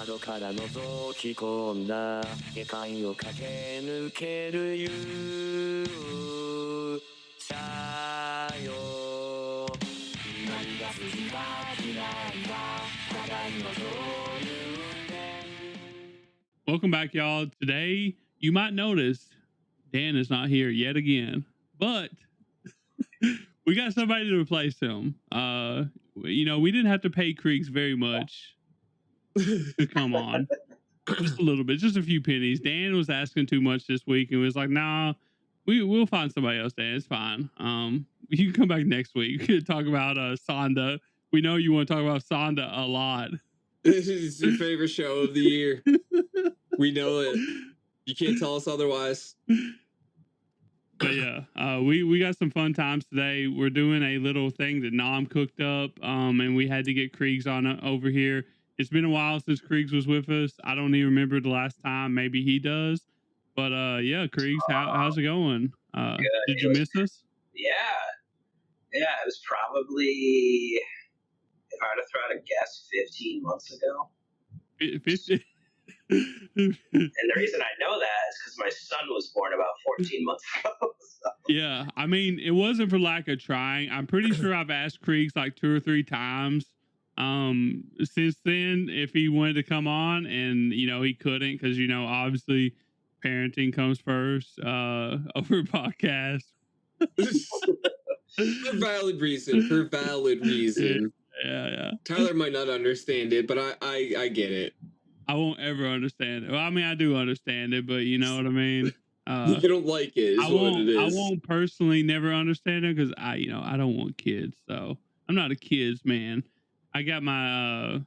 窓から覗き込んだ下界を駆け抜ける勇者よ何が好きか嫌いか互いのそういう点 Welcome back, y'all. Today, you might notice Dan is not here yet again, but we got somebody to replace him. You know, we didn't have to pay Creags very much to come on. Just a little bit, just a few pennies. Dan was asking too much this week and was like, nah, we'll find somebody else, Dan. It's fine. You can come back next week. We could talk about Sonda. We know you want to talk about Sonda a lot. This is your favorite show of the year. We know it. You can't tell us otherwise. But yeah, we got some fun times today. We're doing a little thing that Nam cooked up, and we had to get Creags on over here. It's been a while since Creags was with us. I don't even remember the last time. Maybe he does. But yeah, Creags, how's it going? Did you miss us? Yeah, it was probably, if I were to throw out a guess, 15 months ago. 50. And the reason I know that is because my son was born about 14 months ago. So. Yeah, I mean, it wasn't for lack of trying. I'm pretty sure I've asked Creags like 2 or 3 times since then if he wanted to come on, and you know he couldn't because you know obviously parenting comes first over podcast. For valid reason. Yeah. Tyler might not understand it, but I get it. I won't ever understand it. Well, I mean, I do understand it, but you know what I mean. You don't like it. I won't personally never understand it because I don't want kids, so I'm not a kids man. I got my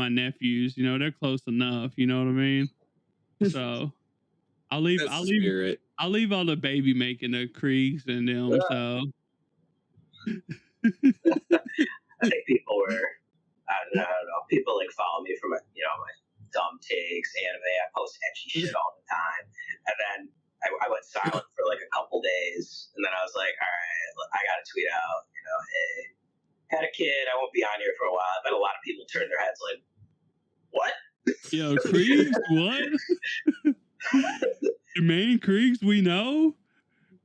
nephews. You know, they're close enough. You know what I mean. So I'll leave all the baby making the Creags and them. So I think people were. I don't know. People like follow me from my dumb takes, anime. I post ecchi shit all the time, and then I went silent for like a couple days, and then I was like, all right, I gotta tweet out, hey, had a kid, I won't be on here for a while. I bet a lot of people turned their heads like, what? Yo, Creags, what? The main Creags we know?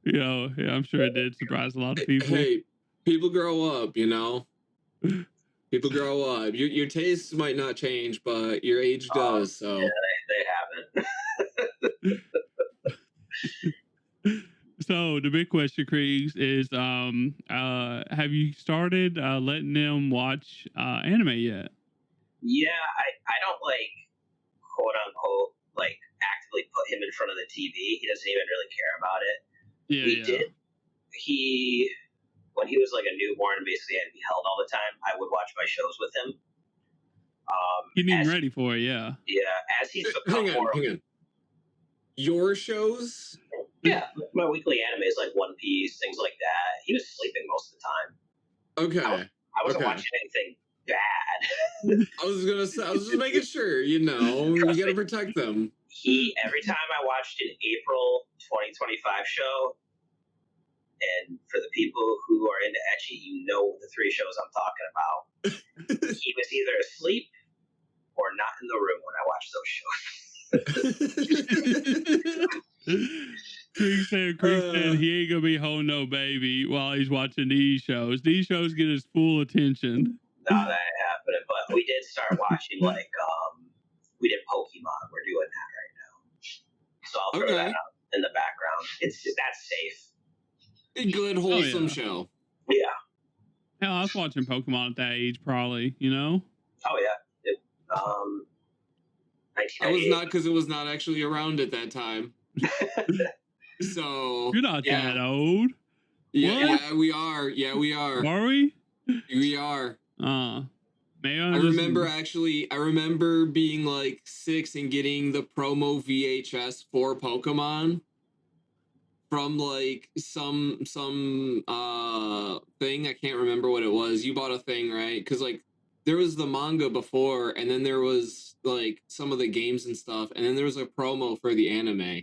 Yeah, I'm sure it did surprise a lot of people. Hey, people grow up, you know. People grow up. Your tastes might not change, but your age does. So yeah, they haven't. So the big question, Creags, is have you started letting them watch anime yet? Yeah, I don't like quote unquote like actively put him in front of the TV. He doesn't even really care about it. When he was like a newborn and basically had to be held all the time, I would watch my shows with him. Getting ready for it, yeah. Yeah, as he's become hang on. Your shows? Yeah, my weekly animes like One Piece, things like that. He was sleeping most of the time. Okay. I wasn't watching anything bad. I was just making sure, you gotta protect them. Every time I watched an April 2025 show, and for the people who are into ecchi, you know the 3 shows I'm talking about. He was either asleep or not in the room when I watched those shows. Creags said he ain't gonna be holding no baby while he's watching these shows. These shows get his full attention. No, that ain't happening. But we did start watching we did Pokemon. We're doing that right now. So I'll throw that out in the background. That's safe. A good wholesome show. Yeah. Hell, I was watching Pokemon at that age, probably. You know. Oh yeah. I was not, because it was not actually around at that time. So you're not that old. Yeah, we are. Yeah, we are. Are we? We are. Maybe I remember being like 6 and getting the promo VHS for Pokemon from like some thing. I can't remember what it was. You bought a thing, right? Because like there was the manga before, and then there was like some of the games and stuff, and then there was a promo for the anime.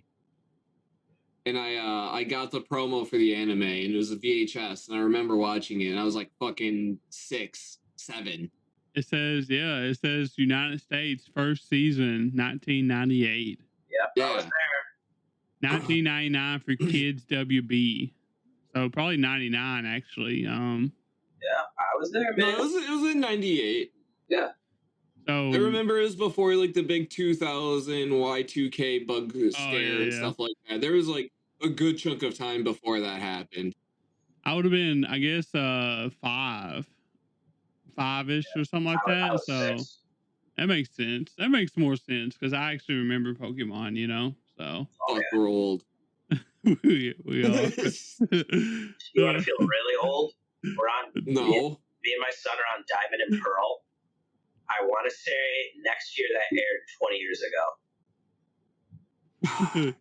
And I got the promo for the anime, and it was a VHS, and I remember watching it, and I was like fucking 6, 7. It says United States first season 1998. Yep, I was there. 1999 for kids WB. So probably 99 actually. Yeah, I was there, man. No, it was in 98. Yeah. So I remember it was before like the big 2000 Y2K bug scare and stuff like that. There was like a good chunk of time before that happened. I would have been, I guess, five-ish or something like that. So 6. that makes sense. That makes more sense because I actually remember Pokemon, you know. So we're old. we are. You want to feel really old? We're on. No. Me and my son are on Diamond and Pearl. I want to say next year that aired 20 years ago.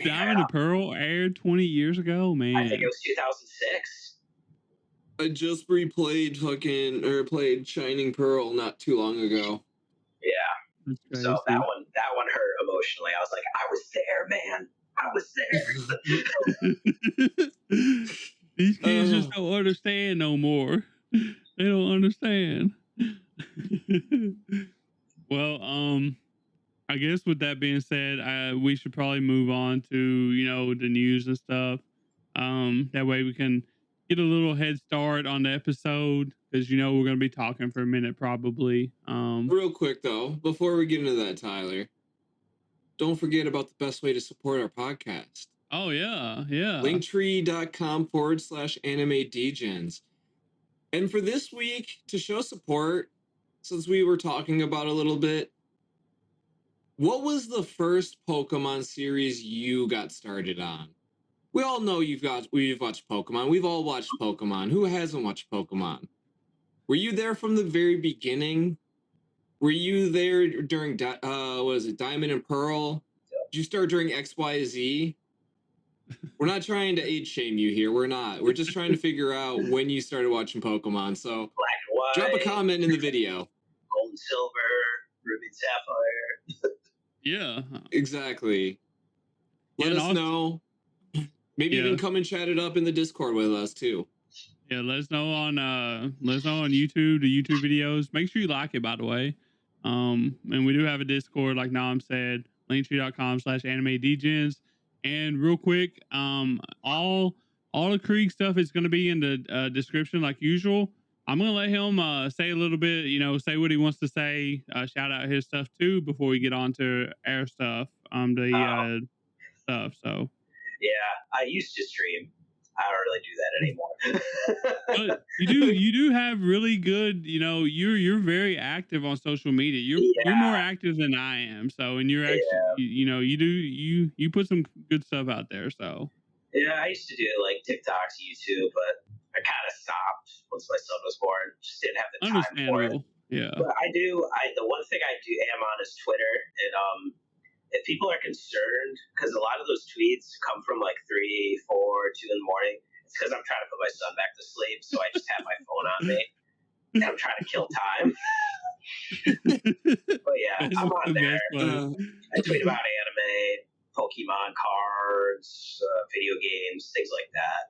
Diamond and Pearl aired 20 years ago, man. I think it was 2006. I just played Shining Pearl not too long ago. Yeah. So that one hurt emotionally. I was like, I was there, man. I was there. These kids just don't understand no more. They don't understand. Well, I guess with that being said, we should probably move on to, the news and stuff. That way we can get a little head start on the episode because, we're going to be talking for a minute probably. Real quick, though, before we get into that, Tyler, don't forget about the best way to support our podcast. Oh, yeah. Linktree.com/anime Degens. And for this week, to show support, since we were talking about a little bit, what was the first Pokemon series you got started on? We all know we've watched Pokemon. We've all watched Pokemon. Who hasn't watched Pokemon? Were you there from the very beginning? Were you there during Diamond and Pearl? Did you start during XYZ? We're not trying to age shame you here. We're not. We're just trying to figure out when you started watching Pokemon. So Black and White, drop a comment in the video. Gold and Silver, Ruby and Sapphire. Yeah. Exactly. Let us know. Maybe even come and chat it up in the Discord with us too. Yeah, let us know on YouTube, the YouTube videos. Make sure you like it, by the way. And we do have a Discord, like Nam said, linktree.com/animedegens. And real quick, all the Krieg stuff is going to be in the description like usual. I'm going to let him say a little bit, say what he wants to say, shout out his stuff too before we get on to our stuff, stuff. So yeah, I used to stream. I don't really do that anymore. But you do have really good, you're very active on social media. You're more active than I am. So, and you're actually, you put some good stuff out there. So yeah, I used to do like TikToks, YouTube, but I kind of stopped once my son was born. Just didn't have the time for it. Yeah. But the one thing I am on is Twitter, and if people are concerned, because a lot of those tweets come from like 3, 4, 2 in the morning, it's because I'm trying to put my son back to sleep, so I just have my phone on me, and I'm trying to kill time. But yeah, I'm on there. I tweet about anime, Pokemon cards, video games, things like that.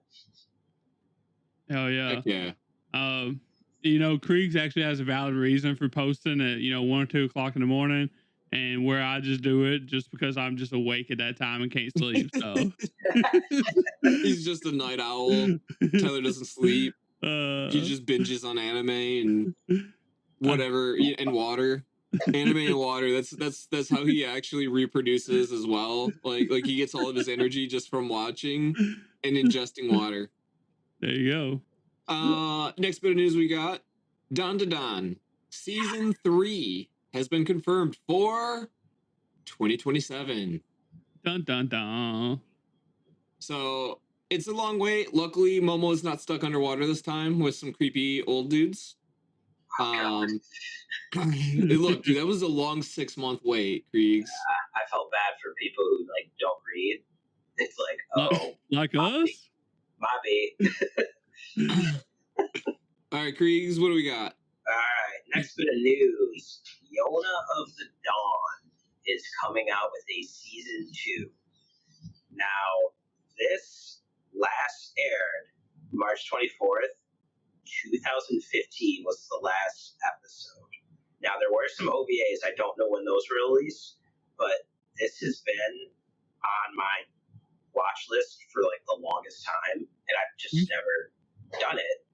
Hell yeah. Heck yeah. Creags actually has a valid reason for posting at, 1 or 2 o'clock in the morning. And where I just do it just because I'm just awake at that time and can't sleep. So he's just a night owl. Tyler doesn't sleep. He just binges on anime and whatever and water. Anime and water. That's how he actually reproduces as well. Like he gets all of his energy just from watching and ingesting water. There you go. Next bit of news we got: Dandadan Season 3 has been confirmed for 2027. Dun dun dun. So it's a long wait. Luckily, Momo is not stuck underwater this time with some creepy old dudes. Look, dude, that was a long 6-month wait, Creags. I felt bad for people who like don't read. It's like, like us? Mobby. All right, Creags, what do we got? All right, next bit of news. Yona of the Dawn is coming out with a season 2. Now, this last aired March 24th, 2015 was the last episode. Now, there were some OVAs. I don't know when those were released, but this has been on my watch list for like the longest time, and I've just never done it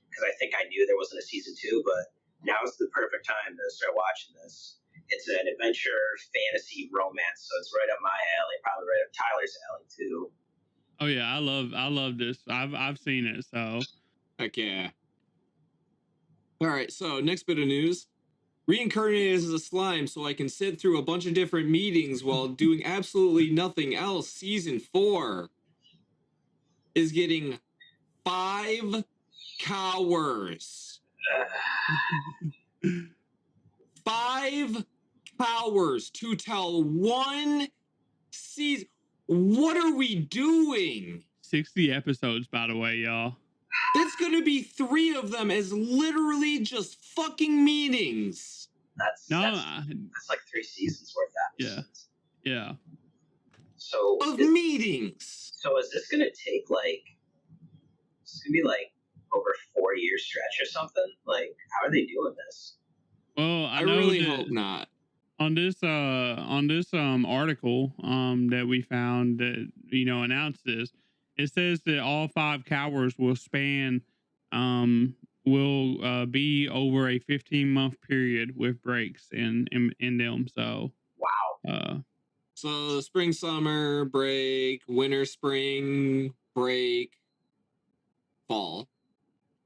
because I think I knew there wasn't a season 2, but now's the perfect time to start watching this. It's an adventure, fantasy, romance, so it's right up my alley, probably right up Tyler's alley too. Oh yeah, I love this. I've seen it, so heck yeah. All right, so next bit of news. Reincarnated as a slime so I can sit through a bunch of different meetings while doing absolutely nothing else. Season 4 is getting 5 hours. 5 hours to tell one season. What are we doing? 60 episodes, by the way, y'all. That's going to be 3 of them as literally just fucking meetings. That's like 3 seasons worth of episodes. Yeah. So of meetings. So is this going to take like? It's going to be like over 4-year stretch or something. Like, how are they doing this? Well, I really hope not. On this article that we found that announced this, it says that all 5 cowers will span will be over a 15-month period with breaks in them. So wow. So spring summer break, winter spring break, fall.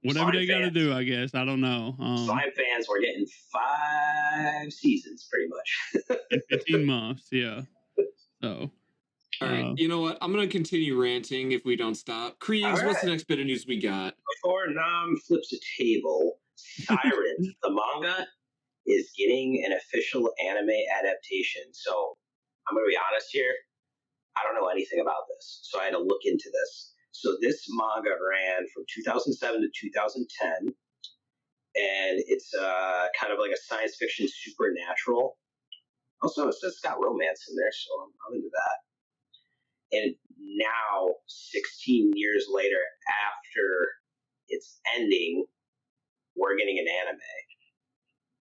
Whatever they got to do, I guess. I don't know. Slime fans, we're getting 5 seasons pretty much. In 15 months, yeah. So. All right, you know what? I'm going to continue ranting if we don't stop. Creags, what's the next bit of news we got? Before Nam flips a table, Siren, the manga, is getting an official anime adaptation. So I'm going to be honest here. I don't know anything about this, so I had to look into this. So this manga ran from 2007 to 2010, and it's kind of like a science fiction supernatural. Also, it's got romance in there, so I'm into that. And now, 16 years later, after its ending, we're getting an anime.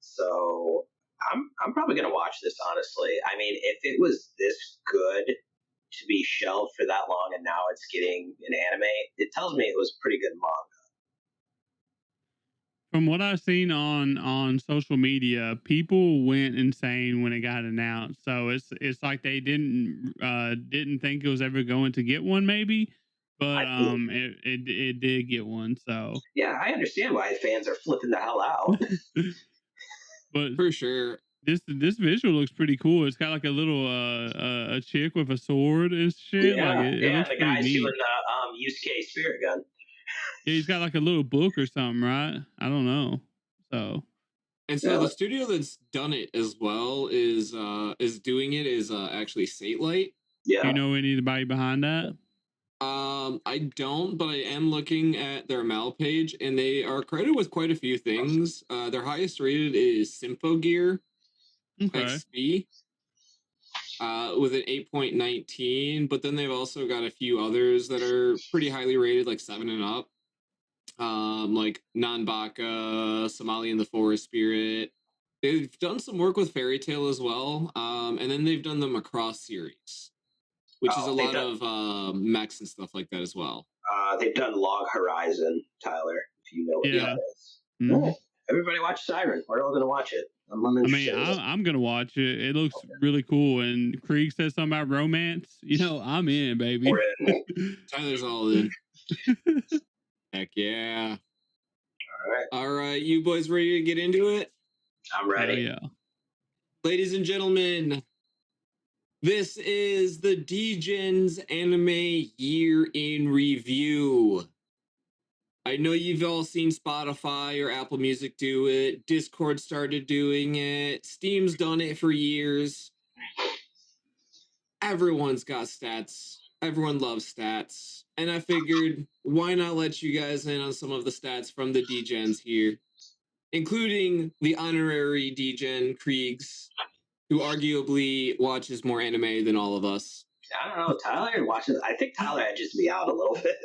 So I'm probably going to watch this, honestly. I mean, if it was this good to be shelved for that long and now it's getting an anime, it tells me it was pretty good manga. From what I've seen on social media, people went insane when it got announced. So it's like they didn't think it was ever going to get one, maybe, but it did get one. So yeah, I understand why fans are flipping the hell out. But for sure, this visual looks pretty cool. It's got like a little a chick with a sword and shit. Yeah, like it looks the guy's neat. doing the Yusuke spirit gun. Yeah, he's got like a little book or something, right? I don't know. So, and so the studio that's done it as well is doing it is actually Satelight. Yeah. Do you know anybody behind that? I don't, but I am looking at their Mal page, and they are credited with quite a few things. Their highest rated is Symphogear XP, with an 8.19. But then they've also got a few others that are pretty highly rated, like 7 and up. Like Nanbaka, Somali and the Forest Spirit. They've done some work with Fairy Tail as well, and then they've done the Macross series, which is a lot of mechs and stuff like that as well. They've done Log Horizon, Tyler, if you know what that is. Mm-hmm. Oh, everybody watch Siren. We're all going to watch it. I'm going to watch it. It looks really cool. And Creags said something about romance. I'm in, baby. Tyler's all in. Heck yeah. All right. You boys ready to get into it? I'm ready. Oh, yeah. Ladies and gentlemen, this is the Degens Anime Year in Review. I know you've all seen Spotify or Apple Music do it. Discord started doing it. Steam's done it for years. Everyone's got stats. Everyone loves stats. And I figured, why not let you guys in on some of the stats from the Degens here, including the honorary Degen, Creags, who arguably watches more anime than all of us. I don't know. Tyler watches. I think Tyler edges me out a little bit.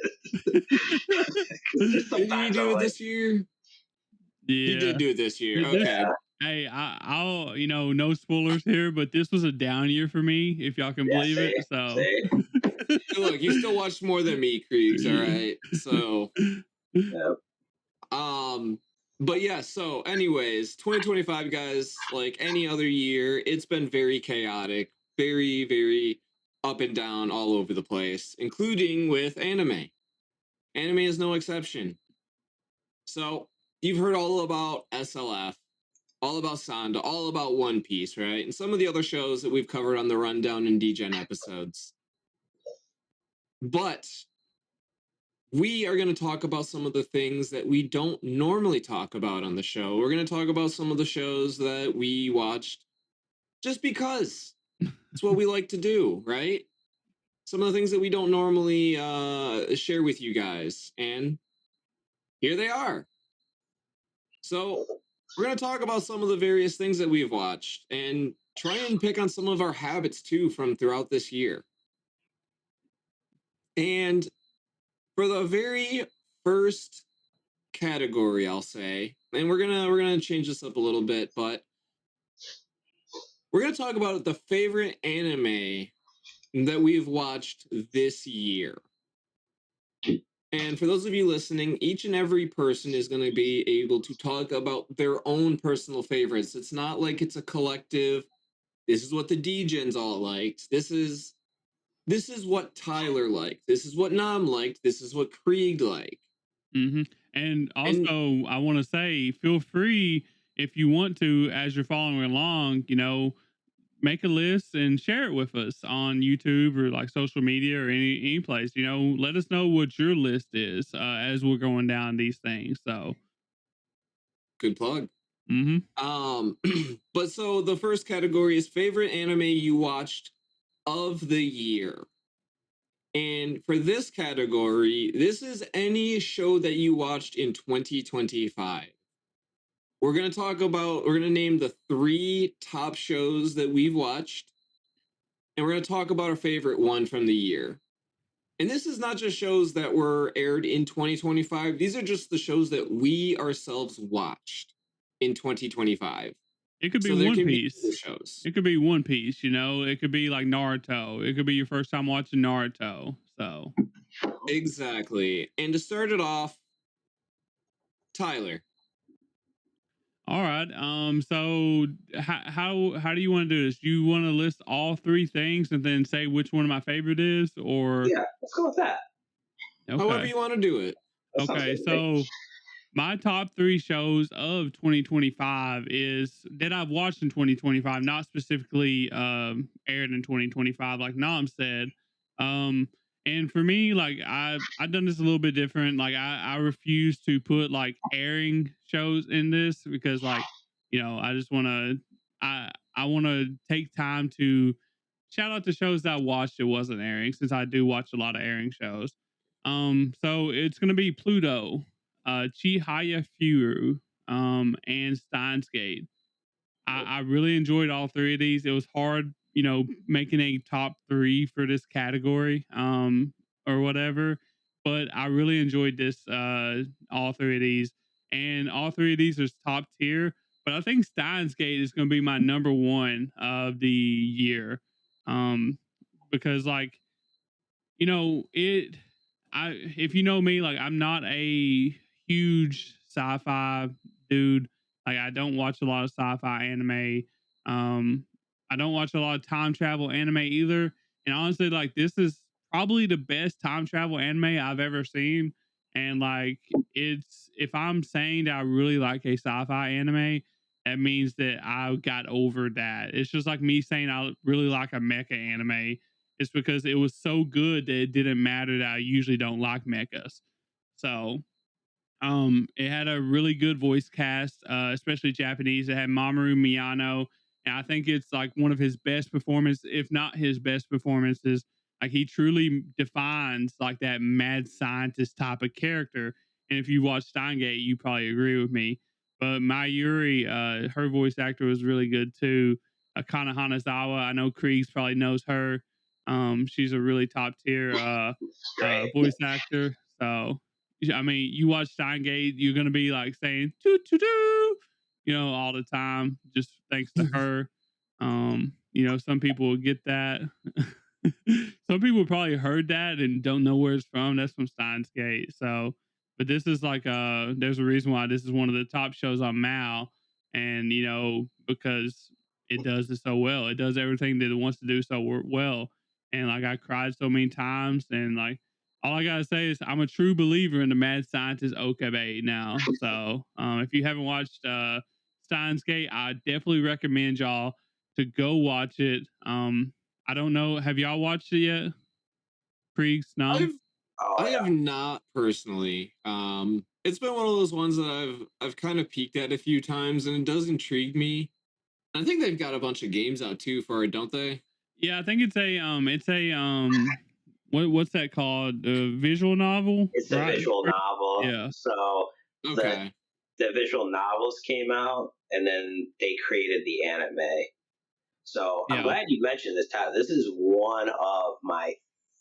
Just Did you sometimes do I'm it like, this year? Yeah. He did do it this year. This- Okay. Hey, I'll no spoilers here, but this was a down year for me, if y'all can yeah, believe see, it. So see. Hey, look, you still watched more than me, Creags, all right? So, Yeah. but yeah, so anyways, 2025, guys, like any other year, it's been very chaotic, very, very up and down all over the place, including with anime. Anime is no exception. So, you've heard all about SLF, all about Sanda, all about One Piece, right? And some of the other shows that we've covered on the Rundown Degen Episodes. But we are going to talk about some of the things that we don't normally talk about on the show. We're going to talk about some of the shows that we watched just because it's what we like to do, right? Some of the things that we don't normally share with you guys. And here they are. So we're going to talk about some of the various things that we've watched and try and pick on some of our habits too from throughout this year. And for the very first category, I'll say, and we're gonna change this up a little bit, but we're gonna talk about the favorite anime that we've watched this year. And for those of you listening, each and every person is going to be able to talk about their own personal favorites. It's not like it's a collective. This is what the Degens all liked. This is what Tyler liked. This is what Nam liked. This is what Krieg liked. Mm-hmm. And also, I want to say, feel free if you want to, as you're following along, make a list and share it with us on YouTube or like social media or any place. Let us know what your list is as we're going down these things. So, good plug. Mm-hmm. But so the first category is favorite anime you watched of the year. And for this category, this is any show that you watched in 2025. We're going to name the 3 top shows that we've watched. And we're going to talk about our favorite one from the year. And this is not just shows that were aired in 2025. These are just the shows that we ourselves watched in 2025. It could be So there One can be Piece. other shows. It could be One Piece, It could be like Naruto. It could be your first time watching Naruto. So Exactly. And to start it off, Tyler. all right. So how do you want to do this? You want to list all 3 things and then say which one of my favorite is, or Yeah, let's go with that. Okay. However you want to do it. That sounds Okay, good to me. so my top 3 shows of 2025 is that I've watched in 2025, not specifically aired in 2025, like Nam said. And for me, like I've done this a little bit different. Like I refuse to put like airing shows in this because like I just want to I want to take time to shout out to shows that I watched it wasn't airing, since I do watch a lot of airing shows. So it's gonna be Pluto, chihayafuru, and Steins Gate. I really enjoyed all 3 of these. It was hard, making a top 3 for this category, or whatever. But I really enjoyed this, all 3 of these, and all 3 of these are top tier. But I think Steins Gate is going to be my number 1 of the year, because like it. If you know me, like I'm not a huge sci-fi dude. Like I don't watch a lot of sci-fi anime. I don't watch a lot of time travel anime either. And honestly, like this is probably the best time travel anime I've ever seen. And like it's if I'm saying that I really like a sci-fi anime, that means that I got over that. It's just like me saying I really like a mecha anime. It's because it was so good that it didn't matter that I usually don't like mechas. So it had a really good voice cast, especially Japanese. It had Mamoru Miyano, and I think it's like one of his best performances, if not his best performances. Like he truly defines like that mad scientist type of character. And if you watch Steingate, you probably agree with me. But Mayuri, her voice actor was really good too. Kana Hanazawa, I know Creags probably knows her. She's a really top tier voice actor. So I mean, you watch Steingate, you're gonna be like saying "toot toot toot," all the time, just thanks to her. Some people will get that. Some people probably heard that and don't know where it's from. That's from Steins Gate. So, but this is like there's a reason why this is one of the top shows on Mal, and because it does it so well. It does everything that it wants to do so well. And like I cried so many times, and like all I gotta say is I'm a true believer in the mad scientist Okabe now. So if you haven't watched Steins Gate, I definitely recommend y'all to go watch it. I don't know. Have y'all watched it yet? Creags? No. I have not personally. It's been one of those ones that I've kind of peeked at a few times, and it does intrigue me. I think they've got a bunch of games out too for it, don't they? Yeah, I think it's a what's that called? A visual novel? It's a visual novel. Yeah. So okay. The visual novels came out, and then they created the anime. So I'm glad you mentioned this title. This is one of my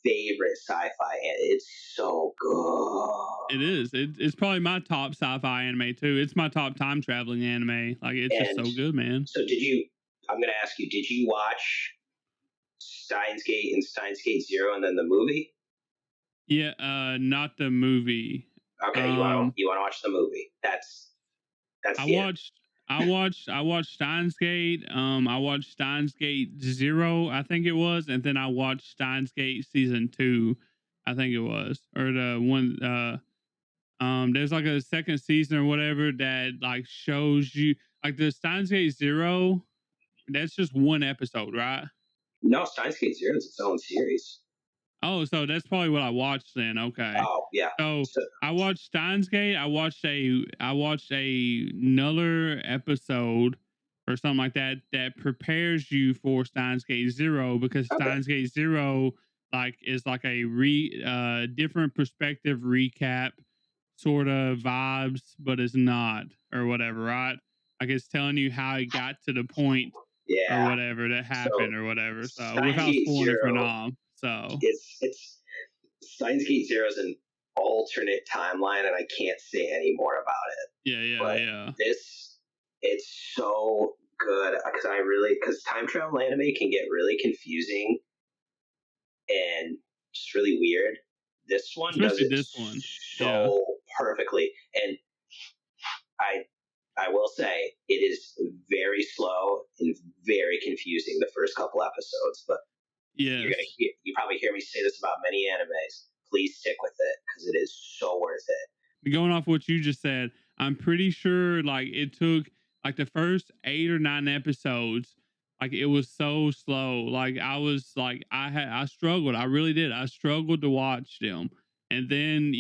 favorite sci-fi, and it's so good. It is. It's probably my top sci-fi anime too. It's my top time traveling anime. Like it's just so good, man. So I'm going to ask you, did you watch Steins Gate and Steins Gate Zero and then the movie? Yeah, not the movie. Okay, you want to watch the movie? That's I watched Steins Gate. I watched Steins Gate 0, I think it was, and then I watched Steins Gate season 2, I think it was, or the one. There's like a second season or whatever that like shows you like the Steins Gate 0. That's just one episode, right? No, Steins Gate 0 is its own series. Oh, so that's probably what I watched then. Okay. Oh, yeah. So I watched Steins Gate. I watched another episode or something like that prepares you for Steins Gate 0, because Steins Gate 0 is like a different perspective recap sort of vibes, but it's not, or whatever, right? Like it's telling you how it got to the point or whatever that happened or whatever. So without spoiling it for Nom. So it's Steins Gate 0 is an alternate timeline, and I can't say any more about it. Yeah. It's so good because time travel anime can get really confusing and just really weird. This one does it so perfectly, and I will say it is very slow and very confusing the first couple episodes, but you probably hear me say this about many animes. Please stick with it because it is so worth it. Going off what you just said, I'm pretty sure like it took like the first 8 or 9 episodes, like it was so slow. Like I was like I struggled. I really did. I struggled to watch them. And then,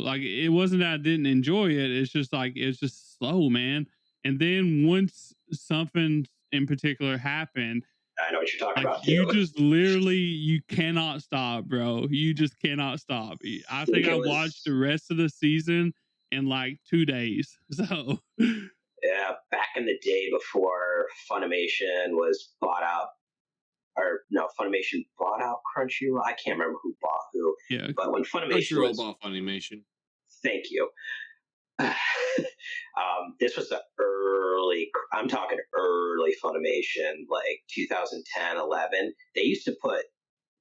like it wasn't that I didn't enjoy it. It's just like it's just slow, man. And then once something in particular happened, I know what you're talking about. You just literally, you cannot stop, bro. You just cannot stop. I think I watched the rest of the season in like 2 days. So yeah, back in the day before Funimation was bought out, or no, Funimation bought out Crunchyroll. I can't remember who bought who. Yeah, but when Funimation bought Funimation. Thank you. This was the I'm talking early Funimation, like 2010, 11. They used to put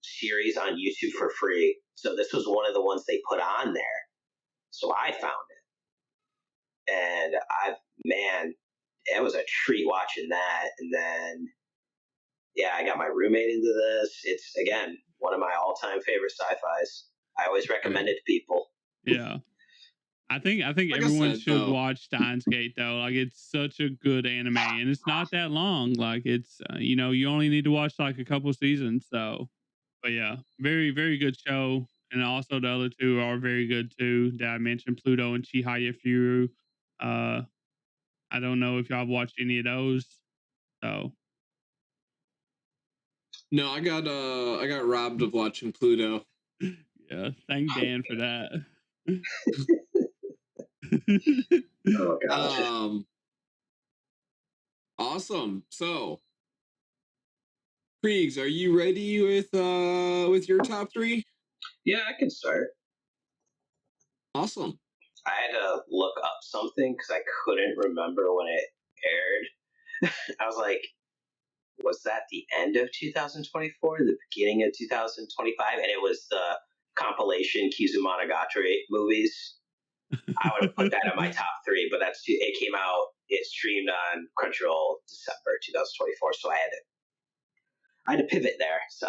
series on YouTube for free. So this was one of the ones they put on there. So I found it. And it was a treat watching that. And then, I got my roommate into this. It's, again, one of my all-time favorite sci-fis. I always recommend it to people. Yeah. I think like everyone should watch Steins Gate though. Like it's such a good anime, and it's not that long. Like it's you only need to watch like a couple seasons. So, but yeah, very very good show, and also the other two are very good too. That I mentioned, Pluto and Chihayafuru. I don't know if y'all have watched any of those. So. No, I got robbed of watching Pluto. Yeah, thank Dan for that. Oh gosh. Awesome. So, Creags, are you ready with your top 3? Yeah, I can start. Awesome. I had to look up something because I couldn't remember when it aired. I was like, was that the end of 2024, the beginning of 2025? And it was the compilation Kizumonogatari movies. I would have put that in my top 3, but it came out, it streamed on Crunchyroll December 2024, so I had to pivot there. So,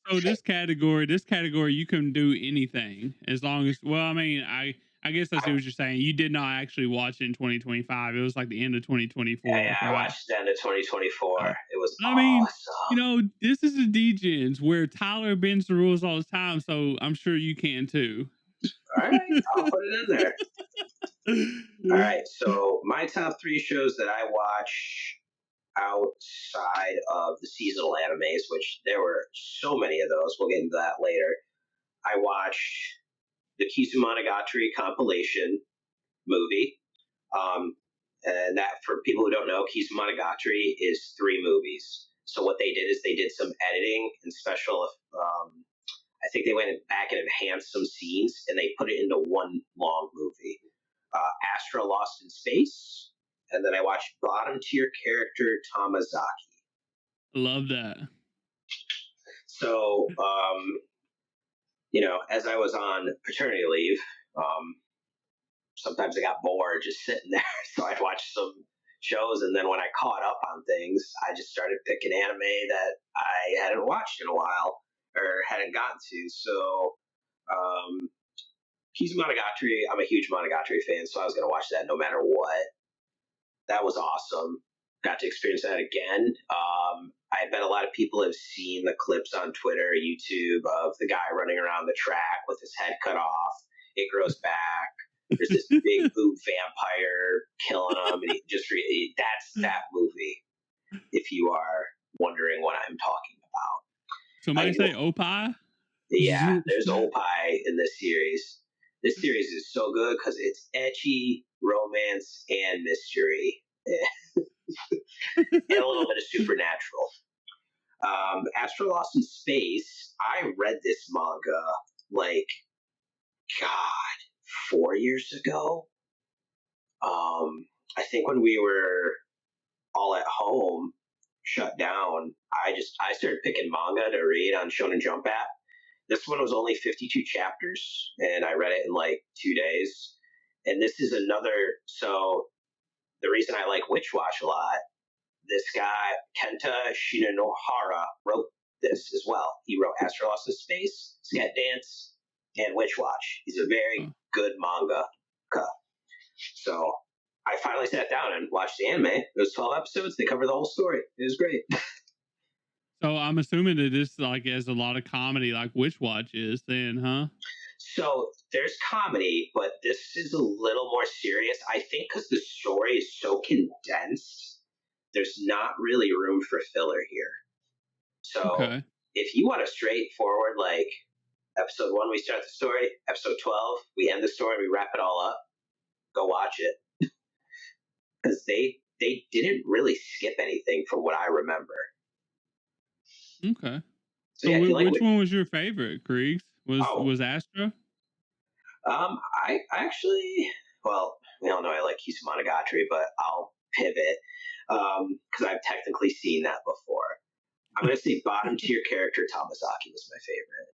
so this category, you can do anything as long as. Well, I mean, I guess I see what you're saying. You did not actually watch it in 2025. It was like the end of 2024. yeah, right? I watched the end of 2024. It was I awesome. mean, you know, this is the Degens where Tyler bends the rules all the time, so I'm sure you can too. All right, I'll put it in there. All right, so my top 3 shows that I watch outside of the seasonal animes, which there were so many of those. We'll get into that later. I watched the Kizumonogatari compilation movie. And that, for people who don't know, Kizumonogatari is 3 movies. So what they did is they did some editing and special. I think they went back and enhanced some scenes, and they put it into one long movie. Astra Lost in Space, and then I watched Bottom Tier Character Tamazaki. Love that. So, as I was on paternity leave, sometimes I got bored just sitting there. So I'd watch some shows, and then when I caught up on things, I just started picking anime that I hadn't watched in a while or hadn't gotten to. So, Kizumonogatari, I'm a huge Monogatari fan, so I was going to watch that no matter what. That was awesome. Got to experience that again. I bet a lot of people have seen the clips on Twitter, YouTube of the guy running around the track with his head cut off. It grows back. There's this big boob vampire killing him, and that's that movie. If you are wondering what I'm talking about, somebody say Opie. Yeah, there's Opie in this series. This series is so good because it's ecchi, romance, and mystery, and a little bit of supernatural. Astra Lost in Space, I read this manga like, God, 4 years ago. I think when we were all at home, shut down, I started picking manga to read on Shonen Jump app. This one was only 52 chapters, and I read it in like 2 days. And this is so the reason I like Witch Watch a lot, this guy, Kenta Shinohara, wrote this as well. He wrote Astra Lost in Space, Sket Dance, and Witch Watch. He's a very good manga. So I finally sat down and watched the anime. It was 12 episodes. They cover the whole story. It was great. So I'm assuming that this like has a lot of comedy like Witch Watch is then, huh? So there's comedy, but this is a little more serious. I think because the story is so condensed, there's not really room for filler here. So if you want a straightforward, like episode 1, we start the story, episode 12, we end the story, we wrap it all up, go watch it. Because they didn't really skip anything from what I remember. Okay. So yeah, which one was your favorite, Creags? Was Astra? I actually, well, we all know I like Kizumonogatari, but I'll pivot because I've technically seen that before. I'm going to say Bottom Tier Character Tamazaki was my favorite.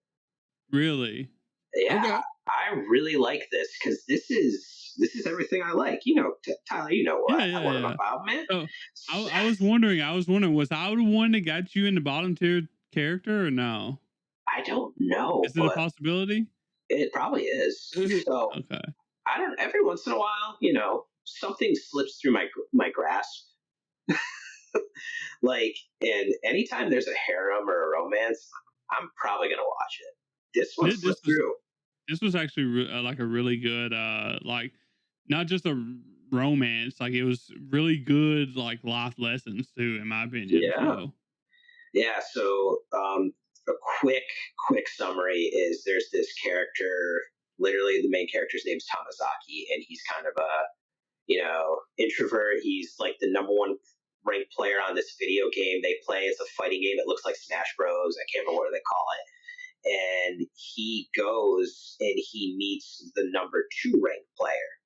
Really? Yeah, okay. I really like this because this is everything I like. Tyler, you know what I'm about, man. So, I was wondering, was I the one that got you into Bottom Tier Character or no? I don't know. Is it a possibility? It probably is. So okay. I don't. Every once in a while, something slips through my grasp. And anytime there's a harem or a romance, I'm probably gonna watch it. This one slipped through. This was actually like a really good, like not just a romance, like it was really good, like life lessons too, in my opinion. Yeah. Yeah. So a quick summary is there's this character. Literally, the main character's name's Tamazaki, and he's kind of a introvert. He's like the number 1 ranked player on this video game they play. It's a fighting game. It looks like Smash Bros. I can't remember what they call it. and he goes and he meets the number 2 ranked player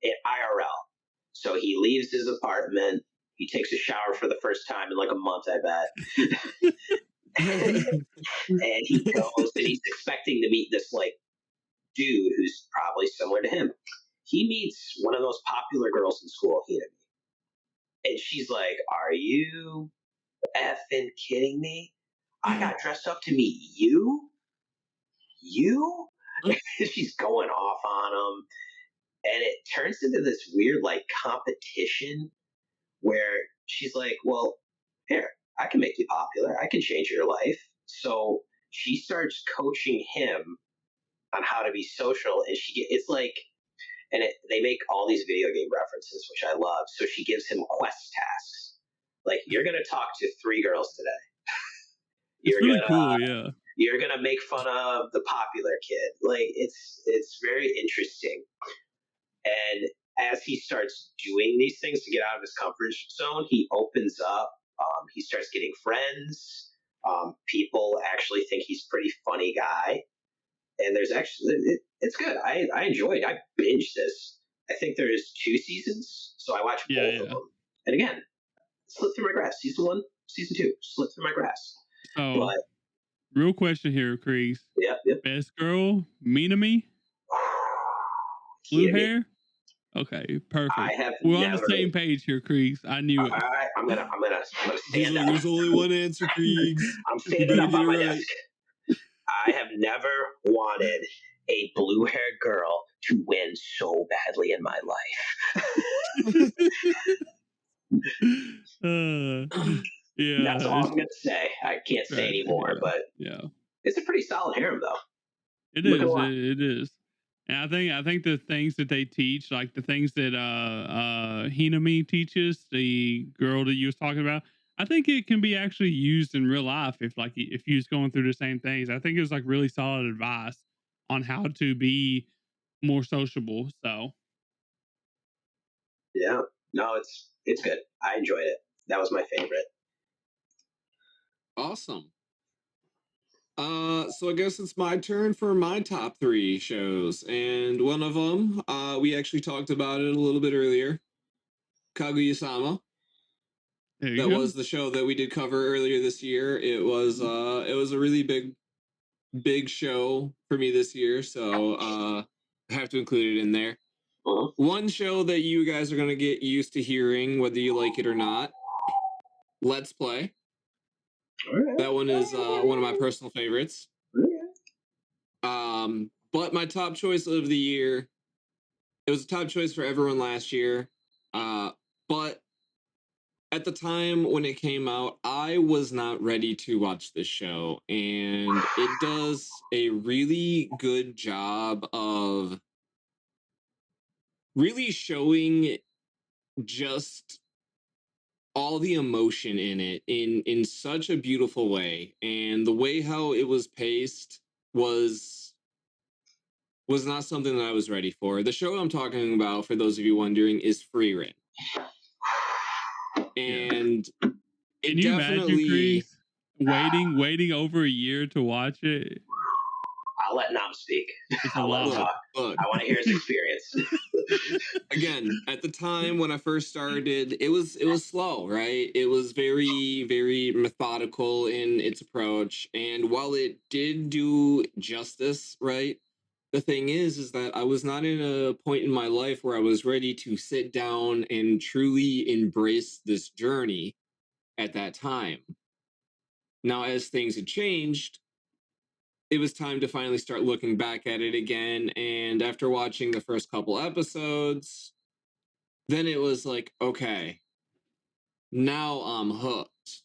in IRL. So he leaves his apartment. He takes a shower for the first time in like a month, I bet. And he goes and he's expecting to meet this like dude who's probably similar to him. He meets one of those popular girls in school, and she's like, "Are you effing kidding me? I got dressed up to meet you? You?" She's going off on him. And it turns into this weird like competition where she's like, "Well, here, I can make you popular. I can change your life." So she starts coaching him on how to be social, and it's like, and they make all these video game references, which I love. So she gives him quest tasks, like, "You're gonna talk to 3 girls today. It's really cool, yeah. You're gonna make fun of the popular kid." Like, it's very interesting. And as he starts doing these things to get out of his comfort zone, he opens up. He starts getting friends. People actually think he's a pretty funny guy. And there's actually, it's good. I enjoyed it. I binged this. I think there's 2 seasons, so I watched both of them. And again, slipped through my grass. Season 1, season 2, slipped through my grass. So, but, real question here, Creags. Yep. Best girl, Minami? Blue hair? Okay, perfect. We're on the same page here, Creags. I knew it. All right, I'm gonna stand up. There's only one answer, Creags. I'm standing up on my desk. I have never wanted a blue-haired girl to win so badly in my life. Yeah, that's all I'm gonna say. I can't say anymore, but yeah, it's a pretty solid harem, though. It is. It is. And I think the things that they teach, like the things that Hinami teaches, the girl that you was talking about, I think it can be actually used in real life if you was going through the same things. I think it was like really solid advice on how to be more sociable. So yeah, no, it's good. I enjoyed it. That was my favorite. Awesome. So I guess it's my turn for my top 3 shows, and one of them, we actually talked about it a little bit earlier. Kaguya-sama. That was the show that we did cover earlier this year. It was a really big show for me this year, so I have to include it in there. One show that you guys are gonna get used to hearing, whether you like it or not. Let's Play. That one is one of my personal favorites. But my top choice of the year, it was a top choice for everyone last year. But at the time when it came out, I was not ready to watch this show, and it does a really good job of really showing just all the emotion in it in such a beautiful way, and the way how it was paced was not something that I was ready for. The show I'm talking about, for those of you wondering, is Frieren. And can you imagine, Creags, waiting over a year to watch it? I'll let Nam speak. It's a lot. Look. I want to hear his experience. Again, at the time when I first started, it was slow, right? It was very, very methodical in its approach, and while it did do justice, right, the thing is that I was not in a point in my life where I was ready to sit down and truly embrace this journey at that time. Now, as things had changed, it was time to finally start looking back at it again. And after watching the first couple episodes, then it was like, okay, now I'm hooked.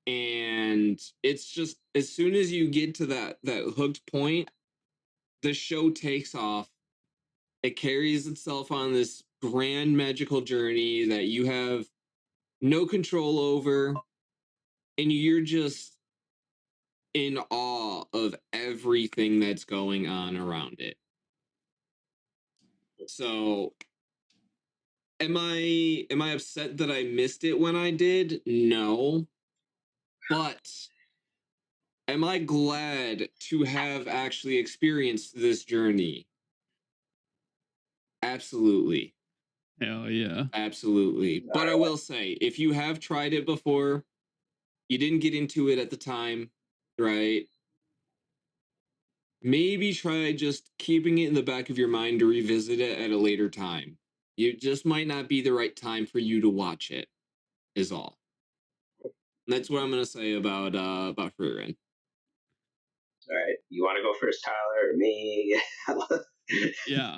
And it's just, as soon as you get to that hooked point, the show takes off. It carries itself on this grand magical journey that you have no control over, and you're just in awe of everything that's going on around it. So am I upset that I missed it when I did? No. But am I glad to have actually experienced this journey? Absolutely. Hell yeah. Absolutely. But I will say, if you have tried it before, you didn't get into it at the time, right? Maybe try just keeping it in the back of your mind to revisit it at a later time. It just might not be the right time for you to watch it, is all. And that's what I'm gonna say about Frieren. All right, you want to go first, Tyler, or me? Yeah.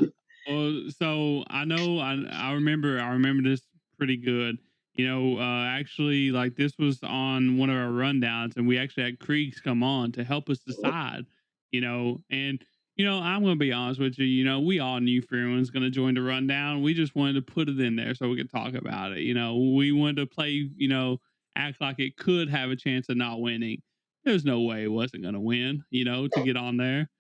Well, so I know I remember this pretty good. You know, actually, like this was on one of our rundowns, and we actually had Creags come on to help us decide. You know, and I'm gonna be honest with you. You know, we all knew Frieren was gonna join the rundown. We just wanted to put it in there so we could talk about it. You know, we wanted to play. Act like it could have a chance of not winning. There's no way it wasn't gonna win. To get on there.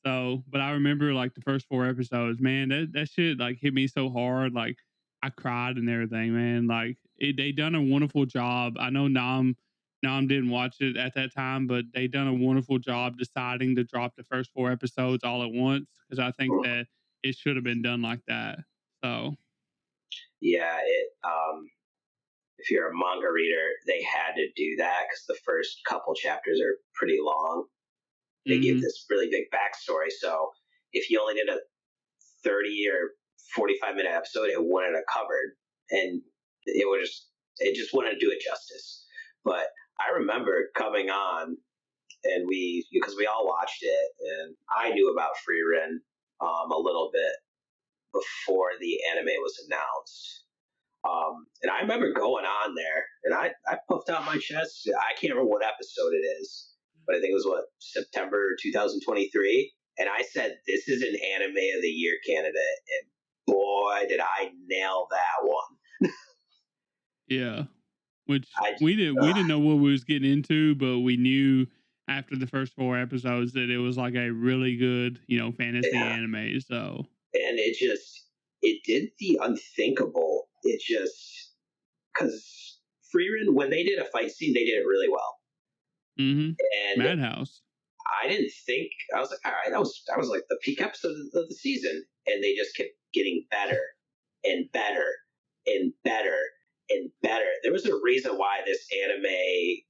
So, but I remember like the first 4 episodes, man, that shit like hit me so hard. Like I cried and everything, man. Like they done a wonderful job. I know Nam didn't watch it at that time, but they done a wonderful job deciding to drop the first 4 episodes all at once because I think that it should have been done like that. So yeah, if you're a manga reader, they had to do that because the first couple chapters are pretty long. They give this really big backstory. So if you only did a 30 or 45-minute episode, it wouldn't have covered, and it just wouldn't do it justice. But I remember coming on, and because we all watched it, and I knew about Frieren a little bit before the anime was announced. And I remember going on there, and I puffed out my chest. I can't remember what episode it is, but I think it was September 2023. And I said, "This is an Anime of the Year candidate," and boy, did I nail that one! yeah, which we didn't know what we was getting into, but we knew after the first 4 episodes that it was like a really good, fantasy anime. So and it did the unthinkable. It just because Frieren, when they did a fight scene, they did it really well. And Madhouse. I didn't think, I was like, all right, that was like the peak episode of the season, and they just kept getting better and better and better and better. There was a reason why this anime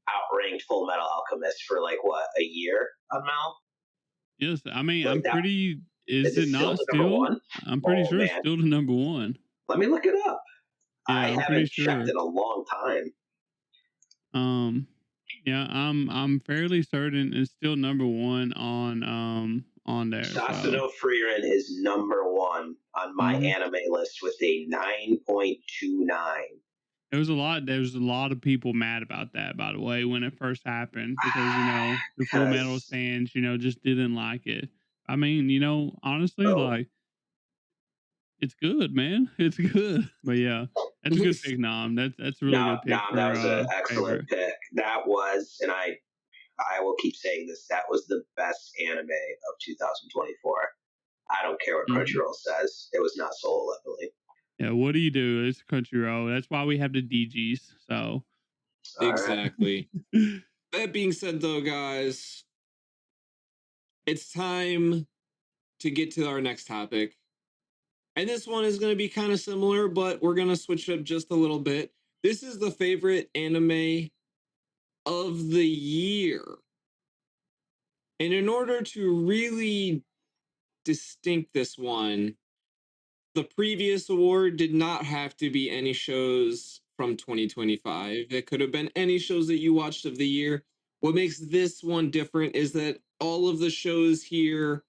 outranked Full Metal Alchemist for like a year, Mal? Yes, I mean Like I'm that, pretty. Is it not still number still? one? I'm pretty sure it's still the number one. Let me look it up. Yeah, I I'm haven't checked in a long time. Yeah, I'm fairly certain it's still number one on there. Sasuno Frieren is number one on my anime list with a 9.29. There was a lot of people mad about that, by the way, when it first happened, because the Full Metal fans, just didn't like it. I mean, honestly, like it's good, man. It's good. But yeah, that's a good pick, Nam. That's a really good pick. That was an excellent pick. That was, and I will keep saying this, that was the best anime of 2024. I don't care what Crunchyroll says. It was not solo leveling. Yeah, what do you do? It's Crunchyroll. That's why we have the DGs. So exactly. Right. That being said, though, guys, it's time to get to our next topic. And this one is going to be kind of similar, but we're going to switch it up just a little bit. This is the favorite anime of the year. And in order to really distinct this one, the previous award did not have to be any shows from 2025. It could have been any shows that you watched of the year. What makes this one different is that all of the shows here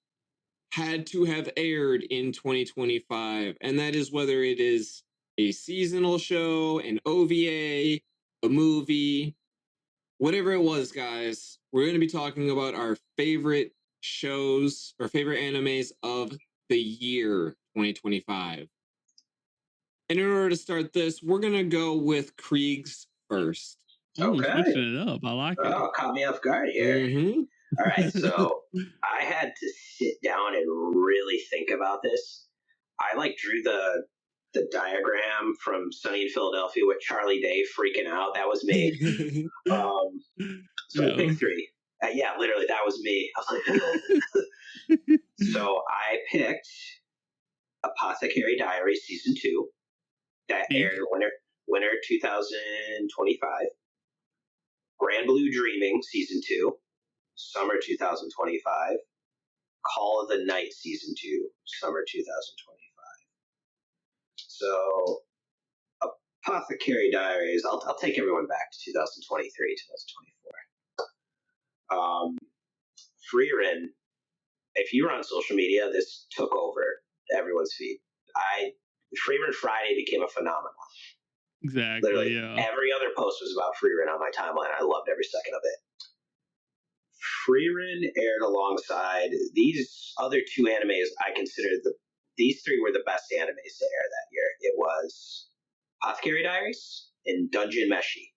had to have aired in 2025, and that is whether it is a seasonal show, an OVA, a movie, whatever it was, guys. We're going to be talking about our favorite shows or favorite animes of the year 2025. And in order to start this, we're going to go with Creags first. Okay. Switching it up. I like it. Oh, caught me off guard here. All right, so I had to sit down and really think about this. I drew the diagram from Sunny in Philadelphia with Charlie Day freaking out. That was me. So pick 3. Yeah, literally, that was me. I was like, so I picked Apothecary Diaries Season 2 that aired winter 2025. Grand Blue Dreaming Season 2, summer 2025. Call of the Night Season 2, summer 2025. So Apothecary Diaries, I'll take everyone back to 2023, 2024. Frieren, if you were on social media, this took over everyone's feed. Frieren Friday became a phenomenon. Exactly. Literally, yeah. every other post was about Frieren on my timeline. I loved every second of it. Frieren aired alongside these other two animes. I consider these three were the best animes to air that year. It was Apothecary Diaries and Dungeon Meshi.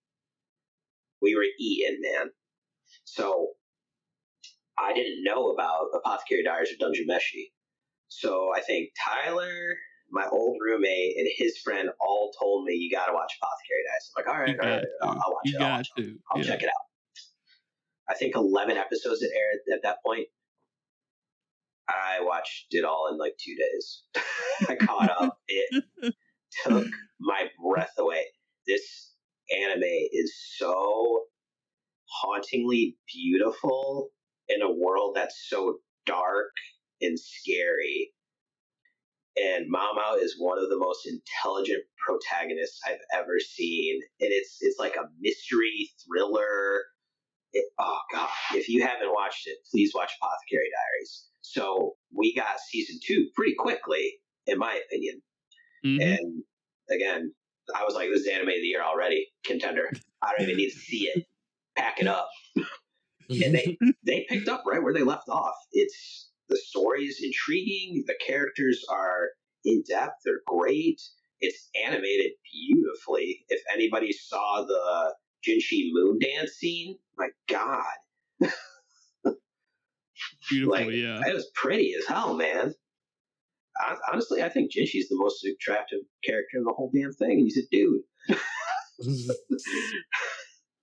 We were eating, man. So I didn't know about Apothecary Diaries or Dungeon Meshi. So I think Tyler, my old roommate, and his friend all told me, you got to watch Apothecary Diaries. I'm like, all right, I'll watch it. I'll check it out. I think 11 episodes that aired at that point. I watched it all in like 2 days. I caught up. It took my breath away. This anime is so hauntingly beautiful in a world that's so dark and scary. And Mao is one of the most intelligent protagonists I've ever seen. And it's like a mystery thriller. Oh God, if you haven't watched it, please watch Apothecary Diaries. So we got season 2 pretty quickly, in my opinion. Mm-hmm. And again, I was like, this is anime of the year already, contender. I don't even need to see it. Pack it up. And they picked up right where they left off. It's the story is intriguing. The characters are in depth. They're great. It's animated beautifully. If anybody saw the Jinshi moon dance scene, my God. Beautiful, yeah. It was pretty as hell, man. Honestly, I think Jinshi's the most attractive character in the whole damn thing. He's a dude.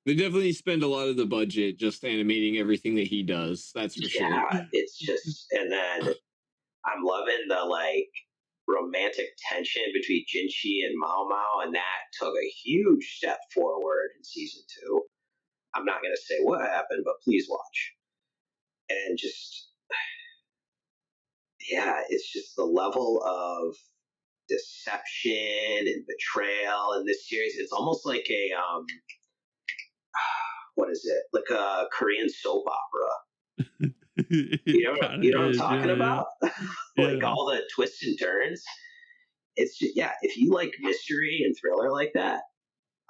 They definitely spend a lot of the budget just animating everything that he does. That's for sure. Yeah, it's just, and then I'm loving the romantic tension between Jinshi and Mao, and that took a huge step forward in season 2. I'm not going to say what happened, but please watch. And just, yeah, it's just the level of deception and betrayal in this series. It's almost like a what is it? Like a Korean soap opera. You know what I'm talking about? All the twists and turns. It's just, if you like mystery and thriller like that,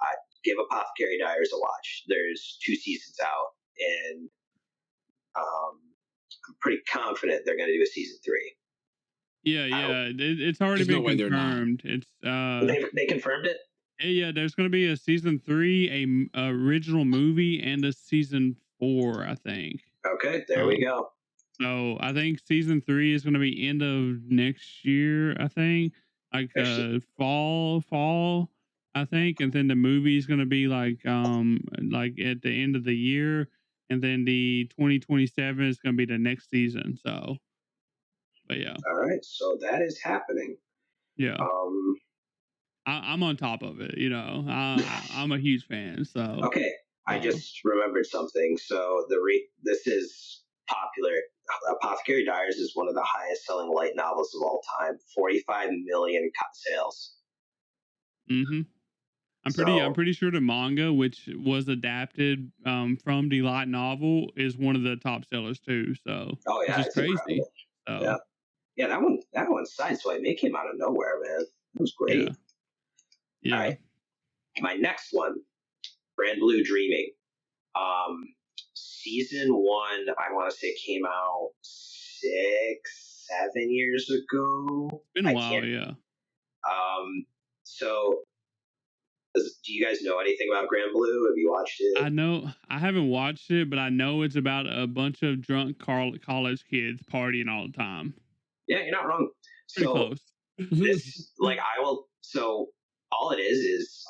I give Apothecary Diaries a watch. There's 2 seasons out, and I'm pretty confident they're going to do a season 3. Yeah. It's already been confirmed. It's they confirmed it. Yeah, there's going to be a season 3, a original movie, and a season 4, I think. Okay, there we go. So I think season 3 is going to be end of next year. I think fall. I think, and then the movie is going to be like at the end of the year, and then the 2027 is going to be the next season. So, but yeah. All right, so that is happening. Yeah. I'm on top of it. I'm a huge fan. So okay, I just remembered something. So this is popular. Apothecary Diaries is one of the highest selling light novels of all time. 45 million sales. Mm-hmm. I'm pretty sure the manga, which was adapted from the light novel, is one of the top sellers too. So it's just crazy. So, yeah, that one Sideswipe, it came out of nowhere, man. It was great. Yeah. All right, my next one, Grand Blue Dreaming. Season 1, I want to say came out 6-7 years ago. Been a while, yeah. So do you guys know anything about Grand Blue? Have you watched it? I haven't watched it, but I know it's about a bunch of drunk college kids partying all the time. Yeah, you're not wrong. Pretty close. This, so all it is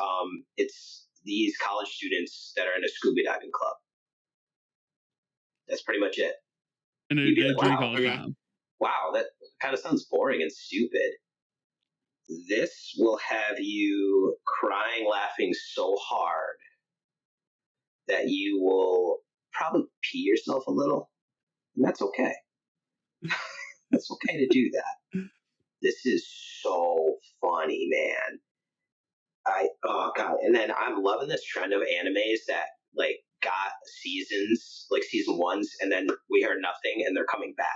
it's these college students that are in a scuba diving club. That's pretty much it. And You'd be they like, drink wow, all the okay. time. wow, that kind of sounds boring and stupid. This will have you crying, laughing so hard that you will probably pee yourself a little. And that's okay. That's okay to do that. This is so funny, man. Oh god, and then I'm loving this trend of animes that like got seasons, like season ones, and then we heard nothing, and they're coming back.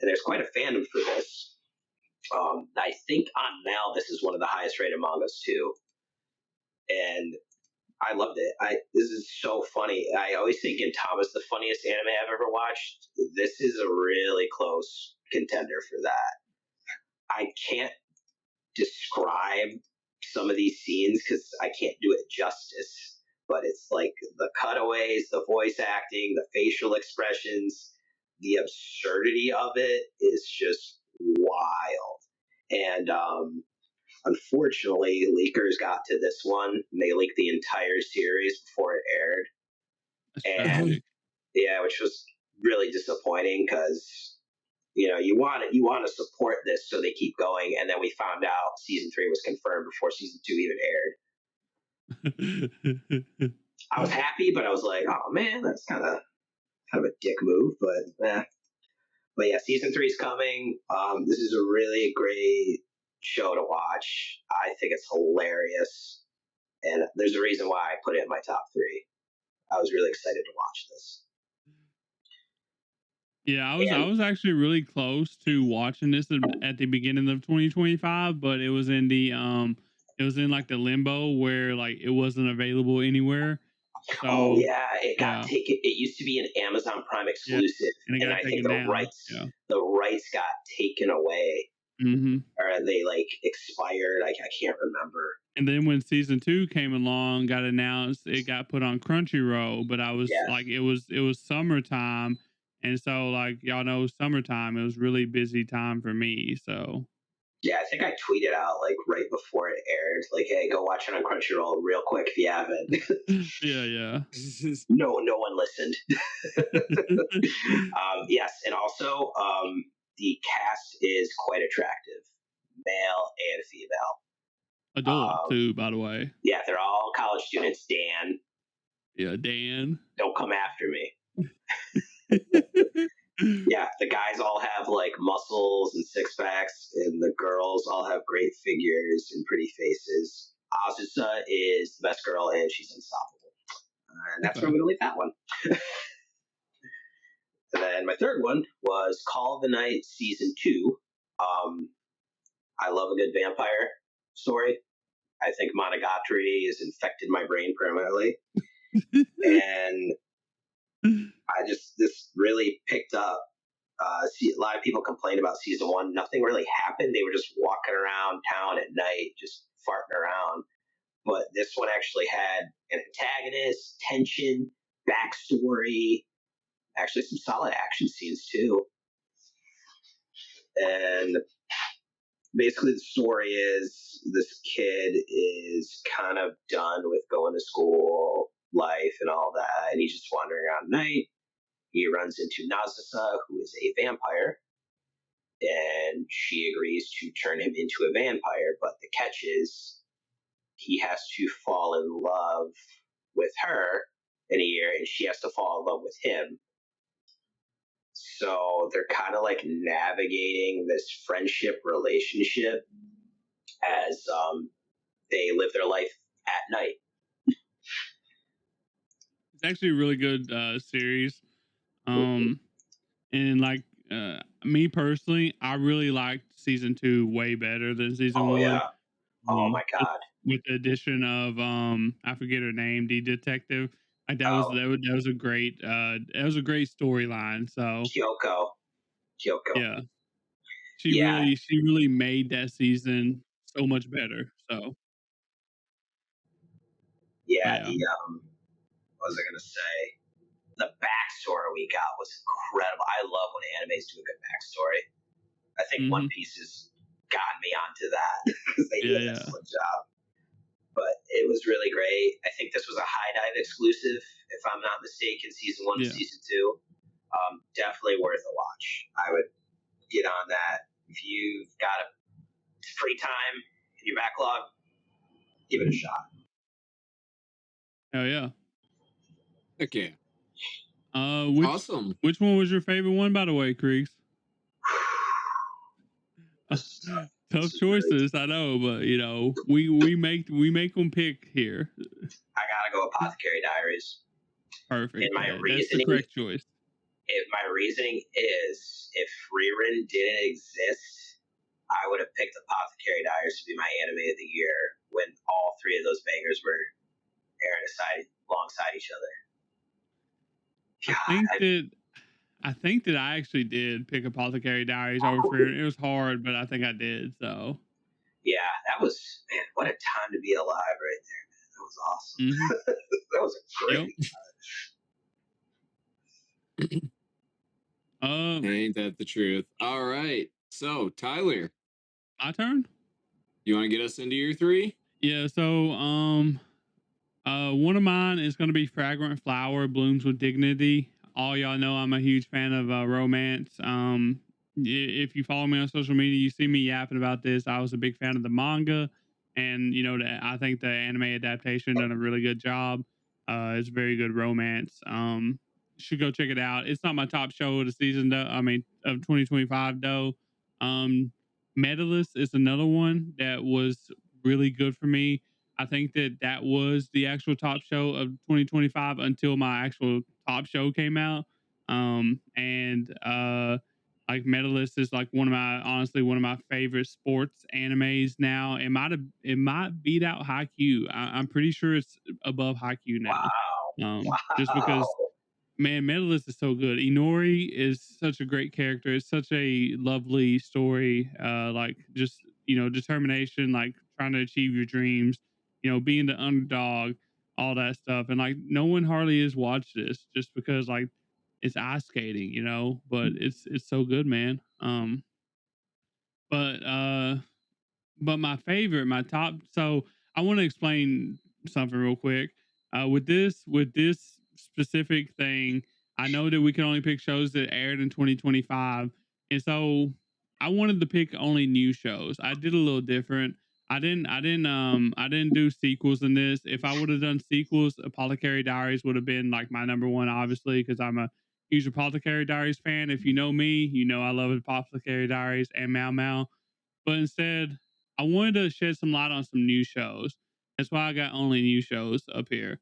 And there's quite a fandom for this. I think on now this is one of the highest rated mangas too, and I loved it. This is so funny. I always think Gintama's the funniest anime I've ever watched. This is a really close contender for that. I can't describe some of these scenes because I can't do it justice. But it's like the cutaways, the voice acting, the facial expressions, the absurdity of it is just wild. And unfortunately, leakers got to this one and they leaked the entire series before it aired. That's And tragic. yeah, which was really disappointing because you want to support this so they keep going. And then we found out season 3 was confirmed before season 2 even aired. I was happy, but I was like, oh man, that's kind of a dick move. But yeah, season 3 is coming. This is a really great show to watch. I think it's hilarious, and there's a reason why I put it in my top 3. I was really excited to watch this. Yeah, I was actually really close to watching this at the beginning of 2025, but it was in the it was in like the limbo where like it wasn't available anywhere. So Oh yeah, it got yeah, taken. It used to be an Amazon Prime yeah, exclusive, and it and got I think taken down. Yeah. the rights got taken away, Mm-hmm. or they like expired. I can't remember. And then when season 2 came along, got announced, it got put on Crunchyroll, but I was Yeah, like, it was summertime, and so like y'all know, summertime, it was really busy time for me. So yeah. I think I tweeted out like right before it aired, like, "Hey, go watch it on Crunchyroll real quick if you haven't." yeah. No one listened. Yes, and also the cast is quite attractive, male and female. Adult too, by the way. Yeah, they're all college students. Dan, Yeah, Dan. don't come after me. Yeah, the guys all have like muscles and six packs, and the girls all have great figures and pretty faces. Azusa is the best girl, and she's unstoppable. And that's where I'm going to leave that one. And then my third one was Call of the Night Season 2. I love a good vampire story. I think Monogatari has infected my brain permanently. And this really picked up. A lot of people complained about season 1. Nothing really happened. They were just walking around town at night, just farting around. But this one actually had an antagonist, tension, backstory, actually some solid action scenes too. And basically the story is this kid is kind of done with going to school life and all that, and he's just wandering around at night. He runs into Nazusa, who is a vampire, and she agrees to turn him into a vampire, but the catch is he has to fall in love with her in a year, and she has to fall in love with him. So they're kind of like navigating this friendship relationship as they live their life at night. It's actually a really good series. And like me personally, I really liked season 2 way better than season 1. Yeah. Oh my god. With the addition of I forget her name, the detective. Like that was a great storyline. So Kyoko. yeah. She really made that season so much better. So yeah. What was I gonna say? The backstory we got was incredible. I love when animes do a good backstory. I think One Piece has gotten me onto that because they do an excellent job. But it was really great. I think this was a High Dive exclusive, if I'm not mistaken, season 1 and season 2. Definitely worth a watch. I would get on that if you've got a free time in your backlog. Give it a shot. Hell yeah. Heck yeah. Awesome. Which one was your favorite one, by the way, Creags? Tough choices, really... I know, but you know, we make them pick here. I gotta go Apothecary Diaries. Perfect. And my reasoning, that's the correct choice. My reasoning is, if Frieren didn't exist, I would have picked Apothecary Diaries to be my anime of the year when all three of those bangers were airing alongside each other. God, I think that I actually did pick Apothecary Diaries over Frieren. It was hard, but I think I did. So yeah, that was, man, what a time to be alive right there, man. That was awesome. Mm-hmm. That was a great time. Ain't that the truth? All right. So, Tyler. My turn? You want to get us into your three? Yeah, so one of mine is going to be Fragrant Flower Blooms with Dignity. All y'all know I'm a huge fan of romance. If you follow me on social media, you see me yapping about this. I was a big fan of the manga, and you know, I think the anime adaptation done a really good job. It's very good romance. Should go check it out. It's not my top show of the season, though. I mean, of 2025, though. Medalist is another one that was really good for me. I think that was the actual top show of 2025 until my actual top show came out. Like Medalist is like honestly one of my favorite sports animes now. It might beat out Haikyuu. I'm pretty sure it's above Haikyuu now. Wow. Just because, man, Medalist is so good. Inori is such a great character. It's such a lovely story. Like just, you know, determination, like trying to achieve your dreams, you know, being the underdog, all that stuff. And like no one hardly has watched this just because like it's ice skating, you know, but it's so good, man. But my favorite, my top, so I want to explain something real quick. With this specific thing, I know that we can only pick shows that aired in 2025. And so I wanted to pick only new shows. I did a little different. I didn't do sequels in this. If I would have done sequels, Apothecary Diaries would have been like my number one, obviously, because I'm a huge Apothecary Diaries fan. If you know me, you know I love Apothecary Diaries and Mau Mau. But instead, I wanted to shed some light on some new shows. That's why I got only new shows up here.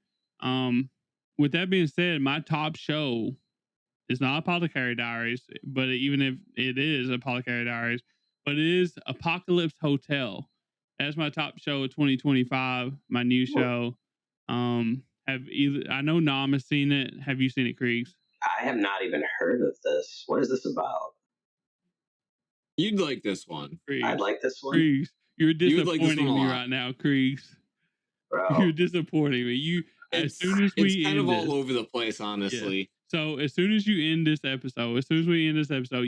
With that being said, my top show is not Apothecary Diaries, but even if it is Apothecary Diaries, but it is Apocalypse Hotel. That's my top show of 2025, my new show. I know Nam has seen it. Have you seen it, Creags? I have not even heard of this. What is this about? You'd like this one. Creags. I'd like this one. Creags, you're disappointing me right now, Creags. Bro. You're disappointing me. As soon as we it's kind end of all over the place, honestly. Yeah. So as soon as you end this episode,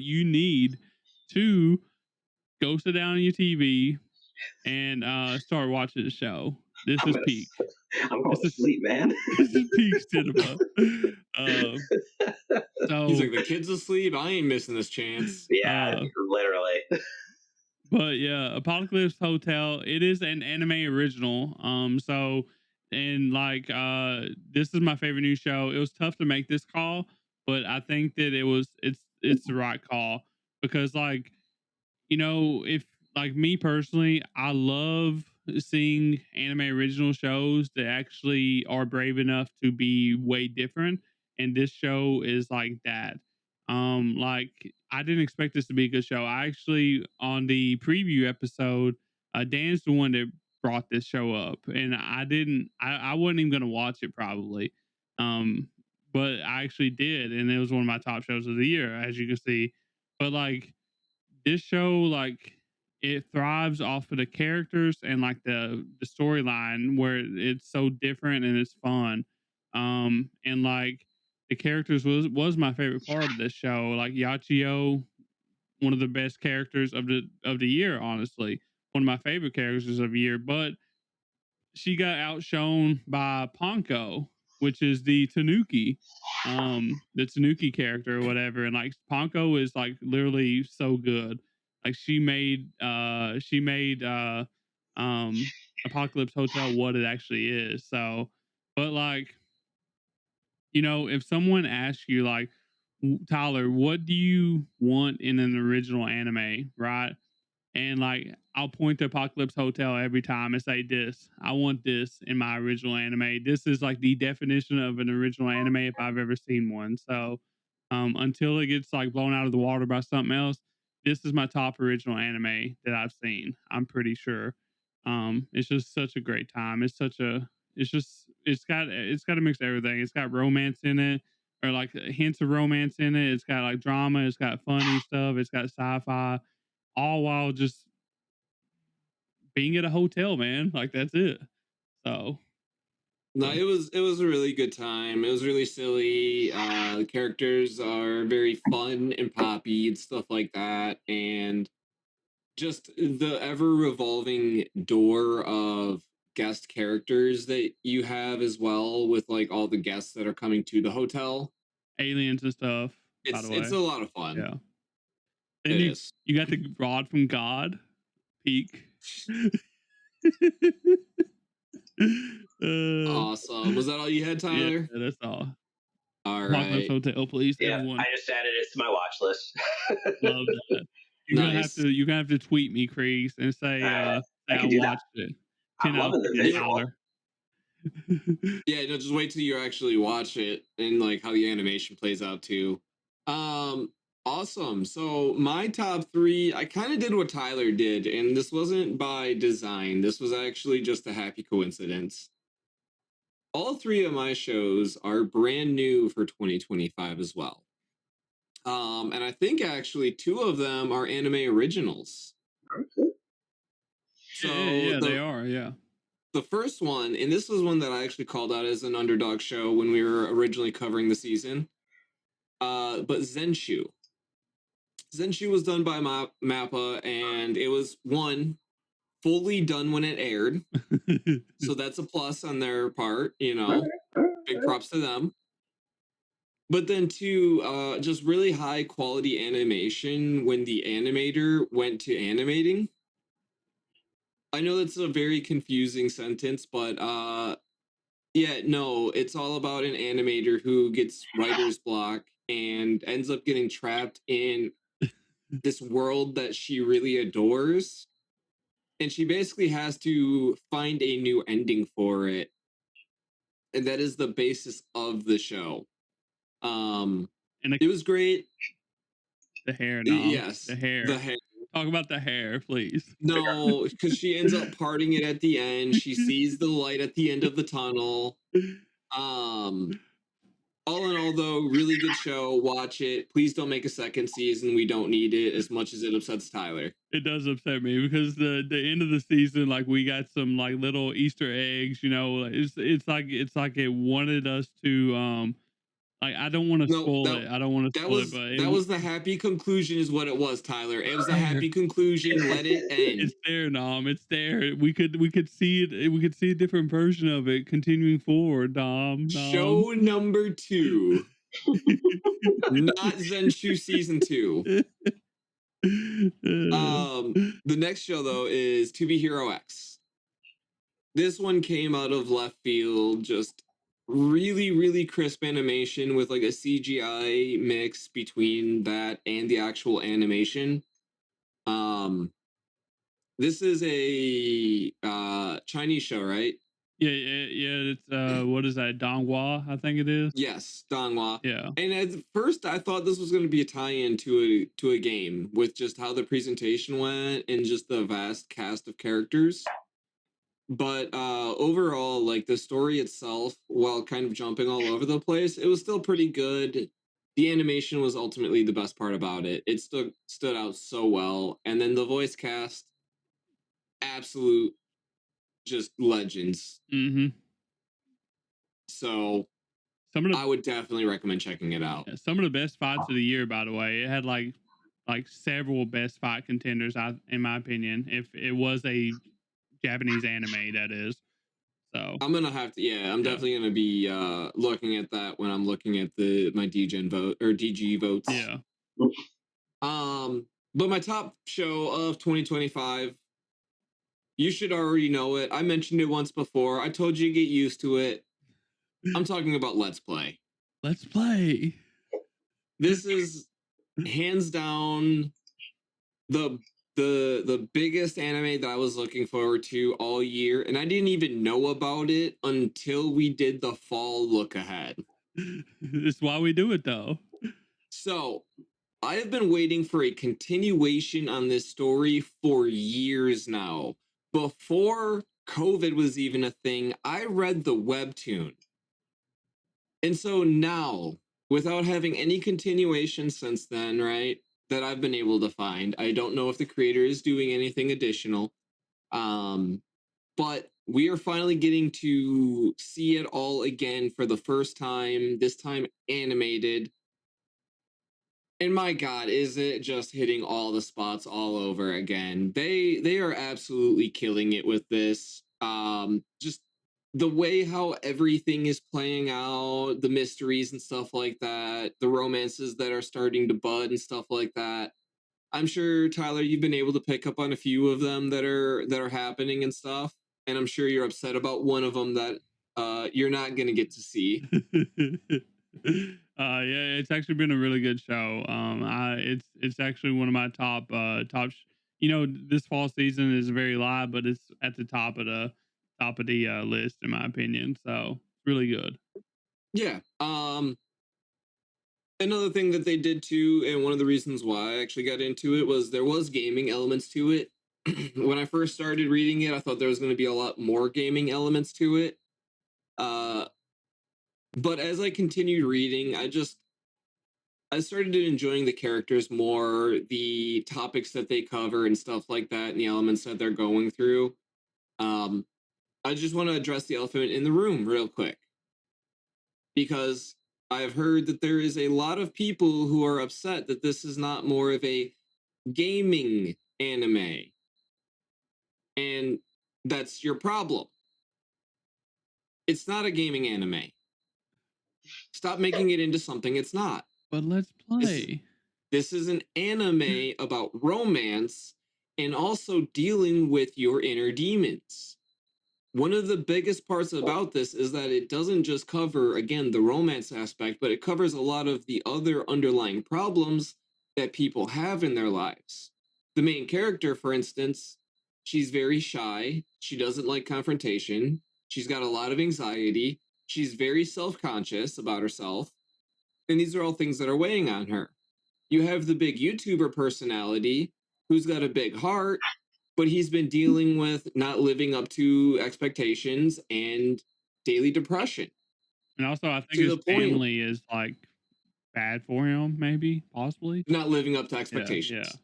you need to go sit down on your TV and start watching the show. This is peak. I'm going to sleep, man. This is peak cinema. So he's like, the kid's asleep. I ain't missing this chance. Yeah, literally. But yeah, Apocalypse Hotel. It is an anime original. So and like this is my favorite new show. It was tough to make this call, but I think that it's the right call because like, you know, if like me personally, I love seeing anime original shows that actually are brave enough to be way different, and this show is like that. Like I didn't expect this to be a good show. I actually on the preview episode, Dan's the one that brought this show up, and I wasn't even gonna watch it probably. But I actually did, and it was one of my top shows of the year, as you can see. But like this show, like it thrives off of the characters and like the storyline where it's so different and it's fun. And like the characters was my favorite part of this show. Like Yachio, one of the best characters of the year, honestly. One of my favorite characters of the year, but she got outshone by Ponko, which is the Tanuki, character or whatever. And like Ponko is like literally so good. Like she made Apocalypse Hotel what it actually is. So, but like, you know, if someone asks you like, Tyler, what do you want in an original anime, right? And like, I'll point to Apocalypse Hotel every time and say, this, I want this in my original anime. This is like the definition of an original anime if I've ever seen one. So until it gets like blown out of the water by something else, this is my top original anime that I've seen. I'm pretty sure. It's just such a great time. It's got a mix of everything. It's got romance in it, or like hints of romance in it. It's got like drama. It's got funny stuff. It's got sci-fi, all while just being at a hotel, man. Like that's it. So No, it was a really good time. It was really silly. The characters are very fun and poppy and stuff like that, and just the ever revolving door of guest characters that you have as well, with like all the guests that are coming to the hotel. aliens and stuff. By the way, It's a lot of fun. Yeah. Then It is. You got the rod from God. Peak. Awesome. Was that all you had, Tyler? Yeah, that's all. All Apocalypse right. Hotel, please, Yeah, everyone. I just added it to my watch list. Love that. You're Nice. gonna have to tweet me, Creags, and say I I can do that. watched it. I'm loving the visual. Yeah, no, just wait till you actually watch it and like how the animation plays out too. Awesome. So my top 3, I kind of did what Tyler did, and this wasn't by design. This was actually just a happy coincidence. All 3 of my shows are brand new for 2025 as well. And I think actually 2 of them are anime originals. Okay. So yeah, they are. Yeah. The first one, and this was one that I actually called out as an underdog show when we were originally covering the season. But Zenshu. Zenshu was done by Mappa, and it was fully done when it aired. So that's a plus on their part, you know. Big props to them. But then 2, just really high quality animation when the animator went to animating. I know that's a very confusing sentence, but yeah, no, it's all about an animator who gets writer's block and ends up getting trapped in this world that she really adores. And she basically has to find a new ending for it. And that is the basis of the show. And it was great. The hair, yes, the hair. The hair. Talk about the hair, please. No, because she ends up parting it at the end. She sees the light at the end of the tunnel. All in all, though, really good show. Watch it. Please don't make a second season. We don't need it as much as it upsets Tyler. It does upset me because the end of the season, like we got some like little Easter eggs. You know, it's like it wanted us to like I don't want to spoil it. I don't want to spoil it, but that was the happy conclusion, is what it was, Tyler. It was the happy conclusion. Let it end. It's there, Nom. It's there. We could see it. We could see a different version of it continuing forward, Nom. Show number 2, not Zenshu season 2. The next show though is To Be Hero X. This one came out of left field, just really, really crisp animation with like a CGI mix between that and the actual animation. This is a Chinese show, right? Yeah. It's what is that? Donghua, I think it is. Yes, Donghua. Yeah. And at first, I thought this was going to be a tie-in to a game, with just how the presentation went and just the vast cast of characters. But overall, like the story itself, while kind of jumping all over the place, it was still pretty good. The animation was ultimately the best part about it. It stood out so well, and then the voice cast, absolute, just legends. Mm-hmm. So I would definitely recommend checking it out. Yeah, some of the best fights of the year, by the way. It had like several best fight contenders, in my opinion. If it was a Japanese anime, that is. So I'm gonna have to. Yeah, I'm definitely gonna be looking at that when I'm looking at my Degen vote or DG votes. yeah. But my top show of 2025, you should already know it. I mentioned it once before. I told you to get used to it. I'm talking about Let's Play. Let's Play. This is hands down the biggest anime that I was looking forward to all year, and I didn't even know about it until we did the fall look ahead. That's why we do it, though. So I have been waiting for a continuation on this story for years now. Before COVID was even a thing, I read the webtoon. And so now, without having any continuation since then, right, that I've been able to find, I don't know if the creator is doing anything additional. But we are finally getting to see it all again for the first time, this time animated. And my God, is it just hitting all the spots all over again? They are absolutely killing it with this. Just the way how everything is playing out, the mysteries and stuff like that, the romances that are starting to bud and stuff like that. I'm sure, Tyler, you've been able to pick up on a few of them that are happening and stuff, and I'm sure you're upset about one of them that you're not going to get to see. Yeah, it's actually been a really good show. It's actually one of my top you know, this fall season is very live, but it's at the top of the list in my opinion. So it's really good. Yeah. Another thing that they did too, and one of the reasons why I actually got into it, was there was gaming elements to it. When I first started reading it, I thought there was going to be a lot more gaming elements to it. But as I continued reading, I started enjoying the characters more, the topics that they cover and stuff like that, and the elements that they're going through. I just want to address the elephant in the room real quick, because I've heard that there is a lot of people who are upset that this is not more of a gaming anime. And that's your problem. It's not a gaming anime. Stop making it into something it's not. But Let's Play. This is an anime about romance and also dealing with your inner demons. One of the biggest parts about this is that it doesn't just cover, again, the romance aspect, but it covers a lot of the other underlying problems that people have in their lives. The main character, for instance, she's very shy. She doesn't like confrontation. She's got a lot of anxiety. She's very self-conscious about herself. And these are all things that are weighing on her. You have the big YouTuber personality who's got a big heart, but he's been dealing with not living up to expectations and daily depression. And also I think To his the point, family is like bad for him, maybe, possibly. not living up to Yeah, expectations. yeah.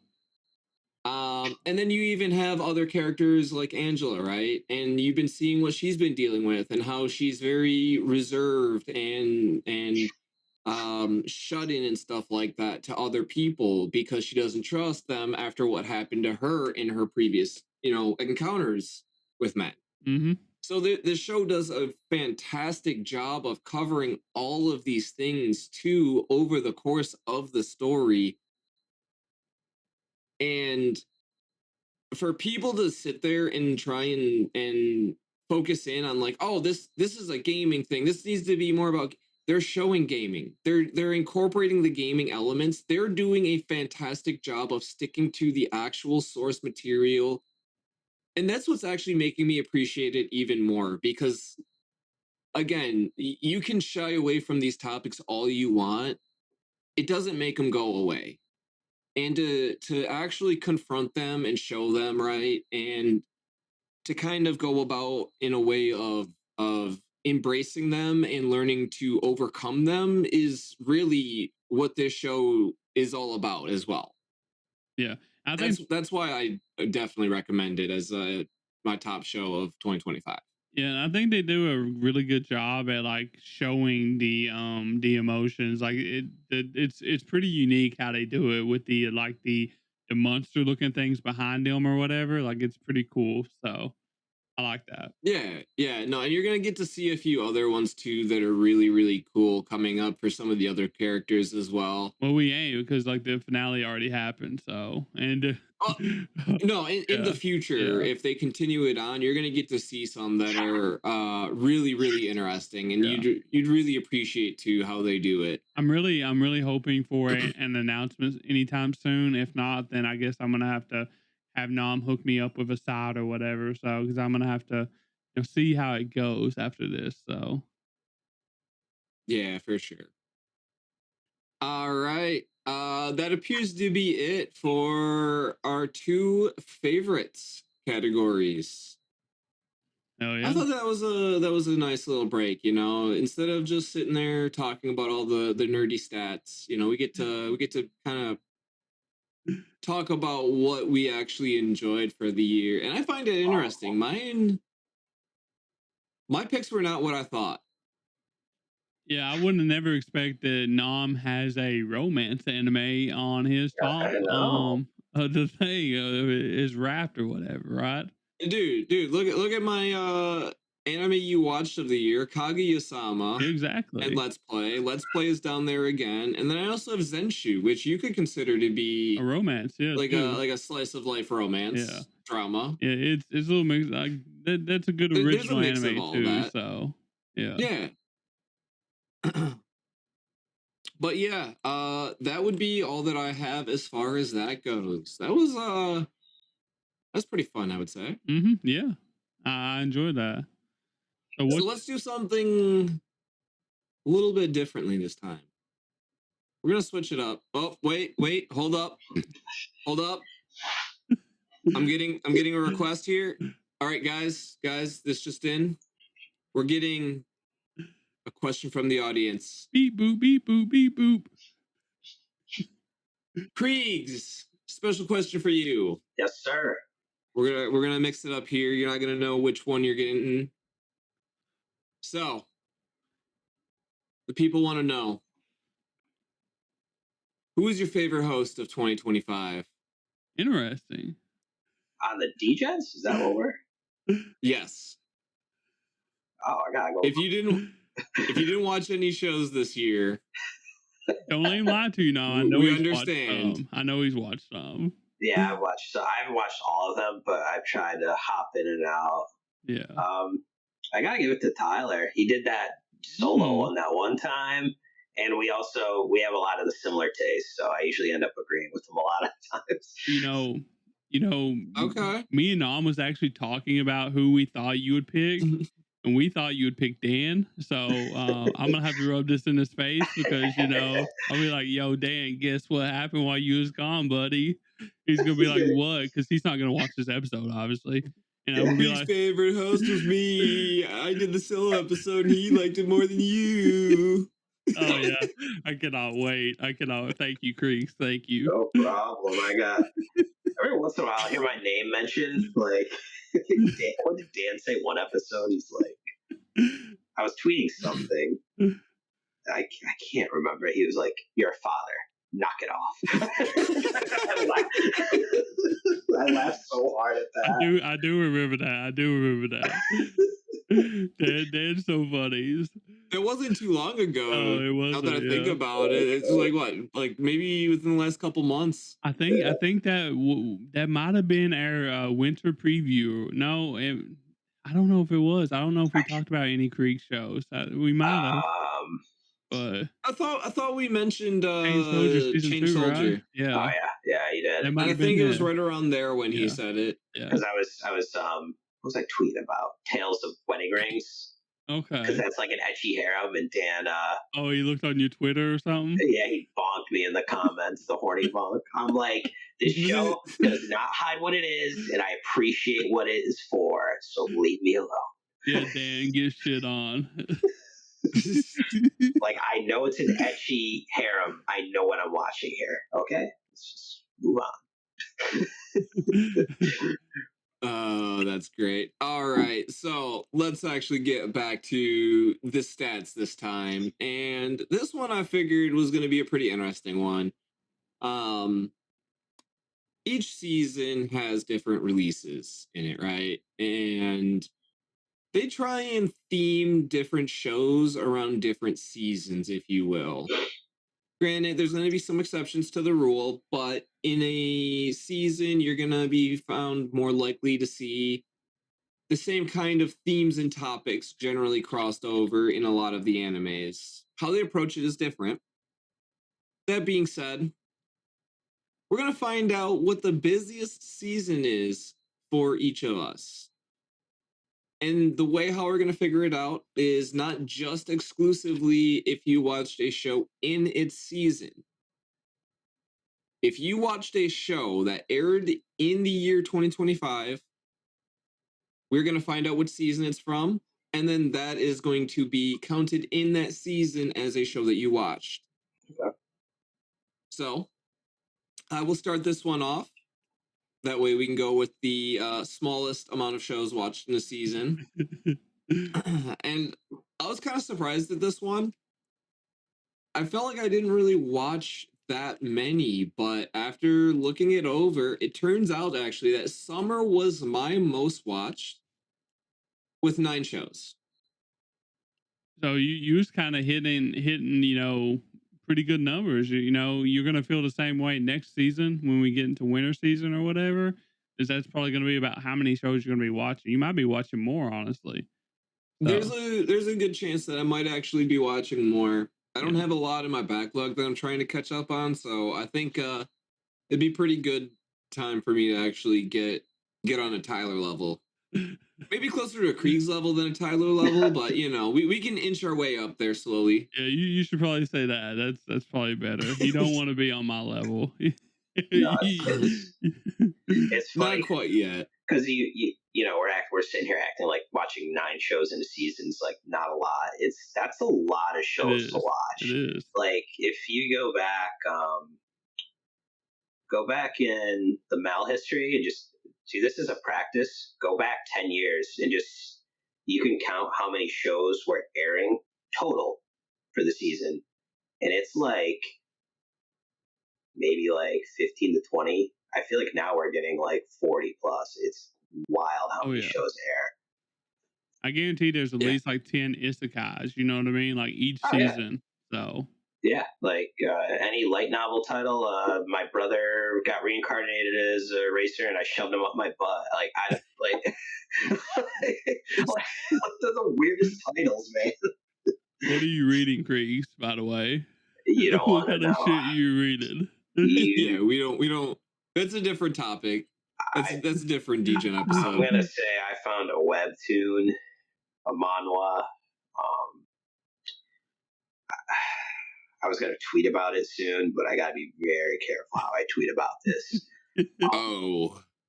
And then you even have other characters like Angela, right? And you've been seeing what she's been dealing with and how she's very reserved and shut in and stuff like that to other people because she doesn't trust them after what happened to her in her previous, encounters with men. Mm-hmm. So the show does a fantastic job of covering all of these things too over the course of the story. And for people to sit there and try and focus in on like, oh, this is a gaming thing. This needs to be more about, they're showing gaming. They're incorporating the gaming elements. They're doing a fantastic job of sticking to the actual source material. And that's what's actually making me appreciate it even more, because again, you can shy away from these topics all you want. It doesn't make them go away. And to actually confront them and show them, right, and to kind of go about in a way of embracing them and learning to overcome them is really what this show is all about as well. Yeah, I think That's why I definitely recommend it as my top show of 2025. Yeah, I think they do a really good job at like showing the emotions. Like it's pretty unique how they do it with the like the monster looking things behind them or whatever. Like it's pretty cool. So I like that. Yeah, no, and you're gonna get to see a few other ones too that are really, really cool coming up for some of the other characters as well. Well, we ain't because like the finale already happened. So and Oh, no, in the yeah, future, yeah. if they continue it on, you're gonna get to see some that are really, really interesting, and Yeah. you'd really appreciate too how they do it. I'm really hoping for an announcement anytime soon. If not, then I guess I'm gonna have to have Nom hook me up with a side or whatever. So because I'm gonna have to see how it goes after this. So Yeah, for sure. All right. That appears to be it for our two favorites categories. hell I yeah, thought that was a nice little break, you know. Instead of just sitting there talking about all the nerdy stats, you know, we get to kind of talk about what we actually enjoyed for the year. And I find it interesting. My picks were not what I thought. yeah. I wouldn't have never expect that Nom has a romance anime on his top. I know. The thing is Raft or whatever, right? Dude, look at my anime you watched of the year, Kaguya-sama. Exactly. And Let's Play. Let's Play is down there again. And then I also have Zenshu, which you could consider to be A romance, yeah, like too. a slice of life romance drama. Yeah, it's a little mix. Like that's a good There's a original mix of anime all too. that. So yeah. Yeah. But yeah, that would be all that I have as far as that goes. That's pretty fun, I would say. Yeah, I enjoyed that. So let's do something a little bit differently this time. We're gonna switch it up. Oh, wait, hold up. I'm getting a request here. All right, guys, this just in. We're getting a question from the audience. Beep boop beep boop beep boop. Creags, special question for you. Yes, sir. We're gonna mix it up here. You're not gonna know which one you're getting. So the people want to know, who is your favorite host of 2025? Interesting. On the Degens? Is that what we're? Yes. Oh, I gotta go. If you didn't watch any shows this year, don't let him lie to you. Now I know we he's understand. Watched some. I know he's watched some. Yeah, I haven't watched all of them, but I've tried to hop in and out. Yeah. I gotta give it to Tyler. He did that solo on that one time, and we have a lot of the similar tastes, so I usually end up agreeing with him a lot of times. Okay. Me and Nom was actually talking about who we thought you would pick. And we thought you would pick Dan, so I'm gonna have to rub this in his face because I'll be like, "Yo, Dan, guess what happened while you was gone, buddy?" He's gonna be like, "What?" Because he's not gonna watch this episode, obviously. And I'm gonna be His favorite host was me. I did the solo episode, and he liked it more than you. Oh yeah, I cannot wait. Thank you, Creags. Thank you. No problem. I got every once in a while I hear my name mentioned. Like, what did Dan say one episode? He's like, I was tweeting something. I can't remember. He was like, "You're a father. Knock it off." I laughed so hard at that. I do remember that. Dan's so funny. It wasn't too long ago. It wasn't, now that I think about it, it's like what, like maybe within the last couple months. I think that might have been our winter preview. No, I don't know if it was. I don't know if we talked about any Creek shows. We might have. But I thought we mentioned Chain Soldier season Chain 2, Soldier. Right? Yeah. Oh yeah, you did. And I think it was right around there when he said it. Because I was what was I tweeting about? Tales of Wedding Rings. Okay. Because that's like an ecchi harem, and Dan. Oh, he looked on your Twitter or something. Yeah, he bonked me in the comments. The horny bonk. I'm like, this show does not hide what it is, and I appreciate what it is for. So leave me alone. Yeah, Dan, get shit on. Like, I know it's an ecchi harem. I know what I'm watching here. Okay, let's just move on. Oh, that's great. All right, so let's actually get back to the stats this time. And this one I figured was going to be a pretty interesting one. Each season has different releases in it, right? And They try and theme different shows around different seasons, if you will. Granted, there's going to be some exceptions to the rule, but in a season, you're going to be found more likely to see the same kind of themes and topics generally crossed over in a lot of the animes. How they approach it is different. That being said, we're going to find out what the busiest season is for each of us. And the way how we're going to figure it out is not just exclusively if you watched a show in its season. If you watched a show that aired in the year 2025, we're going to find out what season it's from, and then that is going to be counted in that season as a show that you watched. Okay. So I will start this one off. That way we can go with the smallest amount of shows watched in a season. And I was kind of surprised at this one. I felt like I didn't really watch that many, but after looking it over, it turns out actually that summer was my most watched with 9 shows. So you was kind of hitting, pretty good numbers. You're gonna feel the same way next season when we get into winter season or whatever. Is that's probably gonna be about how many shows you're gonna be watching. You might be watching more, honestly. There's a good chance that I might actually be watching more. I don't have a lot in my backlog that I'm trying to catch up on, so I think it'd be pretty good time for me to actually get on a Tyler level. Maybe closer to a Creags level than a Tyler level, but we can inch our way up there slowly. Yeah, you should probably say that. That's probably better. You don't want to be on my level. No, it's funny. Not quite yet. Because we're sitting here acting like watching 9 shows in a season's like not a lot. That's a lot of shows to watch. It is. Like if you go back in the Mal history and just do this as a practice. Go back 10 years and just you can count how many shows were airing total for the season, and it's like maybe like 15 to 20. I feel like now we're getting like 40 plus. It's wild how many shows air. I guarantee there's at least like 10 isekais, you know what I mean? Like each season. So yeah, like any light novel title. My brother got reincarnated as a racer, and I shoved him up my butt. Like they're the weirdest titles, man. What are you reading, Creags? By the way, you don't what kind of shit are you reading? Yeah, we don't. That's a different topic. That's a different Degen episode. I'm gonna say I found a webtoon, a manhwa. I was going to tweet about it soon, but I got to be very careful how I tweet about this.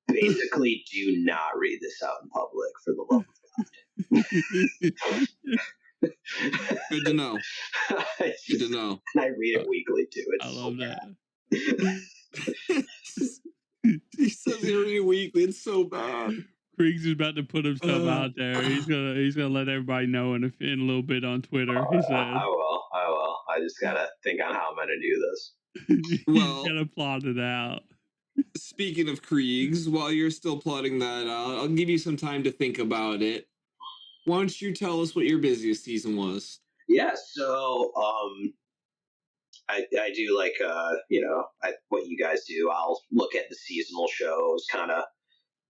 Basically, do not read this out in public for the love of God. Good to know. Good to know. And I read it weekly, too. It's I love that. He says he read it weekly. It's so bad. Creags is about to put himself out there. He's gonna let everybody know in a little bit on Twitter. He said, I will. I just gotta think on how I'm gonna do this. Well, gotta plot it out. Speaking of Creags, while you're still plotting that out, I'll give you some time to think about it. Why don't you tell us what your busiest season was? Yeah, so I do like what you guys do. I'll look at the seasonal shows, kind of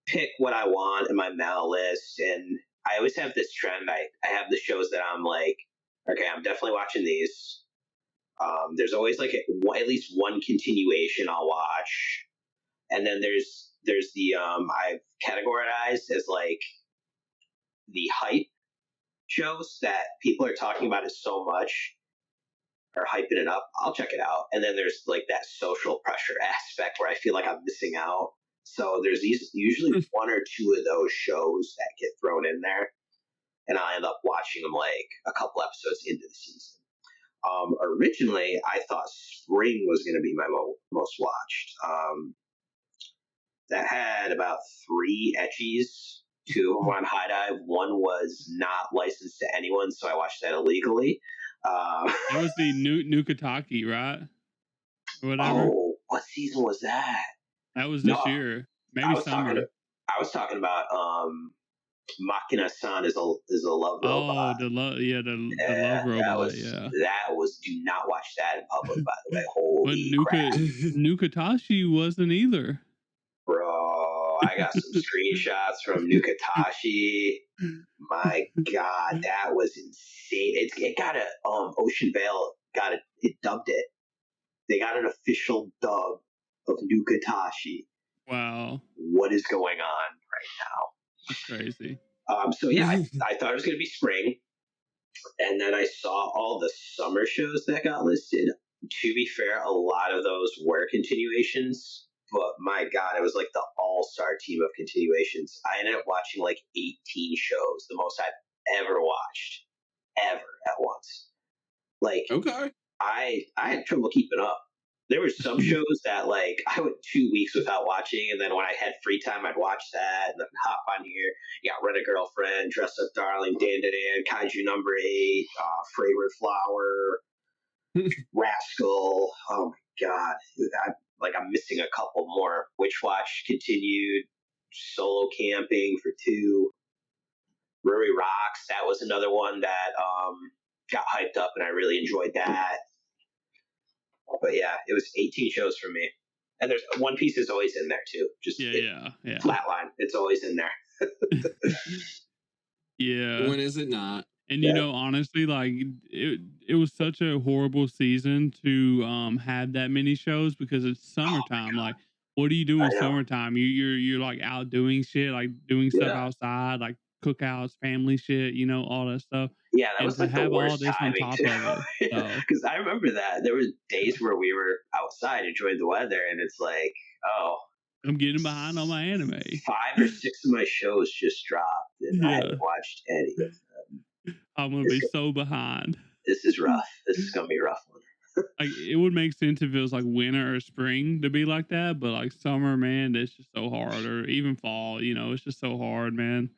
pick what I want in my Mal list, and I always have this trend. I have the shows that I'm like, okay, I'm definitely watching these. There's always like at least one continuation I'll watch, and then there's the I've categorized as like the hype shows that people are talking about it so much, or hyping it up. I'll check it out, and then there's like that social pressure aspect where I feel like I'm missing out. So there's usually one or two of those shows that get thrown in there, and I end up watching them like a couple episodes into the season. Originally, I thought spring was going to be my most watched. That had about 3 ecchis. 2 of them on High Dive. 1 was not licensed to anyone, so I watched that illegally. That was the Nukataki, right? Or whatever. Oh, what season was that? That was this year. Maybe summer. I was talking about Machina-san is a love robot. The love robot. That was. Do not watch that in public, by the way. Holy crap! Nukatashi wasn't either. Bro, I got some screenshots from Nukatashi. My God, that was insane. It got a Ocean Vale it dubbed it. They got an official dub of Nukatashi. Wow. What is going on right now? That's crazy. So yeah, I thought it was going to be spring, and then I saw all the summer shows that got listed. To be fair, a lot of those were continuations, but my God, it was like the all-star team of continuations. I ended up watching like 18 shows, the most I've ever watched, ever at once. Like, okay, I had trouble keeping up. There were some shows that like I went 2 weeks without watching, and then when I had free time, I'd watch that and then hop on here. Yeah, Rent a Girlfriend, Dress Up Darling, Dandadan, Kaiju Number 8, Favorite Flower, Rascal. Oh my God, I'm missing a couple more. Witch Watch continued, Solo Camping for 2. Ruri Rocks, that was another one that got hyped up, and I really enjoyed that. But yeah, it was 18 shows for me. And there's One Piece is always in there too. Just flatline. It's always in there. Yeah. When is it not? And you know, honestly, like it was such a horrible season to have that many shows because it's summertime. Like, what do you do in summertime? You're like out doing shit, like doing stuff outside, like cookouts, family shit, you know, all that stuff. Yeah, that and was to like have the worst all this on top timing of it. Because I remember that there were days where we were outside enjoying the weather, and it's like, oh, I'm getting behind on my anime. 5 or 6 of my shows just dropped, and I haven't watched any of them. I'm gonna be so behind. This is rough. This is gonna be a rough one. Like, it would make sense if it was like winter or spring to be like that, but like summer, man, it's just so hard. Or even fall, you know, it's just so hard, man.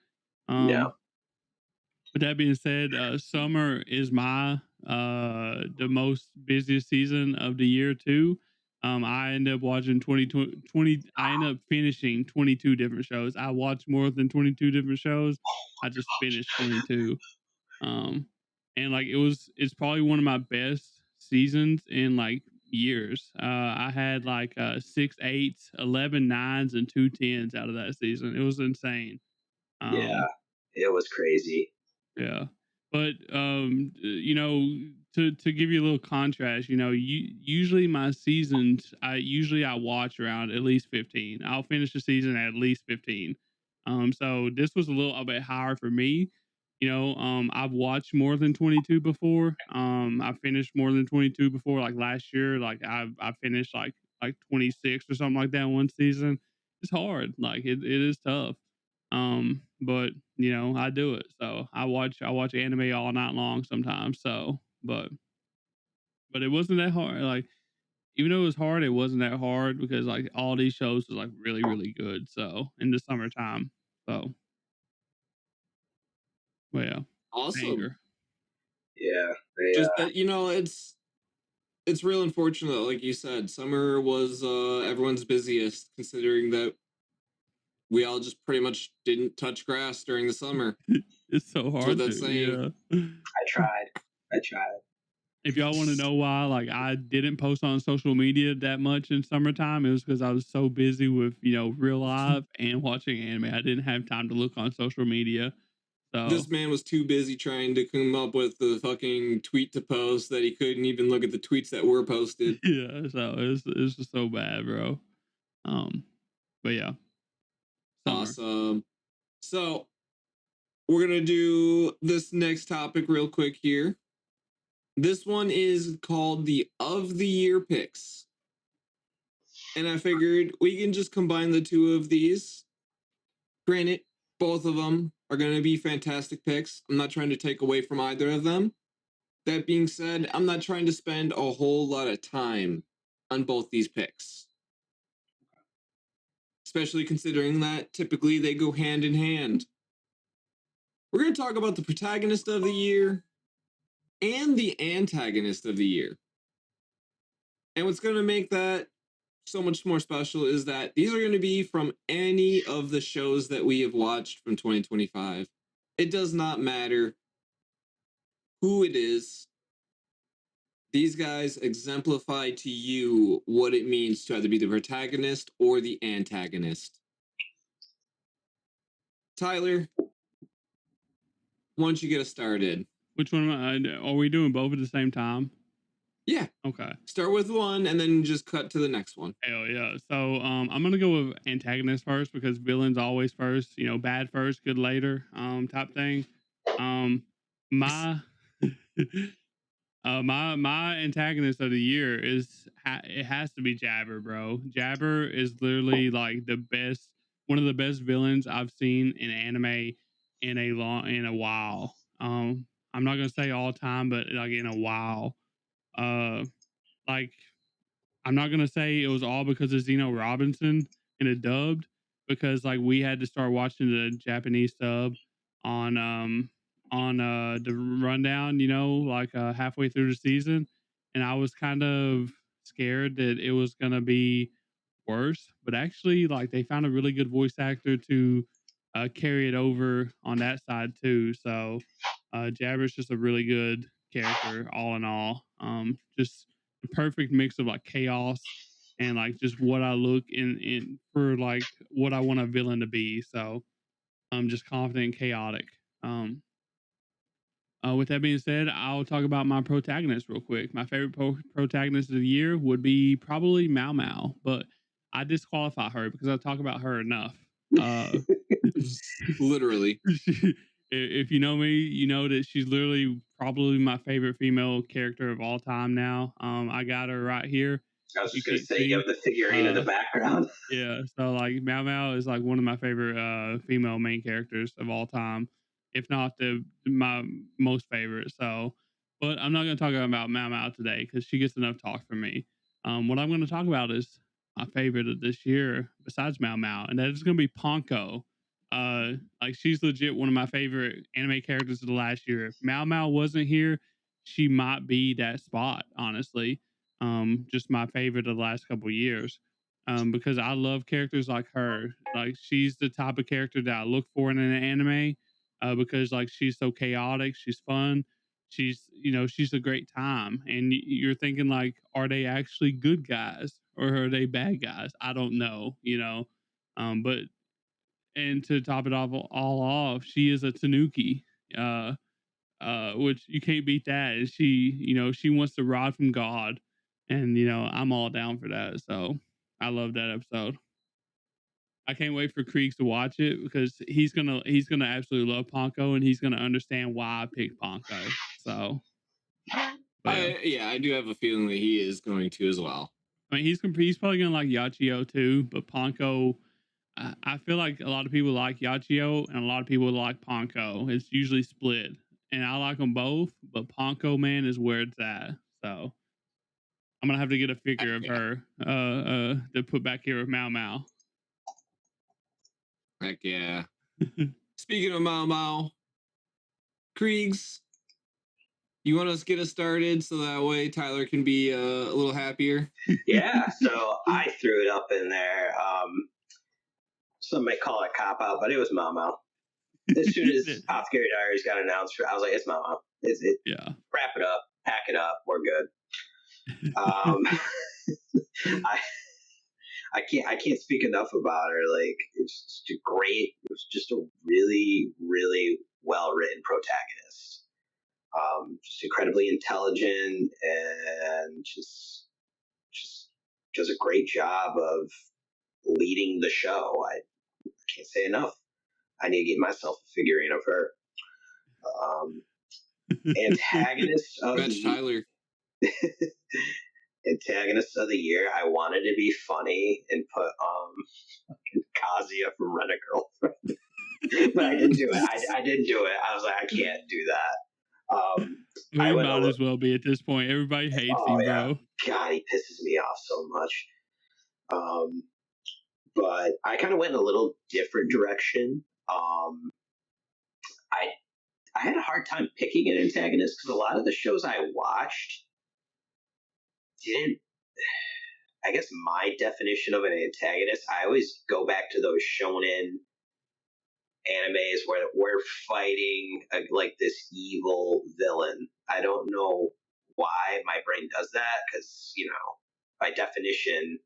With that being said, summer is my the most busiest season of the year too. I end up watching 20. I end up finishing 22 different shows. I watch more than 22 different shows. I just finished 22. And like it's probably one of my best seasons in like years. I had like 6 8s, 11 9s, and 2 10s out of that season. It was insane. Yeah, it was crazy. Yeah, but you know, to give you a little contrast, you know, usually my seasons, I watch around at least 15. I'll finish the season at least 15. So this was a little bit higher for me. You know, I've watched more than 22 before. I finished more than 22 before. Like last year, like I finished like 26 or something like that one season. It's hard. Like it is tough. But you know, I do it. So I watch anime all night long sometimes. So, but it wasn't that hard. Like, even though it was hard, it wasn't that hard because like all these shows was like really, really good. So in the summertime. So, well, yeah. Awesome. Anger. Yeah. Just that, you know, it's real unfortunate, like you said, summer was everyone's busiest, considering that we all just pretty much didn't touch grass during the summer. It's so hard to. Yeah. I tried. If y'all want to know why, like I didn't post on social media that much in summertime, it was because I was so busy with, you know, real life and watching anime. I didn't have time to look on social media. So this man was too busy trying to come up with the fucking tweet to post that he couldn't even look at the tweets that were posted. Yeah, so it's just so bad, bro. But yeah. Summer. Awesome. So we're gonna do this next topic real quick here. This one is called the Of the Year Picks. And I figured we can just combine the two of these. Granted, both of them are going to be fantastic picks. I'm not trying to take away from either of them. That being said, I'm not trying to spend a whole lot of time on both these picks. Especially considering that typically they go hand in hand. We're going to talk about the protagonist of the year and the antagonist of the year. And what's going to make that so much more special is that these are going to be from any of the shows that we have watched from 2025. It does not matter who it is. These guys exemplify to you what it means to either be the protagonist or the antagonist. Tyler, why don't you get us started? Which one are we doing both at the same time? Yeah. Okay. Start with one and then just cut to the next one. Hell yeah. So I'm gonna go with antagonist first because villains always first, bad first, good later, type thing. My my antagonist of the year is it has to be Jabber, bro. Jabber is literally like one of the best villains I've seen in anime in a while. I'm not gonna say all time, but like in a while. Like I'm not gonna say it was all because of Zeno Robinson and it dubbed, because like we had to start watching the Japanese sub on the rundown, like halfway through the season, and I was kind of scared that it was gonna be worse, but actually like they found a really good voice actor to carry it over on that side too. So Jabber's just a really good character all in all. Just the perfect mix of like chaos and like just what I look in for like what I want a villain to be. So I'm just confident and chaotic. With that being said, I'll talk about my protagonist real quick. My favorite protagonist of the year would be probably Mao Mao, but I disqualify her because I talk about her enough. Literally. If you know me, you know that she's literally probably my favorite female character of all time now. I got her right here. I was just going to say, you have the figurine in the background. Yeah, so like Mao Mao is like one of my favorite female main characters of all time, if not my most favorite. So, but I'm not going to talk about Mao Mao today because she gets enough talk from me. What I'm going to talk about is my favorite of this year besides Mao Mao, and that is going to be Ponko. Like she's legit one of my favorite anime characters of the last year. If Mao Mao wasn't here, she might be that spot. Honestly, just my favorite of the last couple of years. Because I love characters like her. Like she's the type of character that I look for in an anime, because like she's so chaotic, she's fun, she's a great time, and you're thinking like, are they actually good guys or are they bad guys? I don't know, but and to top it all off, she is a Tanuki. Which you can't beat that. And she wants to rod from God, and I'm all down for that. So I love that episode. I can't wait for Creags to watch it because he's gonna absolutely love Ponko, and he's gonna understand why I picked Ponko. So, I do have a feeling that he is going to as well. I mean, he's probably gonna like Yachio too, but Ponko. I feel like a lot of people like Yachio and a lot of people like Ponko. It's usually split, and I like them both, but Ponko, man, is where it's at. So I'm gonna have to get a figure of her to put back here with Mao Mao. Heck yeah. Speaking of Mao Mao, Creags, you want to get us started so that way Tyler can be a little happier? Yeah, so I threw it up in there. Some may call it cop out, but it was Mao Mao. As soon as Apothecary Diaries got announced, I was like, it's Mao Mao. Yeah. Wrap it up, pack it up, we're good. I can't speak enough about her. Like it was just a really, really well written protagonist. Just incredibly intelligent and just does a great job of leading the show. I can't say enough. I need to get myself a figurine of her. Antagonist of Tyler. Antagonist of the year. I wanted to be funny and put Kazuya from Rent a Girlfriend, but I didn't do it. I didn't do it. I was like, I can't do that. We might as well be at this point. Everybody hates him, bro. God, he pisses me off so much. But I kind of went in a little different direction. I had a hard time picking an antagonist because a lot of the shows I watched I guess my definition of an antagonist, I always go back to those shonen animes where we're fighting like this evil villain. I don't know why my brain does that because, by definition,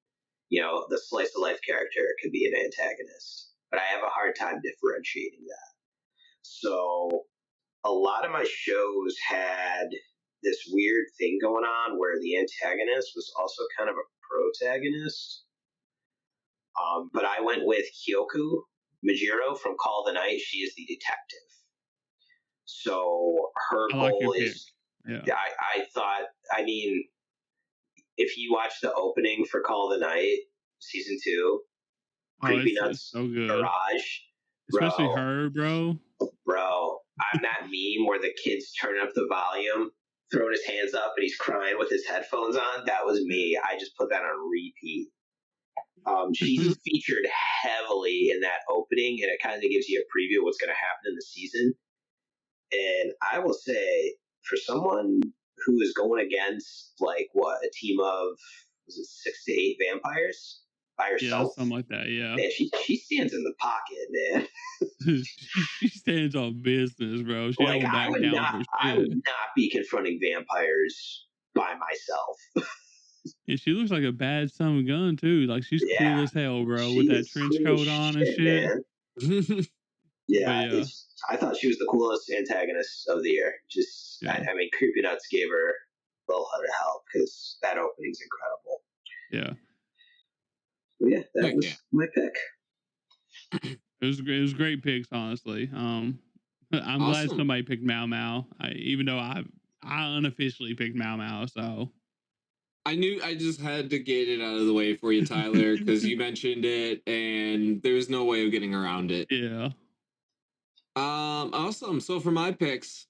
the slice of life character could be an antagonist, but I have a hard time differentiating that. So a lot of my shows had this weird thing going on where the antagonist was also kind of a protagonist. But I went with Kyoku Majiro from Call of the Night. She is the detective. So her goal is, I thought, if you watch the opening for Call of the Night, season 2, Creepy Nuts so good. Garage, especially her, bro. I'm that meme where the kid's turning up the volume, throwing his hands up, and he's crying with his headphones on. That was me. I just put that on repeat. She's featured heavily in that opening, and it kind of gives you a preview of what's going to happen in the season. And I will say, for someone who is going against a team of 6 to 8 vampires by herself, something like that. Yeah, man, she stands in the pocket, man. she stands on business, bro. She don't back down for shit. I would not be confronting vampires by myself. And she looks like a bad son of a gun too. Like she's cool as hell, bro, with that trench coat on and shit. Yeah, I thought she was the coolest antagonist of the year. I mean, Creepy Nuts gave her a little bit of help because that opening's incredible. Yeah. That was my pick. It was great picks, honestly. I'm glad somebody picked Mao Mao. Even though I unofficially picked Mao Mao, so I knew I just had to get it out of the way for you, Tyler, because you mentioned it, and there's no way of getting around it. Yeah. Awesome. So for my picks,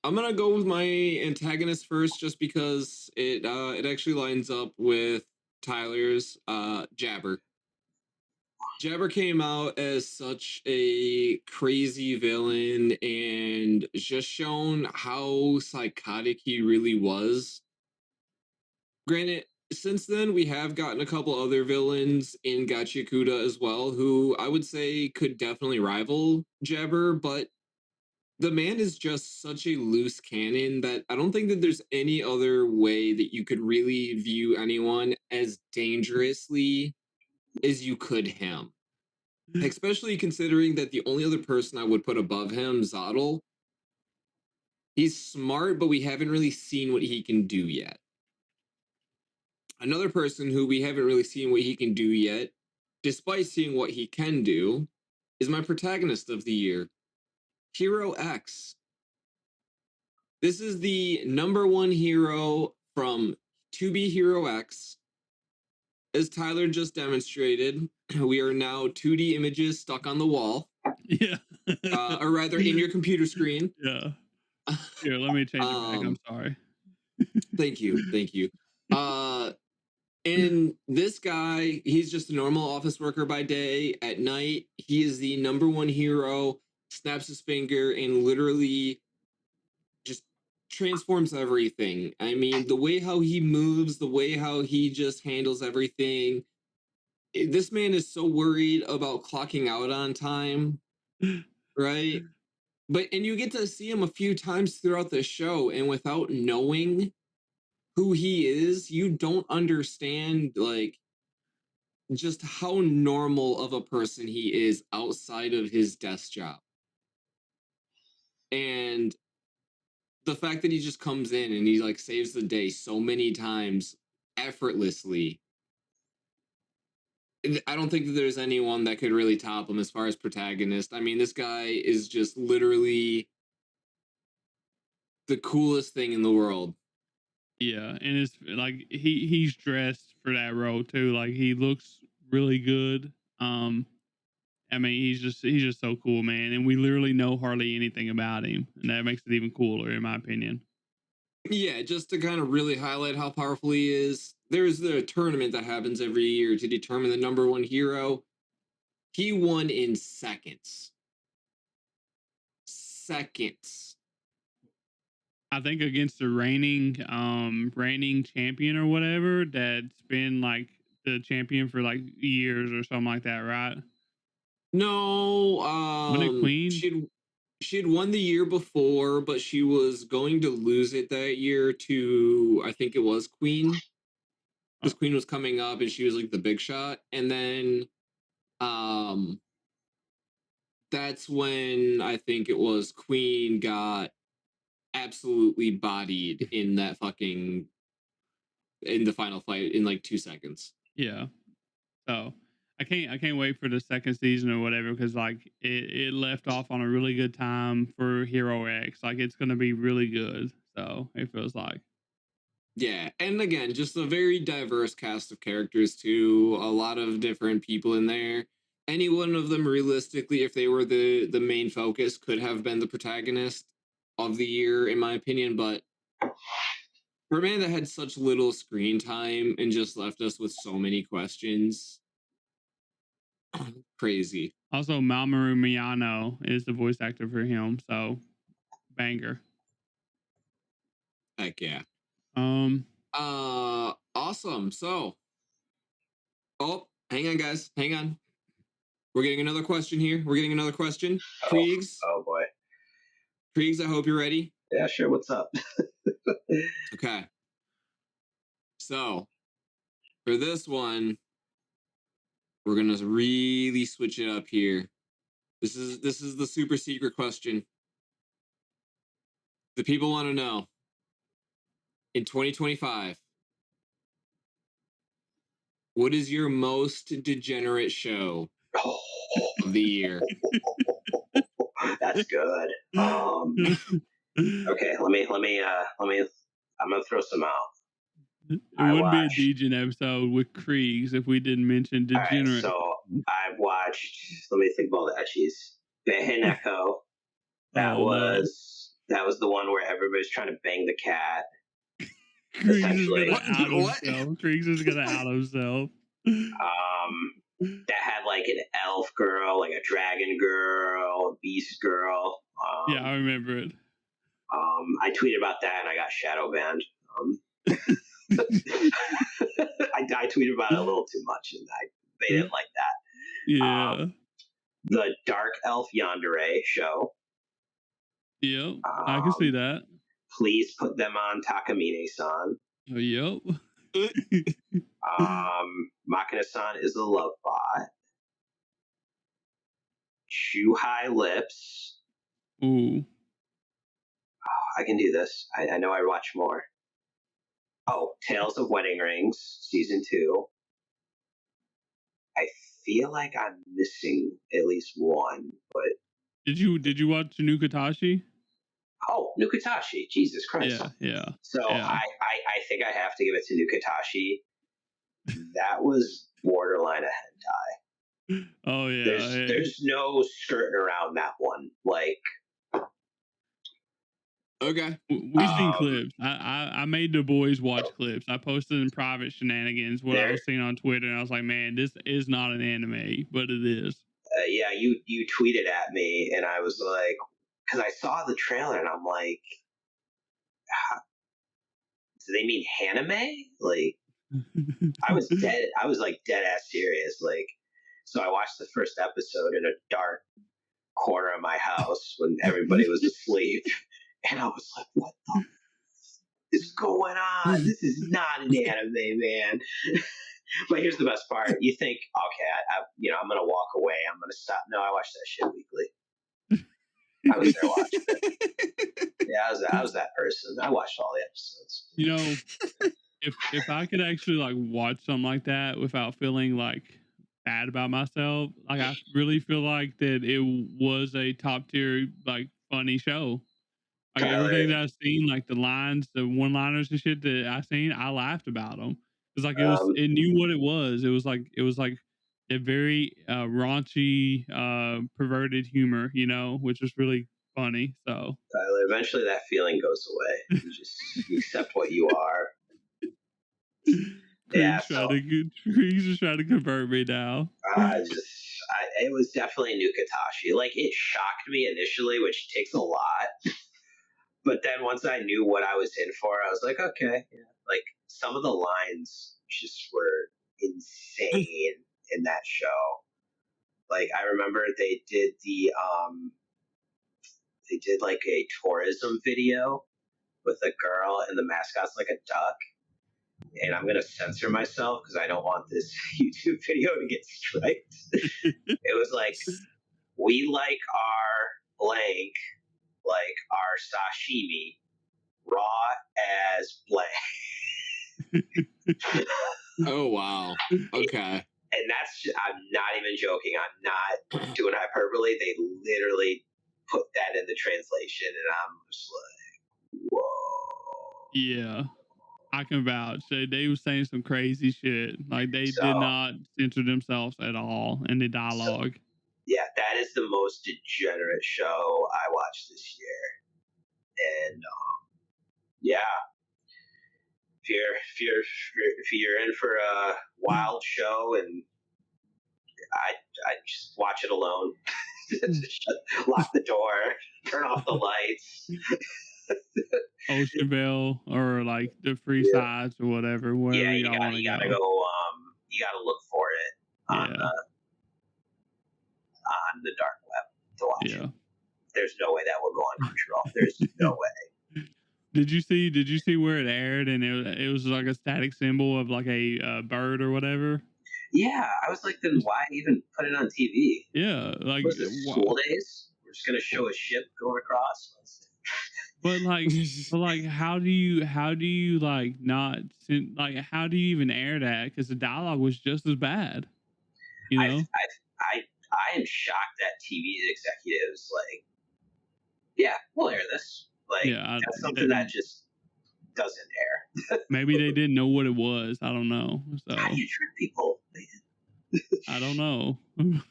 I'm gonna go with my antagonist first, just because it actually lines up with Tyler's. Jabber. Jabber came out as such a crazy villain and just shown how psychotic he really was. Granted, since then we have gotten a couple other villains in Gachiakuta as well, who I would say could definitely rival Jabber, but the man is just such a loose cannon that I don't think that there's any other way that you could really view anyone as dangerously as you could him. Especially considering that the only other person I would put above him, Zottel, he's smart, but we haven't really seen what he can do yet. Another person who we haven't really seen what he can do yet, despite seeing what he can do, is my protagonist of the year, Hero X. This is the #1 hero from 2B Hero X. As Tyler just demonstrated, we are now 2D images stuck on the wall. Yeah. Or rather, in your computer screen. Yeah. Here, let me change it back. I'm sorry. Thank you. And this guy, he's just a normal office worker by day. At night, he is the #1 hero, snaps his finger, and literally just transforms everything. I mean, the way how he moves, the way how he just handles everything. This man is so worried about clocking out on time, right? And you get to see him a few times throughout the show, and without knowing who he is, you don't understand just how normal of a person he is outside of his desk job. And the fact that he just comes in and he saves the day so many times effortlessly. I don't think that there's anyone that could really top him as far as protagonist. I mean, this guy is just literally the coolest thing in the world. Yeah, and it's he's dressed for that role too. Like he looks really good. I mean, he's just so cool, man. And we literally know hardly anything about him, and that makes it even cooler, in my opinion. Yeah, just to kind of really highlight how powerful he is, there's the tournament that happens every year to determine the #1 hero. He won in seconds. I think against the reigning champion or whatever that's been like the champion for like years or something like that, right? No, Wasn't it Queen? she'd won the year before, but she was going to lose it that year to, I think it was Queen, because Queen was coming up and she was like the big shot, and then that's when I think it was Queen got absolutely bodied in that fucking in the final fight in like 2 seconds. Yeah. So I can't wait for the second season or whatever, because like it left off on a really good time for Hero X. Like it's gonna be really good. So it feels like. Yeah, and again, just a very diverse cast of characters too. A lot of different people in there. Any one of them, realistically, if they were the main focus, could have been the protagonist of the year, in my opinion. But for a man that had such little screen time and just left us with so many questions, crazy. Also, Mamoru Miyano is the voice actor for him. So banger. Heck yeah. Um. Awesome. So, oh, hang on, guys, hang on. We're getting another question here. Creags. Oh boy. Creags, I hope you're ready. Yeah, sure. What's up? Okay. So, for this one, we're gonna really switch it up here. This is the super secret question. The people want to know. In 2025, what is your most degenerate show of the year? That's good. Okay, let me. I'm gonna throw some out. It wouldn't be a Degen episode with Creags if we didn't mention degenerate. Right, so I've watched. Let me think about that. Jeez, Behen Echo. That was the one where everybody's trying to bang the cat. Creags is gonna out himself. Creags is gonna out himself. That had like an elf girl, like a dragon girl, a beast girl. Yeah, I remember it. I tweeted about that and I got shadow banned. I tweeted about it a little too much and they didn't like that. Yeah. The Dark Elf Yandere show. Yep, I can see that. Please put them on Takamine-san. Yep. Makina-san is a love bot. Chuhai Lips. Ooh. I can do this. I know I watch more. Oh, Tales of Wedding Rings, season 2. I feel like I'm missing at least one, but did you watch Nukatashi? Oh, Nukatashi! Jesus Christ! Yeah. So yeah. I think I have to give it to Nukatashi. That was borderline a hentai. Oh yeah. There's no skirting around that one. Like, okay, we've seen clips. I made the boys watch clips. I posted in private shenanigans what I was seeing on Twitter, and I was like, man, this is not an anime, but it is. Yeah, you tweeted at me, and I was like, because I saw the trailer, and I'm like, do they mean haname? Like, I was dead. I was like dead ass serious. Like, so I watched the first episode in a dark corner of my house when everybody was asleep, and I was like, "What the is going on? This is not an anime, man." But here's the best part: you think, okay, I'm gonna walk away. I'm gonna stop. No, I watch that shit weekly. I was there watching it. Yeah, I was that person. I watched all the episodes. You know, if I could actually like watch something like that without feeling like bad about myself, like I really feel like that it was a top tier like funny show. Like everything that I've seen, like the lines, the one liners and shit that I seen, I laughed about them. It's like it knew what it was. It was like a very raunchy, perverted humor, you know, which was really funny. So Tyler, eventually that feeling goes away. You accept what you are. Creags is trying to convert me now. It was definitely Nukatashi. Like, it shocked me initially, which takes a lot. But then once I knew what I was in for, I was like, okay, yeah. Like some of the lines just were insane in that show. Like I remember they did like a tourism video with a girl and the mascot's like a duck. And I'm gonna censor myself because I don't want this YouTube video to get striked. It was like, we like our blank, like our sashimi, raw as blank. Oh wow. Okay. And I'm not even joking. I'm not doing hyperbole. They literally put that in the translation, and I'm just like, whoa. Yeah, I can vouch. They were saying some crazy shit. Like they So, did not censor themselves at all in the dialogue. yeah, that is the most degenerate show I watched this year, and yeah, if you're in for a wild show, and I just watch it alone. Lock the door, turn off the lights. Oceanville or like the free sides or whatever. Wherever you y'all want to gotta go. You gotta look for it on the dark web to watch it. There's no way that will go on Crunchyroll. There's no way. Did you see where it aired and it was like a static symbol of like a bird or whatever? Yeah, I was like, then why even put it on TV? Yeah, like was it school days? We're just gonna show a ship going across. But like, how do you like not like how do you even air that? Because the dialogue was just as bad. You know, I am shocked that TV executives like, yeah, we'll air this. Like, that's something that just doesn't air. Maybe they didn't know what it was. I don't know. So how do you trick people, man? I don't know. All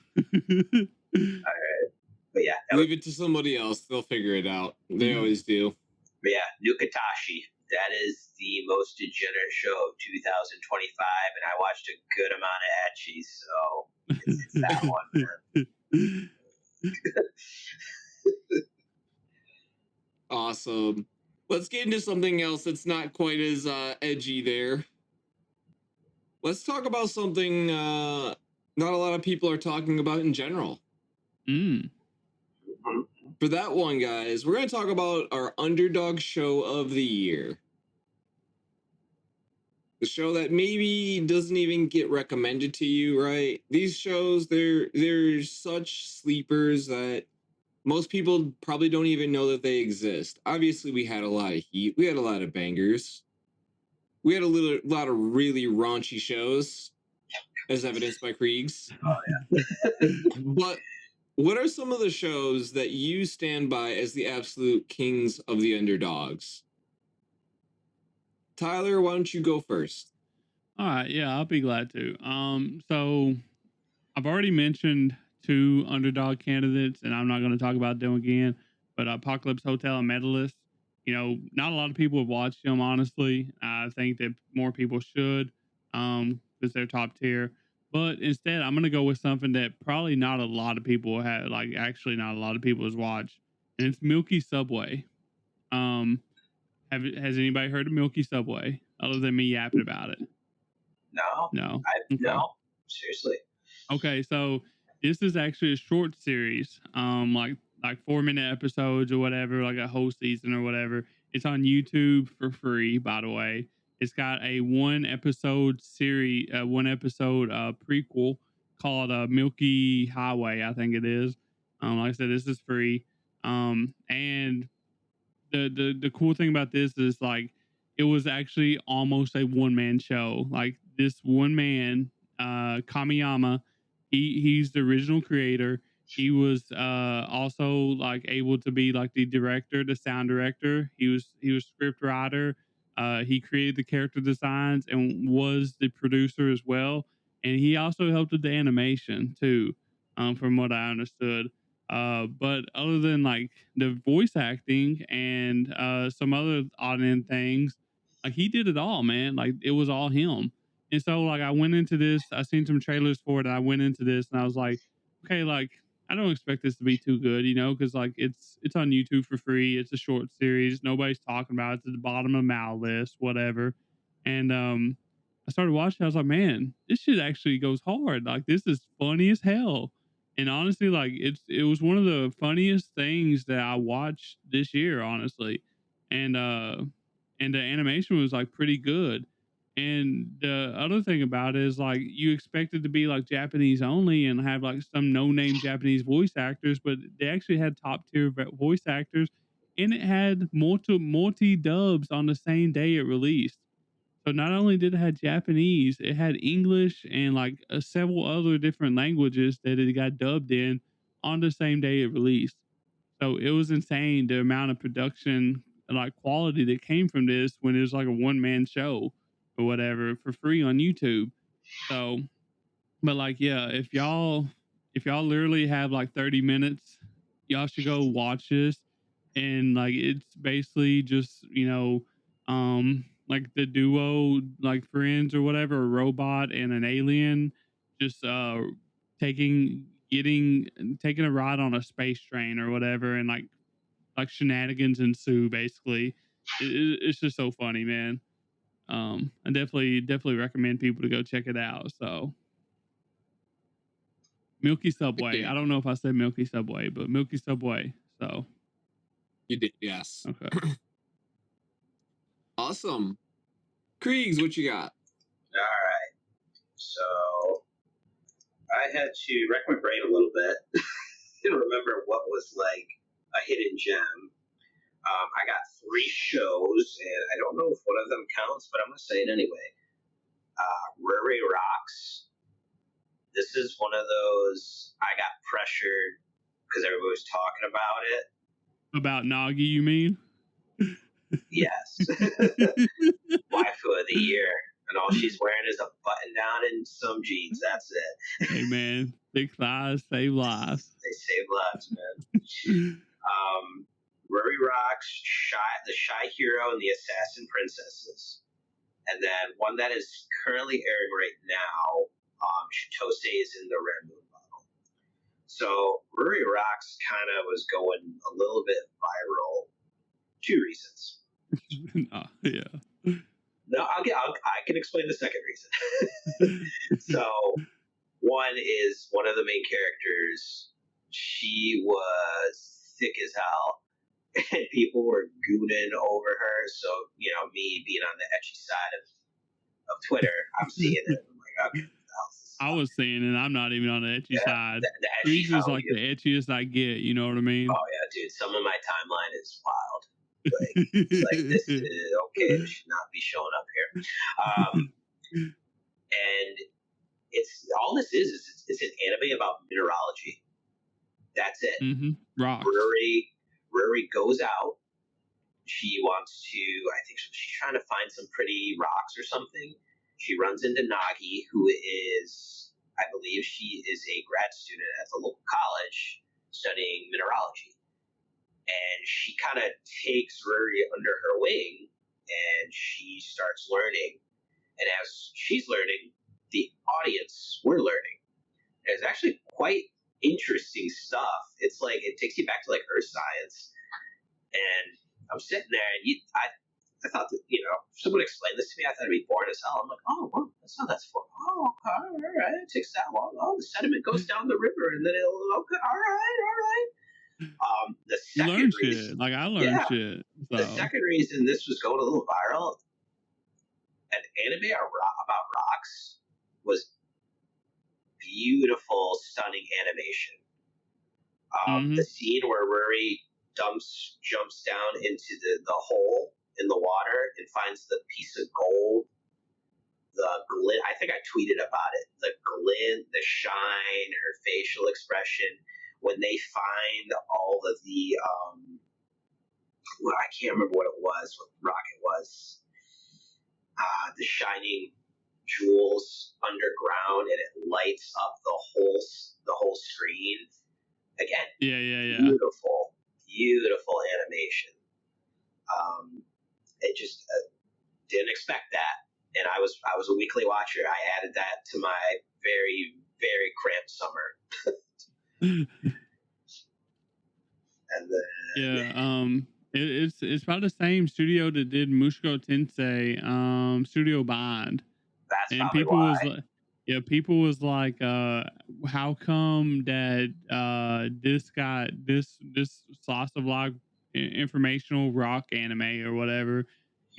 right. But yeah, leave it to somebody else. They'll figure it out. They always do. But yeah, Nukatashi. That is the most degenerate show of 2025, and I watched a good amount of ecchi, so it's that one, man. Awesome. Let's get into something else that's not quite as edgy there. Let's talk about something not a lot of people are talking about in general. For that one, guys, we're going to talk about our Underdog show of the year. The show that maybe doesn't even get recommended to you, right? These shows, they're such sleepers that most people probably don't even know that they exist. Obviously, we had a lot of heat. We had a lot of bangers. We had a lot of really raunchy shows, as evidenced by Creags. Oh, yeah. But what are some of the shows that you stand by as the absolute kings of the underdogs? Tyler, why don't you go first? All right, yeah, I'll be glad to. So I've already mentioned 2 underdog candidates, and I'm not going to talk about them again. But Apocalypse Hotel and Medalist, you know, not a lot of people have watched them. Honestly, I think that more people should, because they're top tier. But instead, I'm going to go with something that probably not a lot of people have, like actually not a lot of people has watched, and it's Milky Subway. Has anybody heard of Milky Subway other than me yapping about it? No. Okay. No. Seriously. Okay, so this is actually a short series, like 4-minute episodes or whatever, like a whole season or whatever. It's on YouTube for free, by the way. It's got a 1-episode series, 1-episode prequel called Milky Highway, I think it is. Like I said, this is free. And the cool thing about this is like it was actually almost a one-man show. Like this one man, Kamiyama, he's the original creator. He was also like able to be like the director, the sound director. He was script writer. He created the character designs and was the producer as well. And he also helped with the animation too, from what I understood. But other than like the voice acting and some other odd end things, like he did it all, man. Like it was all him. And so like I went into this, I seen some trailers for it, and I went into this and I was like, okay, like I don't expect this to be too good, you know, because like it's on YouTube for free. It's a short series. Nobody's talking about it. It's at the bottom of my list, whatever. And I started watching. I was like, man, this shit actually goes hard. Like this is funny as hell. And honestly, like it was one of the funniest things that I watched this year, honestly. And the animation was like pretty good. And the other thing about it is like you expect it to be like Japanese only and have like some no name Japanese voice actors, but they actually had top tier voice actors, and it had multi dubs on the same day it released. So not only did it have Japanese, it had English and like several other different languages that it got dubbed in on the same day it released. So it was insane the amount of production like quality that came from this when it was like a one man show or whatever for free on YouTube. So, but like, yeah, if y'all literally have like 30 minutes, y'all should go watch this. And like, it's basically just, like the duo, like friends or whatever, a robot and an alien just, taking, taking a ride on a space train or whatever. And like shenanigans ensue basically. It's just so funny, man. I definitely recommend people to go check it out. So Milky Subway. I don't know if I said Milky Subway, but Milky Subway. So You did, yes. okay. Awesome. Creags, what you got? All right. So I had to rack my brain a little bit to remember what was like a hidden gem. I got 3 shows, and I don't know if one of them counts, but I'm going to say it anyway. Ruri Rocks. This is one of those I got pressured because everybody was talking about it. About Nagi, you mean? Yes. Waifu of the year. And all she's wearing is a button down and some jeans. That's it. Hey, man. Big thighs save lives. They save lives, man. Ruri Rocks, the Shy Hero, and the Assassin Princesses. And then one that is currently airing right now, Chitose is in the Red Moon bottle. So Ruri Rocks kind of was going a little bit viral. 2 reasons. Yeah. No, I can explain the second reason. So one is one of the main characters. She was thick as hell, and people were gooning over her. So me being on the etchy side of Twitter, I'm seeing it. I'm like, okay. I was saying, and I'm not even on the etchy side. The etchy is like the etchiest I get. You know what I mean? Oh yeah, dude. Some of my timeline is wild. It's like this is okay. It should not be showing up here. And it's all this is it's an anime about mineralogy. That's it. Mm-hmm. Rocks. Ruri goes out. She wants to. I think she's trying to find some pretty rocks or something. She runs into Nagi, who is, I believe, she is a grad student at the local college studying mineralogy. And she kind of takes Ruri under her wing, and she starts learning. And as she's learning, the audience, we're learning. And it's actually quite interesting stuff. It's like, it takes you back to like earth science. And I'm sitting there, and I thought that, if someone explained this to me, I thought it'd be boring as hell. I'm like, oh, well, that's how that's for. Oh, okay, all right. It takes that long. Oh, the sediment goes down the river, and then it'll, okay, all right. The second reason, shit. Like I learned shit. So. The second reason this was going a little viral, an anime about rocks, was beautiful, stunning animation. The scene where Ruri jumps down into the hole in the water and finds the piece of gold, the glint. I think I tweeted about it. The glint, the shine, her facial expression. When they find all of the, I can't remember what it was, what rock it was, the shining jewels underground, and it lights up the whole screen. Again, beautiful animation. It just didn't expect that, and I was a weekly watcher. I added that to my very, very cramped summer. And then it's by the same studio that did Mushoku Tensei, Studio Bind. that's And probably people why. was like, yeah, people was like, how come that this guy, this slice of life informational rock anime or whatever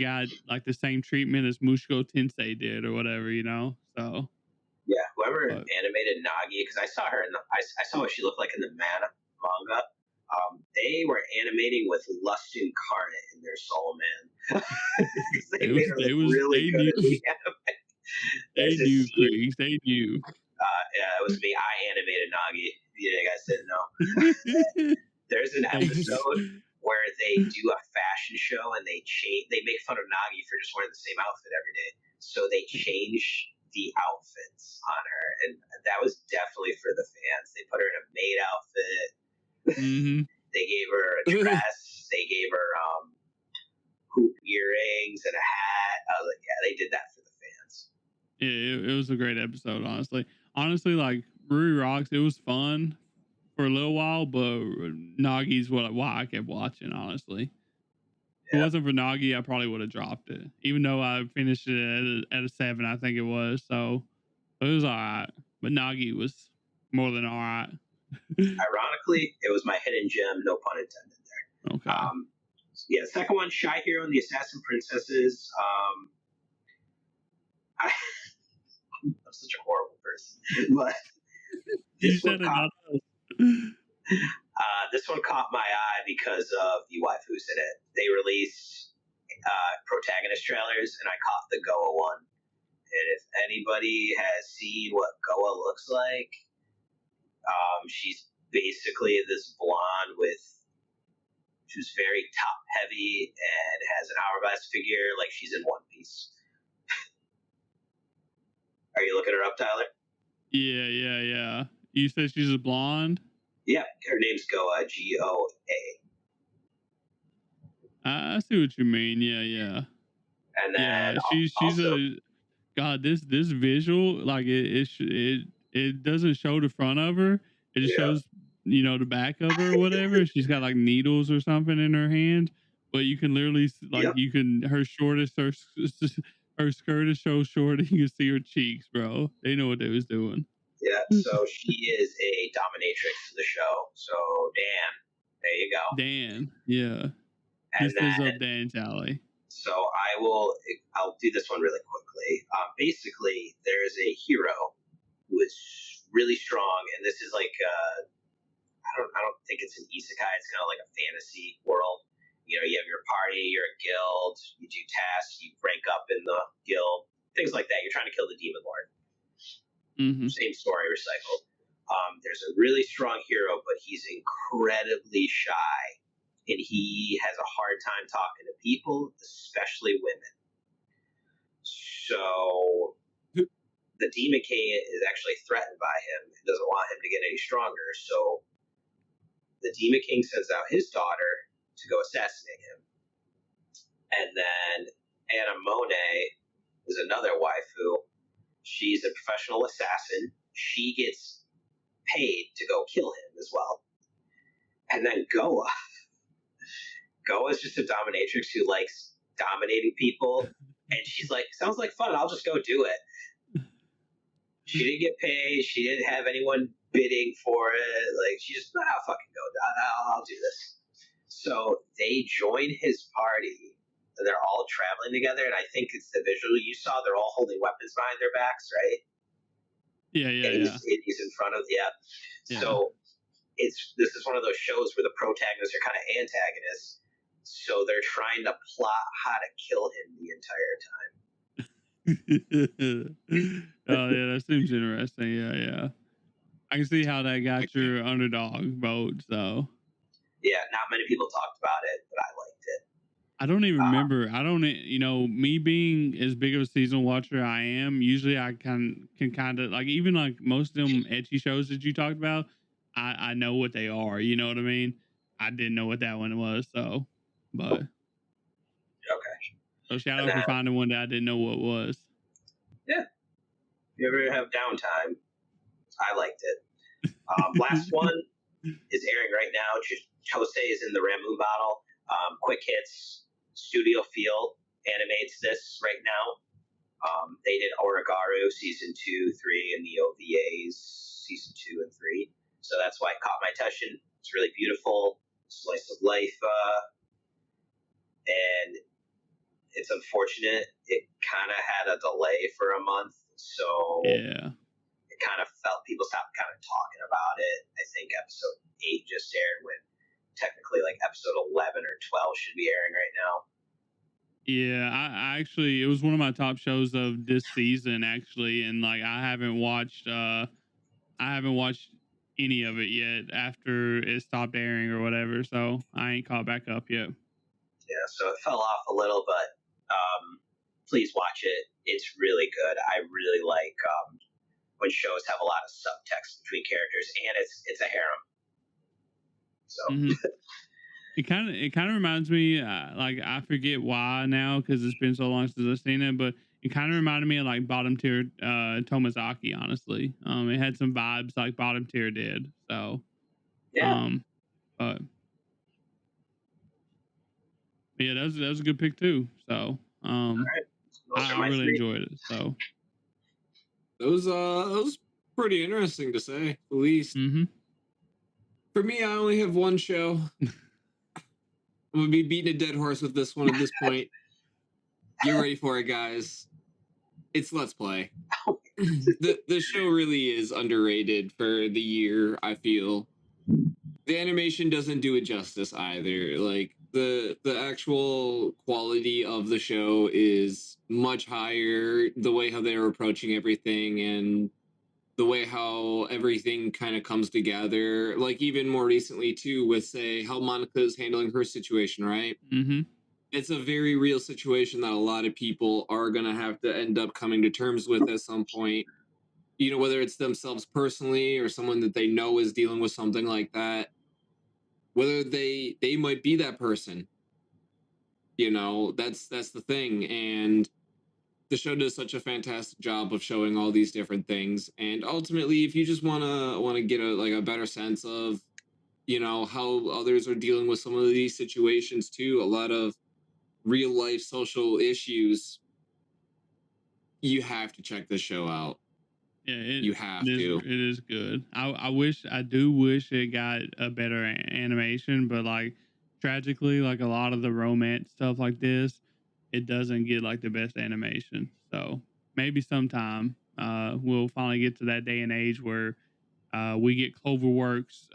got like the same treatment as Mushoku Tensei did or whatever, you know? So Yeah, whoever but animated Nagi, because I saw her in I saw what she looked like in the manga. They were animating with lust incarnate in their soul, man. They made her look really they good knew in the anime. they There's this knew scene. Creags, they knew. Yeah, it was me. I animated Nagi. You guys didn't know. There's an episode where they do a fashion show and they make fun of Nagi for just wearing the same outfit every day. So they change the outfits on her, and that was definitely for the fans. They put her in a maid outfit. Mm-hmm. They gave her a dress. They gave her hoop earrings and a hat. I was like, yeah, they did that for the fans. Yeah, it was a great episode, honestly. Honestly, like Ruri Rocks, it was fun for a little while, but Nagi's why I kept watching, honestly. If it wasn't for Nagi, I probably would have dropped it. Even though I finished it at a 7, I think it was. So it was alright. But Nagi was more than alright. Ironically, it was my hidden gem, no pun intended there. Okay. Yeah, second one, Shy Hero and the Assassin Princesses. I'm such a horrible person, but this one caught my eye because of the waifus in it. They released Protagonist trailers, and I caught the Goa one. And if anybody has seen what Goa looks like, she's basically this blonde who's very top heavy and has an hourglass figure, like she's in One Piece. Are you looking her up, Tyler? Yeah. You said she's a blonde? Yeah, her name's Goa, Goa. I see what you mean. Yeah. And then she's also, God. This visual, like it doesn't show the front of her. It just shows the back of her or whatever. She's got like needles or something in her hand, but you can literally her shortest her skirt is so short you can see her cheeks, bro. They know what they was doing. Yeah, so she is a dominatrix to the show. So Dan, there you go. Dan, yeah. And this is up Dan's alley. So I'll do this one really quickly. Basically, there's a hero who is really strong, and this is like I don't think it's an isekai. It's kind of like a fantasy world. You know, you have your party, you're a guild, you do tasks, you rank up in the guild, things like that. You're trying to kill the demon lord. Mm-hmm. Same story recycled. There's a really strong hero, but he's incredibly shy, and he has a hard time talking to people, especially women. So the Demon King is actually threatened by him and doesn't want him to get any stronger. So the Demon King sends out his daughter to go assassinate him. And then Anamone is another waifu. She's a professional assassin. She gets paid to go kill him as well. And then Goa is just a dominatrix who likes dominating people. And she's like, sounds like fun. I'll just go do it. She didn't get paid. She didn't have anyone bidding for it. Like, she just, I'll fucking go. I'll do this. So they join his party, and they're all traveling together. And I think it's the visual you saw. They're all holding weapons behind their backs, right? Yeah. He's in front of, So this is one of those shows where the protagonists are kind of antagonists. So they're trying to plot how to kill him the entire time. Oh yeah, that seems interesting. Yeah. I can see how that got your underdog vote. So yeah, not many people talked about it, but I liked it. I don't even remember. I don't, me being as big of a season watcher I am. Usually, I can kind of like even like most of them ecchi shows that you talked about. I know what they are. You know what I mean? I didn't know what that one was. So, but okay. So shout out for finding one that I didn't know what was. Yeah. If you ever have downtime, I liked it. Last one is airing right now. Jose is in the Ramu bottle. Quick Hits Studio Feel animates this right now. They did Oragaru season 2, 3, and the OVAs season 2 and 3. So that's why it caught my attention. It's really beautiful, slice of life, and it's unfortunate. It kind of had a delay for a month, so Yeah. it kind of felt people stopped kind of talking about it. I think episode 8 just aired when technically like episode 11 or 12 should be airing right now. Yeah, I actually, it was one of my top shows of this season actually, and like I haven't watched any of it yet after it stopped airing or whatever, so I ain't caught back up yet. Yeah, so it fell off a little, but please watch it. It's really good. I really like when shows have a lot of subtext between characters, and it's a harem. So It kind of reminds me, like I forget why now because it's been so long since I've seen it, but it kind of reminded me of like bottom tier Tomazaki. Honestly, it had some vibes like bottom tier did. So yeah, but yeah, that was a good pick too. So all right. Those are I my really 3. enjoyed it. So That was pretty interesting to say the least. For me, I only have one show. I'm gonna be beating a dead horse with this one at this point. Get ready for it, guys. It's Let's Play. The show really is underrated for the year, I feel. The animation doesn't do it justice either. Like the actual quality of the show is much higher. The way how they're approaching everything and the way how everything kind of comes together, like even more recently too, with say how Monica is handling her situation, right? It's a very real situation that a lot of people are gonna have to end up coming to terms with at some point. You know, whether it's themselves personally or someone that they know is dealing with something like that. Whether they might be that person. You know, that's the thing, and the show does such a fantastic job of showing all these different things. And ultimately, if you just wanna get a better sense of, you know, how others are dealing with some of these situations too, a lot of real life social issues, you have to check this show out. yeah, You have to. It is good. I do wish it got a better animation, but like tragically, like a lot of the romance stuff like this, it doesn't get like the best animation. So maybe sometime we'll finally get to that day and age where we get Cloverworks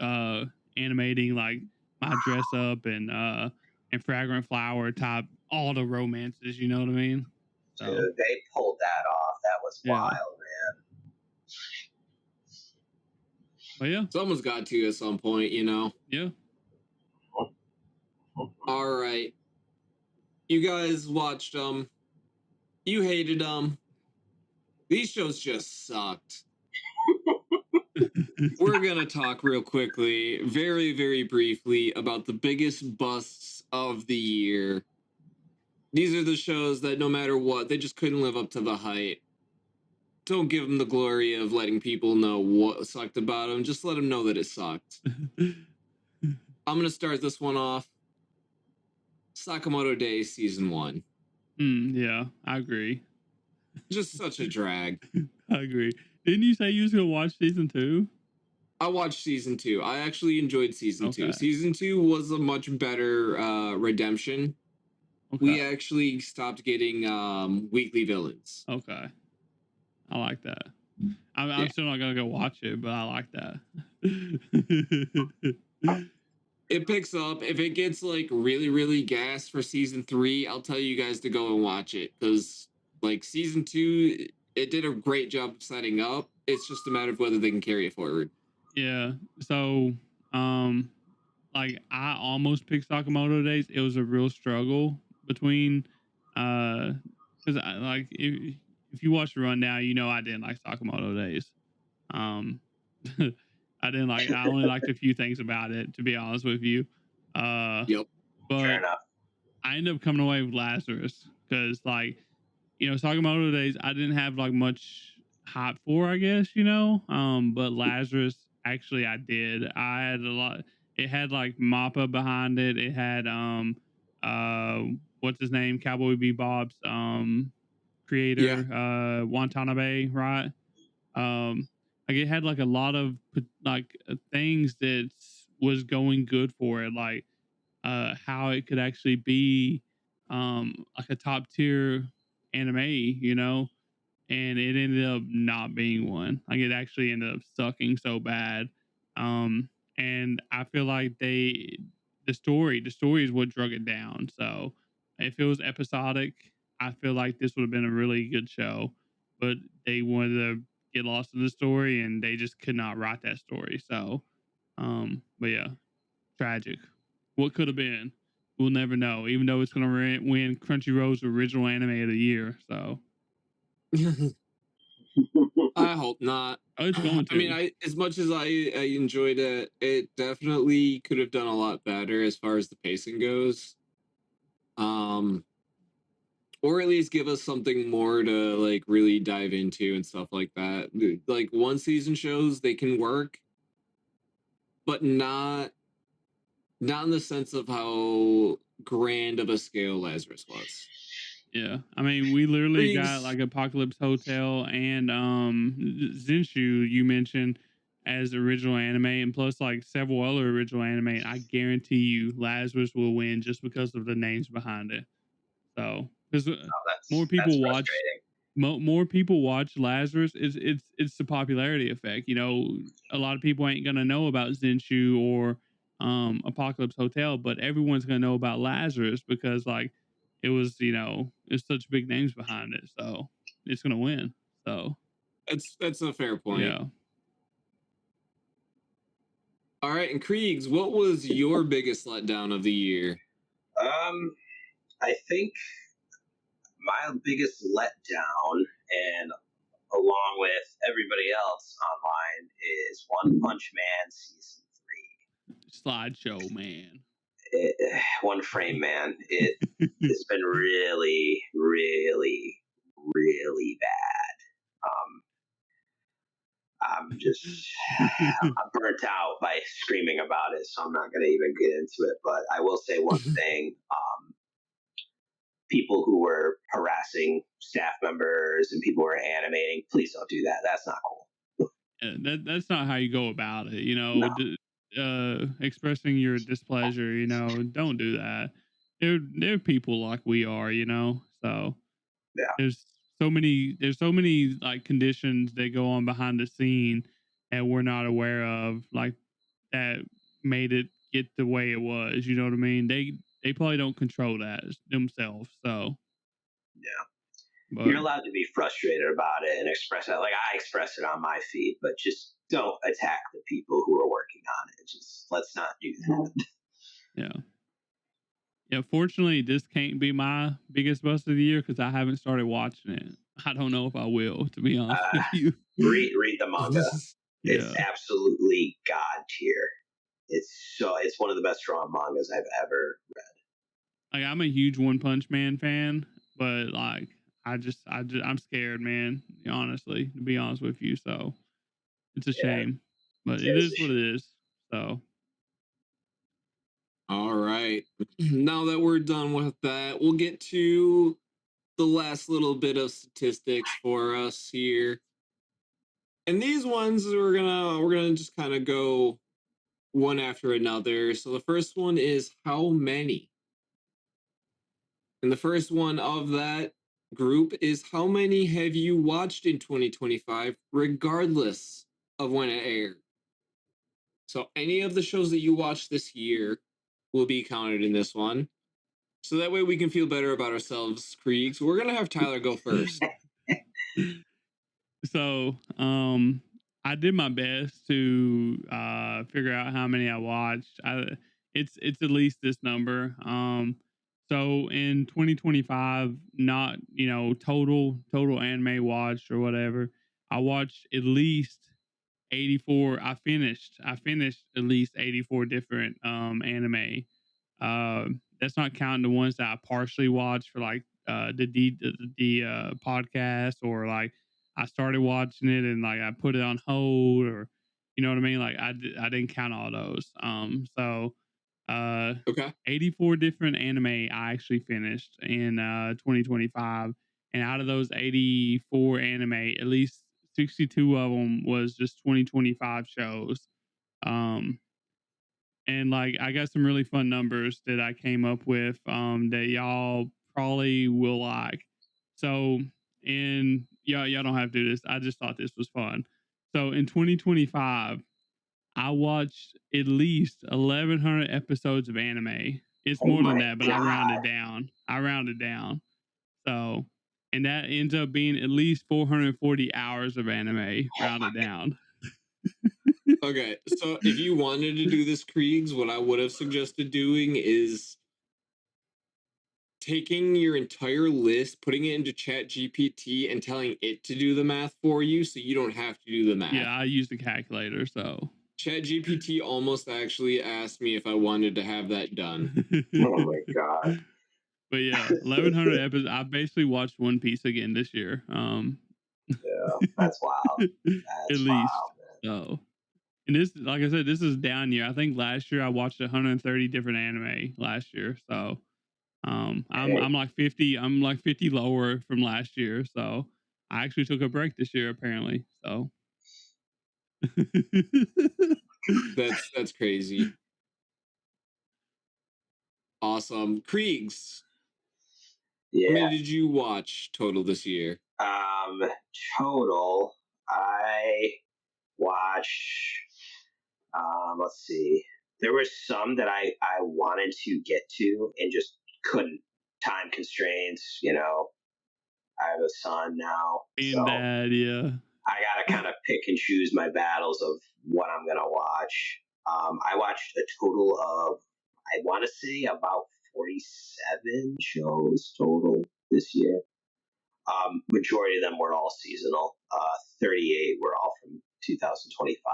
animating like My Dress Up and Fragrant Flower type all the romances. You know what I mean? So, Dude, they pulled that off. That was wild, man. But yeah, someone's got to at some point, you know. Yeah. All right, you guys watched them. You hated them. These shows just sucked. We're gonna talk real quickly, very, very briefly, about the biggest busts of the year. These are the shows that no matter what, they just couldn't live up to the hype. Don't give them the glory of letting people know what sucked about them. Just let them know that it sucked. I'm gonna start this one off. Sakamoto Days Season 1. Yeah, I agree. Just such a drag. I agree. Didn't you say you was gonna watch season 2? I watched season 2. I actually enjoyed season 2. Okay. Season 2 was a much better redemption. Okay. We actually stopped getting weekly villains. Okay. I like that. I'm still not gonna go watch it, but I like that. It picks up. If it gets like really, really gassed for season 3, I'll tell you guys to go and watch it, because like season 2, it did a great job of setting up. It's just a matter of whether they can carry it forward. Yeah. So, like I almost picked Sakamoto Days. It was a real struggle between, because I like if you watch the rundown, you know I didn't like Sakamoto Days. I didn't like. I only liked a few things about it, to be honest with you. Yep. But Fair enough. I ended up coming away with Lazarus because, like, you know, Sakamoto Days, I didn't have like much hype for, I guess, you know. But Lazarus Actually, I did. I had a lot. It had like Mappa behind it. It had what's his name? Cowboy Bebop's creator, Watanabe, right? Um, like it had like a lot of things that was going good for it, like how it could actually be like a top tier anime, you know, and it ended up not being one. Like it actually ended up sucking so bad. And I feel like the story is what drug it down. So if it was episodic, I feel like this would have been a really good show. But they wanted to get lost in the story, and they just could not write that story. So, but yeah, tragic. What could have been? We'll never know. Even though it's going to win Crunchyroll's original anime of the year. So. I hope not. Oh, it's going to. I mean, as much as I enjoyed it, it definitely could have done a lot better as far as the pacing goes. Or at least give us something more to like really dive into and stuff like that. Like one season shows, they can work, but not in the sense of how grand of a scale Lazarus was. Yeah, I mean, we literally got like Apocalypse Hotel and Zenshu you mentioned as original anime, and plus like several other original anime. I guarantee you, Lazarus will win just because of the names behind it. So, because more people watch, more people watch Lazarus. It's the popularity effect. You know, a lot of people ain't gonna know about Zenshu or Apocalypse Hotel, but everyone's gonna know about Lazarus because like it was, you know, there's such big names behind it, so it's gonna win. So that's a fair point. Yeah. All right, and Creags, what was your biggest letdown of the year? I think my biggest letdown, and along with everybody else online, is One Punch Man season 3. Slideshow man. One Frame Man. It's been really, really, really bad. I'm burnt out by screaming about it, so I'm not going to even get into it. But I will say one thing. People who were harassing staff members and people who were animating, please don't do that. That's not cool. That's not how you go about it. You know, expressing your displeasure, you know, don't do that. They're people like we are, you know. So yeah, there's so many like conditions that go on behind the scene that we're not aware of, like that made it get the way it was. You know what I mean? They probably don't control that themselves. So yeah, you're allowed to be frustrated about it and express it. Like I express it on my feed, but just don't attack the people who are working on it. Just let's not do that. Yeah. Yeah, fortunately, this can't be my biggest bust of the year because I haven't started watching it. I don't know if I will, to be honest with you. Read the manga. It's absolutely god tier. It's one of the best drawn mangas I've ever read. Like I'm a huge One Punch Man fan, but like I'm scared, man. Honestly, to be honest with you, so it's a shame, but it is what it is. So. All right. Now that we're done with that, we'll get to the last little bit of statistics for us here. And these ones we're gonna just kind of go one after another. So the first one is how many? And the first one of that group is how many have you watched in 2025, regardless of when it aired? So any of the shows that you watched this year will be counted in this one. So that way we can feel better about ourselves, Creags. We're gonna have Tyler go first. So, I did my best to figure out how many I watched. It's at least this number. So in 2025, not total anime watched or whatever. I watched at least 84. I finished at least 84 different anime. That's not counting the ones that I partially watched for like the podcast, or like I started watching it and like I put it on hold, or You know what I mean? Like I didn't count all those. Okay. 84 different anime I actually finished in 2025, and out of those 84 anime, at least 62 of them was just 2025 shows. And like I got some really fun numbers that I came up with that y'all probably will like. So in y'all don't have to do this. I just thought this was fun. So in 2025, I watched at least 1,100 episodes of anime. It's Oh more than my that, but I God. rounded down. I rounded down. So, and that ends up being at least 440 hours of anime rounded down. Okay, so if you wanted to do this, Creags, what I would have suggested doing is taking your entire list, putting it into Chat GPT, and telling it to do the math for you, so you don't have to do the math. Yeah, I used a calculator, so Chat GPT almost actually asked me if I wanted to have that done. Oh my God. But yeah, 1,100 episodes. I basically watched One Piece again this year. Yeah, that's wild. At That's least. wild, man. So, and this, like I said, this is down year. I think last year I watched 130 different anime last year. So, I'm like 50. I'm like 50 lower from last year. So, I actually took a break this year apparently. So, That's crazy. Awesome. Creags, how many Yeah. did you watch total this year? Total, I watched. Let's see. There were some that I wanted to get to and just couldn't. Time constraints, you know. I have a son now, being so dad, yeah. I gotta kind of pick and choose my battles of what I'm gonna watch. I watched a total of, I want to say, about 47 shows total this year. Majority of them were all seasonal. 38 were all from 2025,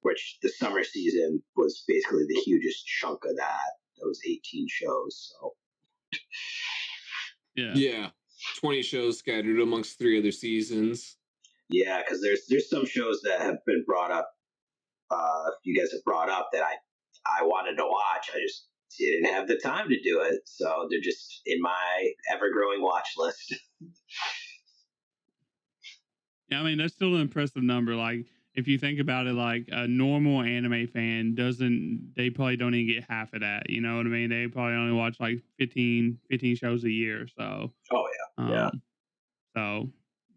which the summer season was basically the hugest chunk of that. That was 18 shows. So Yeah. 20 shows scattered amongst 3 other seasons. yeah, because there's some shows that have been brought up. You guys have brought up that I wanted to watch. I just didn't have the time to do it, so they're just in my ever growing watch list. Yeah, I mean that's still an impressive number. Like if you think about it, like a normal anime fan doesn't, they probably don't even get half of that. You know what I mean? They probably only watch like 15 shows a year. So, Oh yeah. So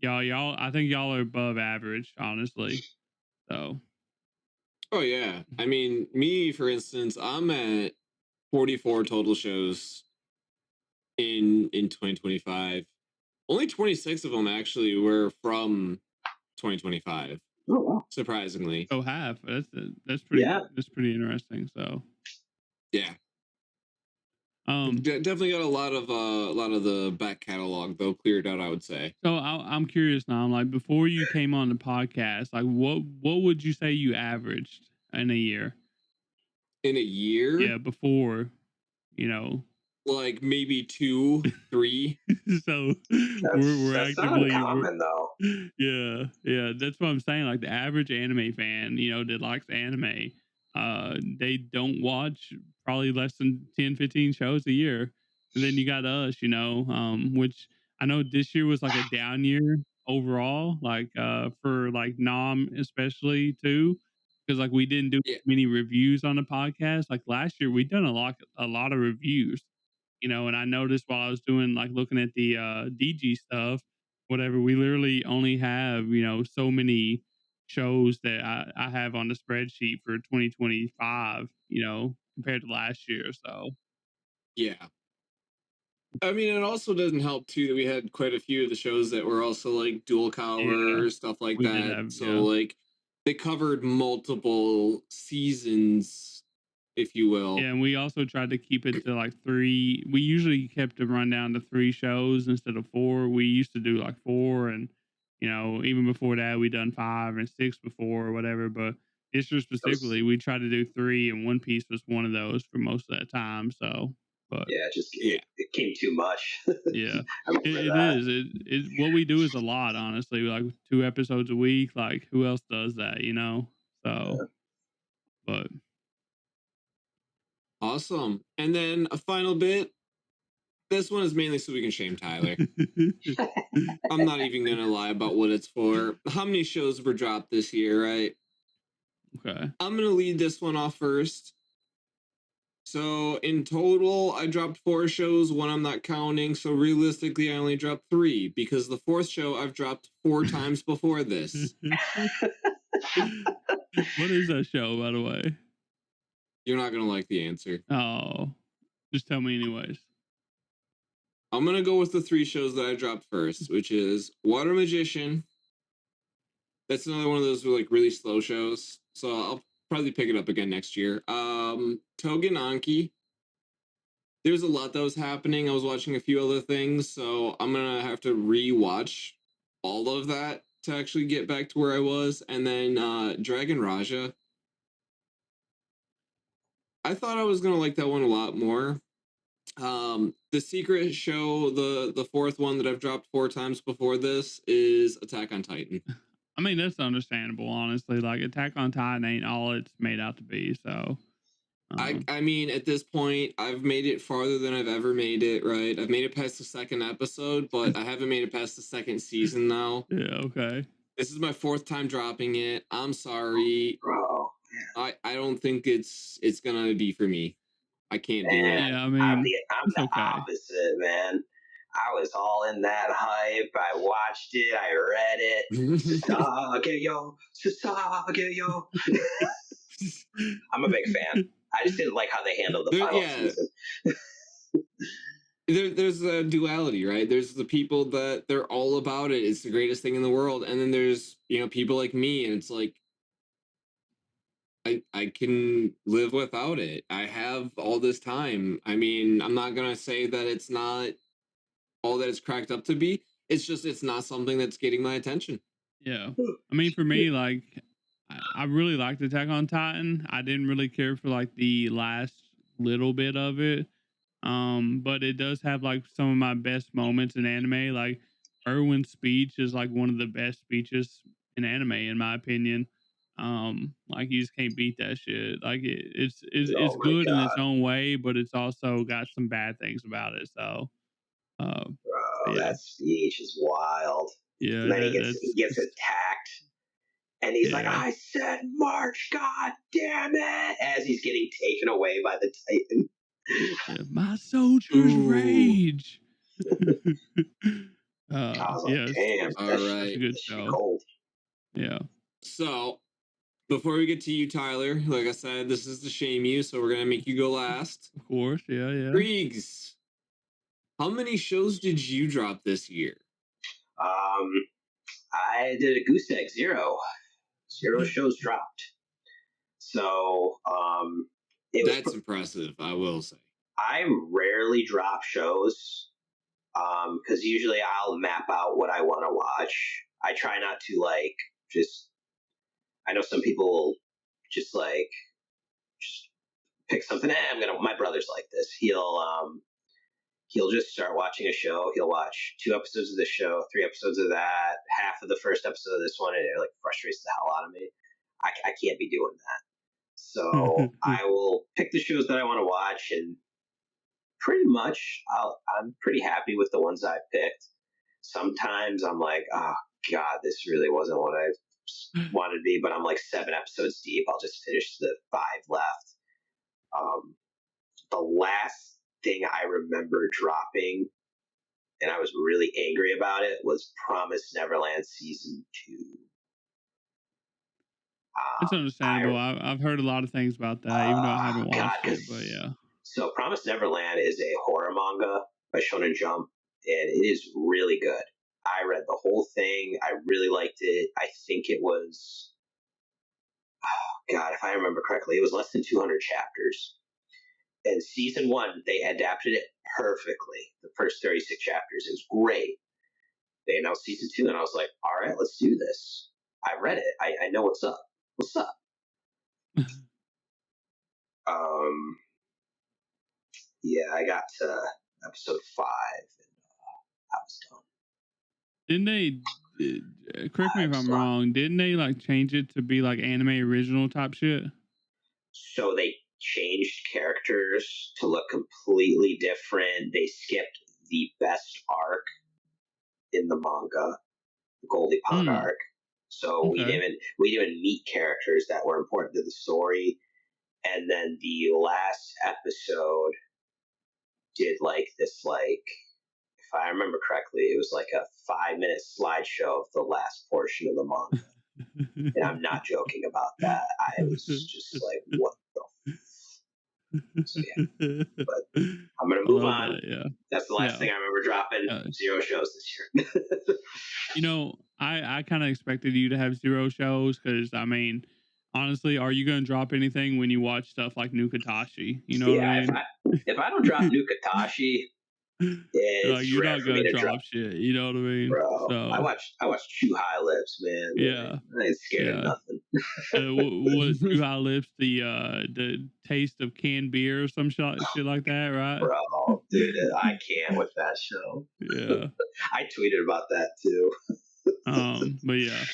y'all, I think y'all are above average, honestly. So. Oh yeah. I mean, me for instance, I'm at 44 total shows in 2025. Only 26 of them actually were from 2025. Oh wow. Surprisingly. So half. That's pretty. Yeah. That's pretty interesting. So. Yeah. Definitely got a lot of the back catalog though cleared out, I would say. So I'm curious now. Like before you came on the podcast, like what would you say you averaged in a year? In a year? Yeah, before, you know, like maybe 2, 3. So we're That's not actively uncommon though. Yeah, that's what I'm saying. Like the average anime fan, you know, that likes anime, they don't watch probably less than 10, 15 shows a year. And then you got us, you know, which I know this year was like a down year overall, like for like Nom especially too, because like we didn't do Yeah. many reviews on the podcast. Like last year we done a lot of reviews, you know, and I noticed while I was doing like looking at the DG stuff, whatever, we literally only have, you know, so many shows that I have on the spreadsheet for 2025, you know, compared to last year. So Yeah. I mean, it also doesn't help too that we had quite a few of the shows that were also like dual cover, stuff like we did that. have, So like they covered multiple seasons, if you will. Yeah, and we also tried to keep it to like 3. We usually kept the rundown to 3 shows instead of 4. We used to do like 4, and you know, even before that, we done 5 and 6 before or whatever. But this year specifically, we tried to do 3, and One Piece was one of those for most of that time. So, But Yeah, Yeah. it came too much. yeah, I remember it that. is. It what we do is a lot, honestly. Like 2 episodes a week. Like who else does that? You know. So, but Awesome. And then a final bit. This one is mainly so we can shame Tyler. I'm not even gonna lie about what it's for. How many shows were dropped this year, right? okay. I'm gonna lead this one off first. So in total, I dropped 4 shows, one I'm not counting. So realistically, I only dropped 3 because the 4th show I've dropped 4 times before this. What is that show, by the way? You're not gonna like the answer. Oh, just tell me anyways. I'm gonna go with the 3 shows that I dropped first, which is Water Magician. That's another one of those like really slow shows. So I'll probably pick it up again next year. Togen Anki. There's a lot that was happening. I was watching a few other things, so I'm gonna have to rewatch all of that to actually get back to where I was. And then Dragon Raja. I thought I was gonna like that one a lot more. The secret show, the 4th one that I've dropped 4 times before this is Attack on Titan. I mean, that's understandable, honestly. Like Attack on Titan ain't all it's made out to be. So, I mean, at this point, I've made it farther than I've ever made it, right? I've made it past the 2nd episode, but I haven't made it past the 2nd season now. yeah, okay. This is my 4th time dropping it. I'm sorry. Bro. I don't think it's gonna be for me. I can't do Man, it. Yeah, I I'm mean, the it's okay. opposite, man. I was all in that hype. I watched it. I read it. Sasageyo. I'm a big fan. I just didn't like how they handled the final season. There's a duality, right? There's the people that they're all about it. It's the greatest thing in the world. And then there's, people like me, and it's like, I can live without it. I have all this time. I mean, I'm not going to say that it's not all that it's cracked up to be. It's just, it's not something that's getting my attention. Yeah. I mean, for me, like, I really liked Attack on Titan. I didn't really care for like the last little bit of it. But it does have like some of my best moments in anime. Like Erwin's speech is like one of the best speeches in anime, in my opinion. Like you just can't beat that shit. Like it's my good in its God. own way, but it's also got some bad things about it. So, Bro, yeah, that speech is wild. yeah, And then he gets that's attacked. And he's like, yeah. I said March, god damn it, as he's getting taken away by the Titan. Yeah, my soldiers rage. I was like, Yes, damn, All that's right. a good show. cold. Yeah. So, before we get to you, Tyler, like I said, this is to shame you, so we're going to make you go last. Of course, yeah. Creags, how many shows did you drop this year? I did a goose egg, 0 shows dropped. So, That's impressive, I will say. I rarely drop shows, because usually I'll map out what I want to watch. I try not to I know some people will just pick something. My brother's like this. He'll just start watching a show. He'll watch 2 episodes of this show, 3 episodes of that, half of the first episode of this one, and it like frustrates the hell out of me. I can't be doing that. So I will pick the shows that I want to watch, and pretty much I'm pretty happy with the ones I picked. Sometimes I'm like, oh god, this really wasn't what I wanted to be, but I'm like 7 episodes deep. I'll just finish the 5 left. The last thing I remember dropping, and I was really angry about it, was Promised Neverland Season 2. It's understandable. I've heard a lot of things about that, even though I haven't watched it. But yeah. So Promised Neverland is a horror manga by Shonen Jump, and it is really good. I read the whole thing. I really liked it. I think it was, if I remember correctly, it was less than 200 chapters. And season 1, they adapted it perfectly. The first 36 chapters, it was great. They announced season 2, and I was like, all right, let's do this. I read it. I know what's up. What's up? Yeah, I got to episode 5 and I was done. Didn't they? Correct me if I'm wrong. Didn't they like change it to be like anime original type shit? So they changed characters to look completely different. They skipped the best arc in the manga, the Goldie Pond arc. So we didn't meet characters that were important to the story. And then the last episode did like this, like, if I remember correctly, it was like a 5-minute slideshow of the last portion of the manga. And I'm not joking about that. I was just like, what the so, yeah. But I'm gonna move on. That, yeah. That's the last thing I remember dropping. 0 shows this year. You know, I kind of expected you to have 0 shows because, I mean, honestly, are you going to drop anything when you watch stuff like Nukatashi? You know what I mean? If I don't drop Nukatashi, it's like, you're rare not for me gonna to drop shit. You know what I mean? Bro, So I watched Chihayafuru, man. Yeah, I ain't scared of nothing. Was Chihayafuru the taste of canned beer or some shit like that, right? Bro, dude, I can't with that show. Yeah, I tweeted about that too. But yeah,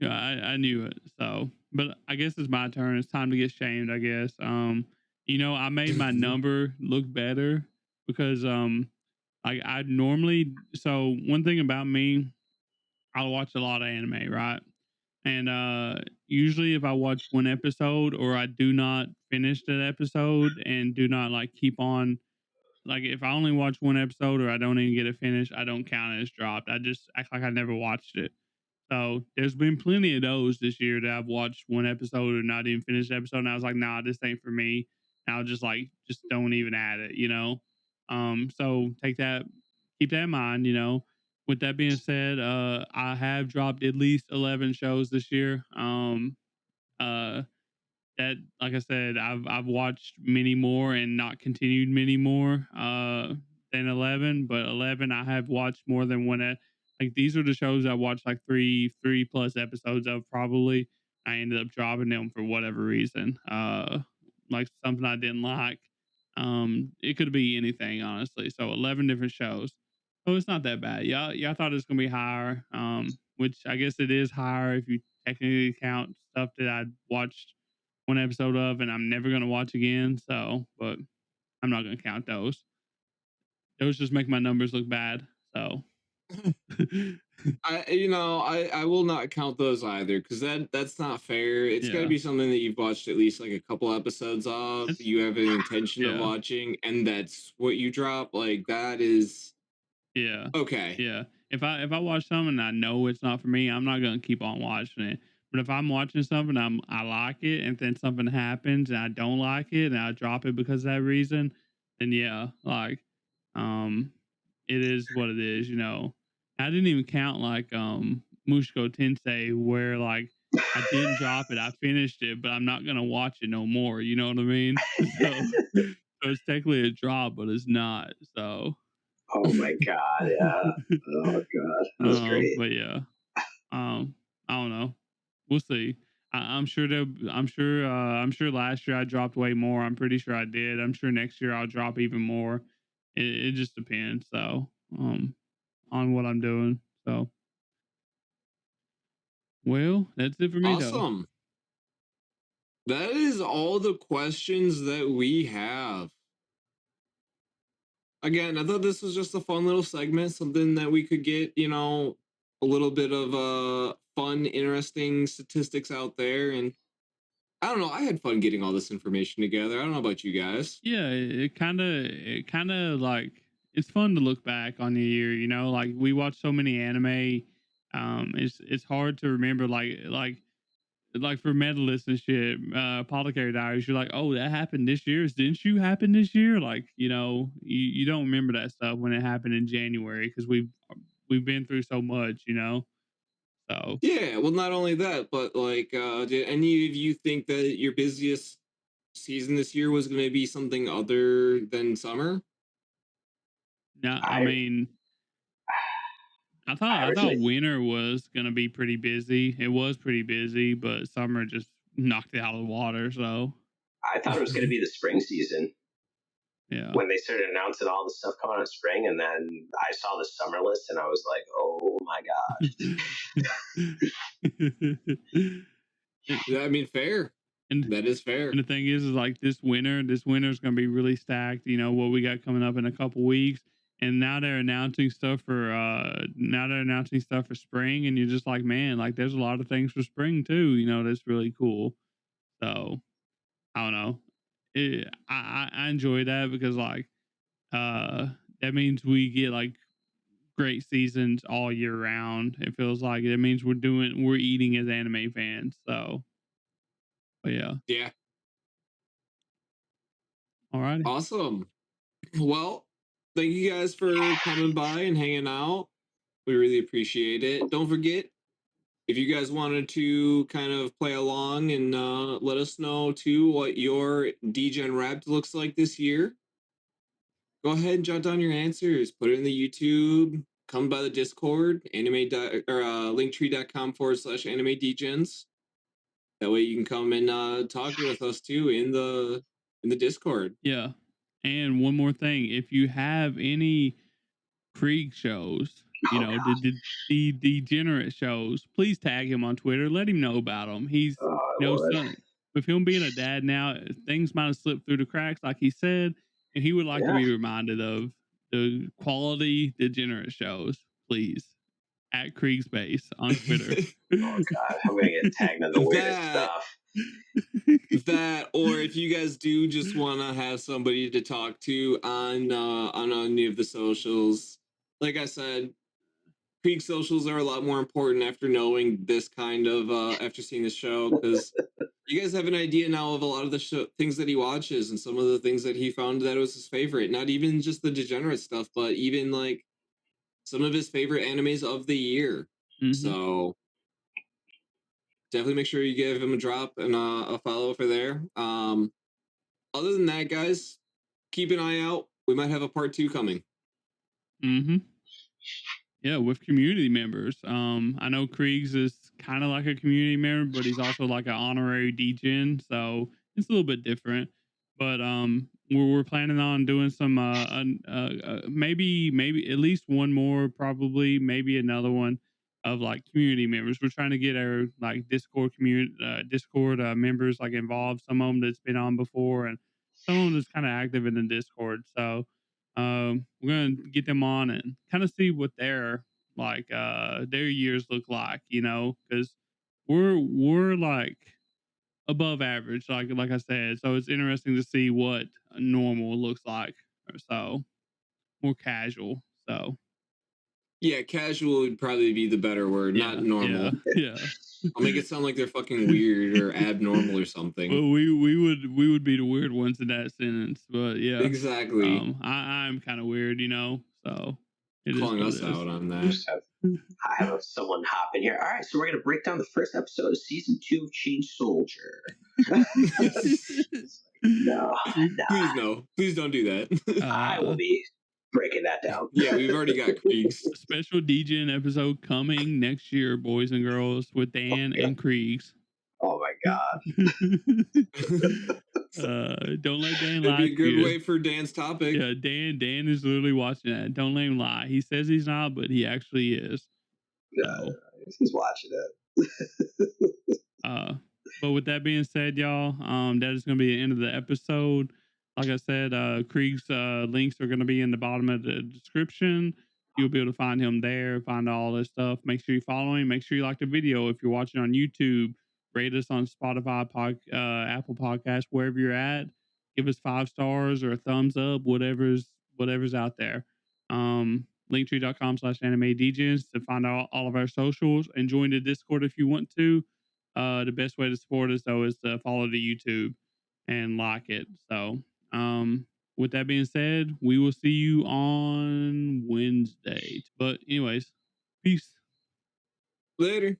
I knew it. So, but I guess it's my turn. It's time to get shamed, I guess. You know, I made my number look better because I normally, so one thing about me, I watch a lot of anime, right? And usually if I watch one episode or I do not finish that episode and do not like keep on, like if I only watch one episode or I don't even get it finished, I don't count it as dropped. I just act like I never watched it. So there's been plenty of those this year that I've watched one episode or not even finished the episode, and I was like, nah, this ain't for me. And I'll just don't even add it, you know. So keep that in mind, you know. With that being said, I have dropped at least 11 shows this year. Uh, that, like I said, I've watched many more and not continued many more than 11, but 11 I have watched more than one. Like these are the shows I watched like three plus episodes of probably. I ended up dropping them for whatever reason. Like something I didn't like. It could be anything honestly. So 11 different shows. So it's not that bad. Y'all thought it was gonna be higher. Which I guess it is higher if you technically count stuff that I watched one episode of and I'm never going to watch again. So, but I'm not going to count those. Those just make my numbers look bad. So, I will not count those either because that's not fair. It's got to be something that you've watched at least like a couple episodes of. You have an intention of watching, and that's what you drop. Like that is okay. Yeah. If I watch something and I know it's not for me, I'm not going to keep on watching it. But if I'm watching something, I like it, and then something happens and I don't like it, and I drop it because of that reason, then it is what it is, you know. I didn't even count like Mushko Tensei where like I didn't drop it, I finished it, but I'm not gonna watch it no more. You know what I mean? So it's technically a drop, but it's not. So. Oh my god! Yeah. Oh god, that was great. But yeah, I don't know. We'll see. I'm sure I'm sure last year I dropped way more. I'm pretty sure I did. I'm sure next year I'll drop even more. It just depends. So on what I'm doing. So well, that's it for me though. Awesome. That is all the questions that we have. Again, I thought this was just a fun little segment, something that we could get, you know, a little bit of fun, interesting statistics out there. And I don't know, I had fun getting all this information together. I don't know about you guys. Yeah, it kind of like it's fun to look back on the year, you know, like we watch so many anime. It's hard to remember like for medalists and shit, Apothecary Diaries, you're like, oh, that happened this year. Didn't you happen this year? Like, you know, you don't remember that stuff when it happened in January because we've been through so much, you know. So yeah, well, not only that, but like, did any of you think that your busiest season this year was going to be something other than summer? no, I mean, I thought winter was gonna be pretty busy. It was pretty busy, but summer just knocked it out of the water. So I thought it was going to be the spring season. Yeah. when they started announcing all the stuff coming out in spring, and then I saw the summer list, and I was like, oh my gosh. Yeah, I mean, fair. And that is fair. And the thing is like this winter is going to be really stacked. You know, what we got coming up in a couple weeks. And now they're announcing stuff for spring, and you're just like, man, like there's a lot of things for spring too. You know, that's really cool. So I don't know. I enjoy that because like that means we get like great seasons all year round. It feels like it means we're eating as anime fans. So, but yeah. Yeah. All right. Awesome. Well, thank you guys for coming by and hanging out. We really appreciate it. Don't forget, if you guys wanted to kind of play along and let us know too what your Degen Wrapped looks like this year, go ahead and jot down your answers. Put it in the YouTube. Come by the Discord, linktree.com/anime degens. That way you can come and talk with us too in the Discord. Yeah. And one more thing, if you have any Krieg shows, you know, the degenerate shows, please tag him on Twitter. Let him know about them. He's, with him being a dad now, things might have slipped through the cracks, like he said, and he would like to be reminded of the quality degenerate shows. Please, at Krieg's Base on Twitter. Oh God, I'm gonna get tagged in the weirdest stuff. That, or if you guys do just want to have somebody to talk to on any of the socials, like I said, Krieg socials are a lot more important after knowing this kind of after seeing the show, because you guys have an idea now of a lot of the things that he watches and some of the things that he found that was his favorite. Not even just the degenerate stuff, but even like some of his favorite animes of the year. Mm-hmm. So definitely make sure you give him a drop and a follow over there. Other than that, guys, keep an eye out. We might have a part 2 coming. Mm-hmm. Yeah, with community members. I know Creags is kind of like a community member, but he's also like an honorary Degen, so it's a little bit different. But we're planning on doing some maybe at least one more, probably maybe another one of like community members. We're trying to get our like Discord members like involved. Some of them that's been on before, and some of them that's kind of active in the Discord. So we're gonna get them on and kind of see what their years look like, you know, because we're like above average, like I said. So it's interesting to see what normal looks like. So more casual. So yeah, casual would probably be the better word, not normal. Yeah. I'll make it sound like they're fucking weird or abnormal or something. Well, we would be the weird ones in that sentence, but yeah, exactly. I'm kind of weird, you know. So calling us out on that. I have someone hop in here. All right, so we're gonna break down the first episode of season 2 of Change Soldier. No, please no, please don't do that. I will be breaking that down. Yeah, we've already got Creags. Special Degen episode coming next year, boys and girls, with Dan and Creags. Oh my God. Don't let Dan lie. It'd be a good way for Dan's topic. Yeah, Dan is literally watching that. Don't let him lie. He says he's not, but he actually is. So. He's watching it. But with that being said, y'all, that is going to be the end of the episode. Like I said, Krieg's links are going to be in the bottom of the description. You'll be able to find him there, find all this stuff. Make sure you follow him. Make sure you like the video. If you're watching on YouTube, rate us on Spotify, Apple Podcasts, wherever you're at. Give us 5 stars or a thumbs up, whatever's out there. Linktree.com/anime degens to find out all of our socials and join the Discord if you want to. The best way to support us though is to follow the YouTube and like it. So with that being said, we will see you on Wednesday. But anyways, peace. Later.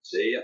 See ya.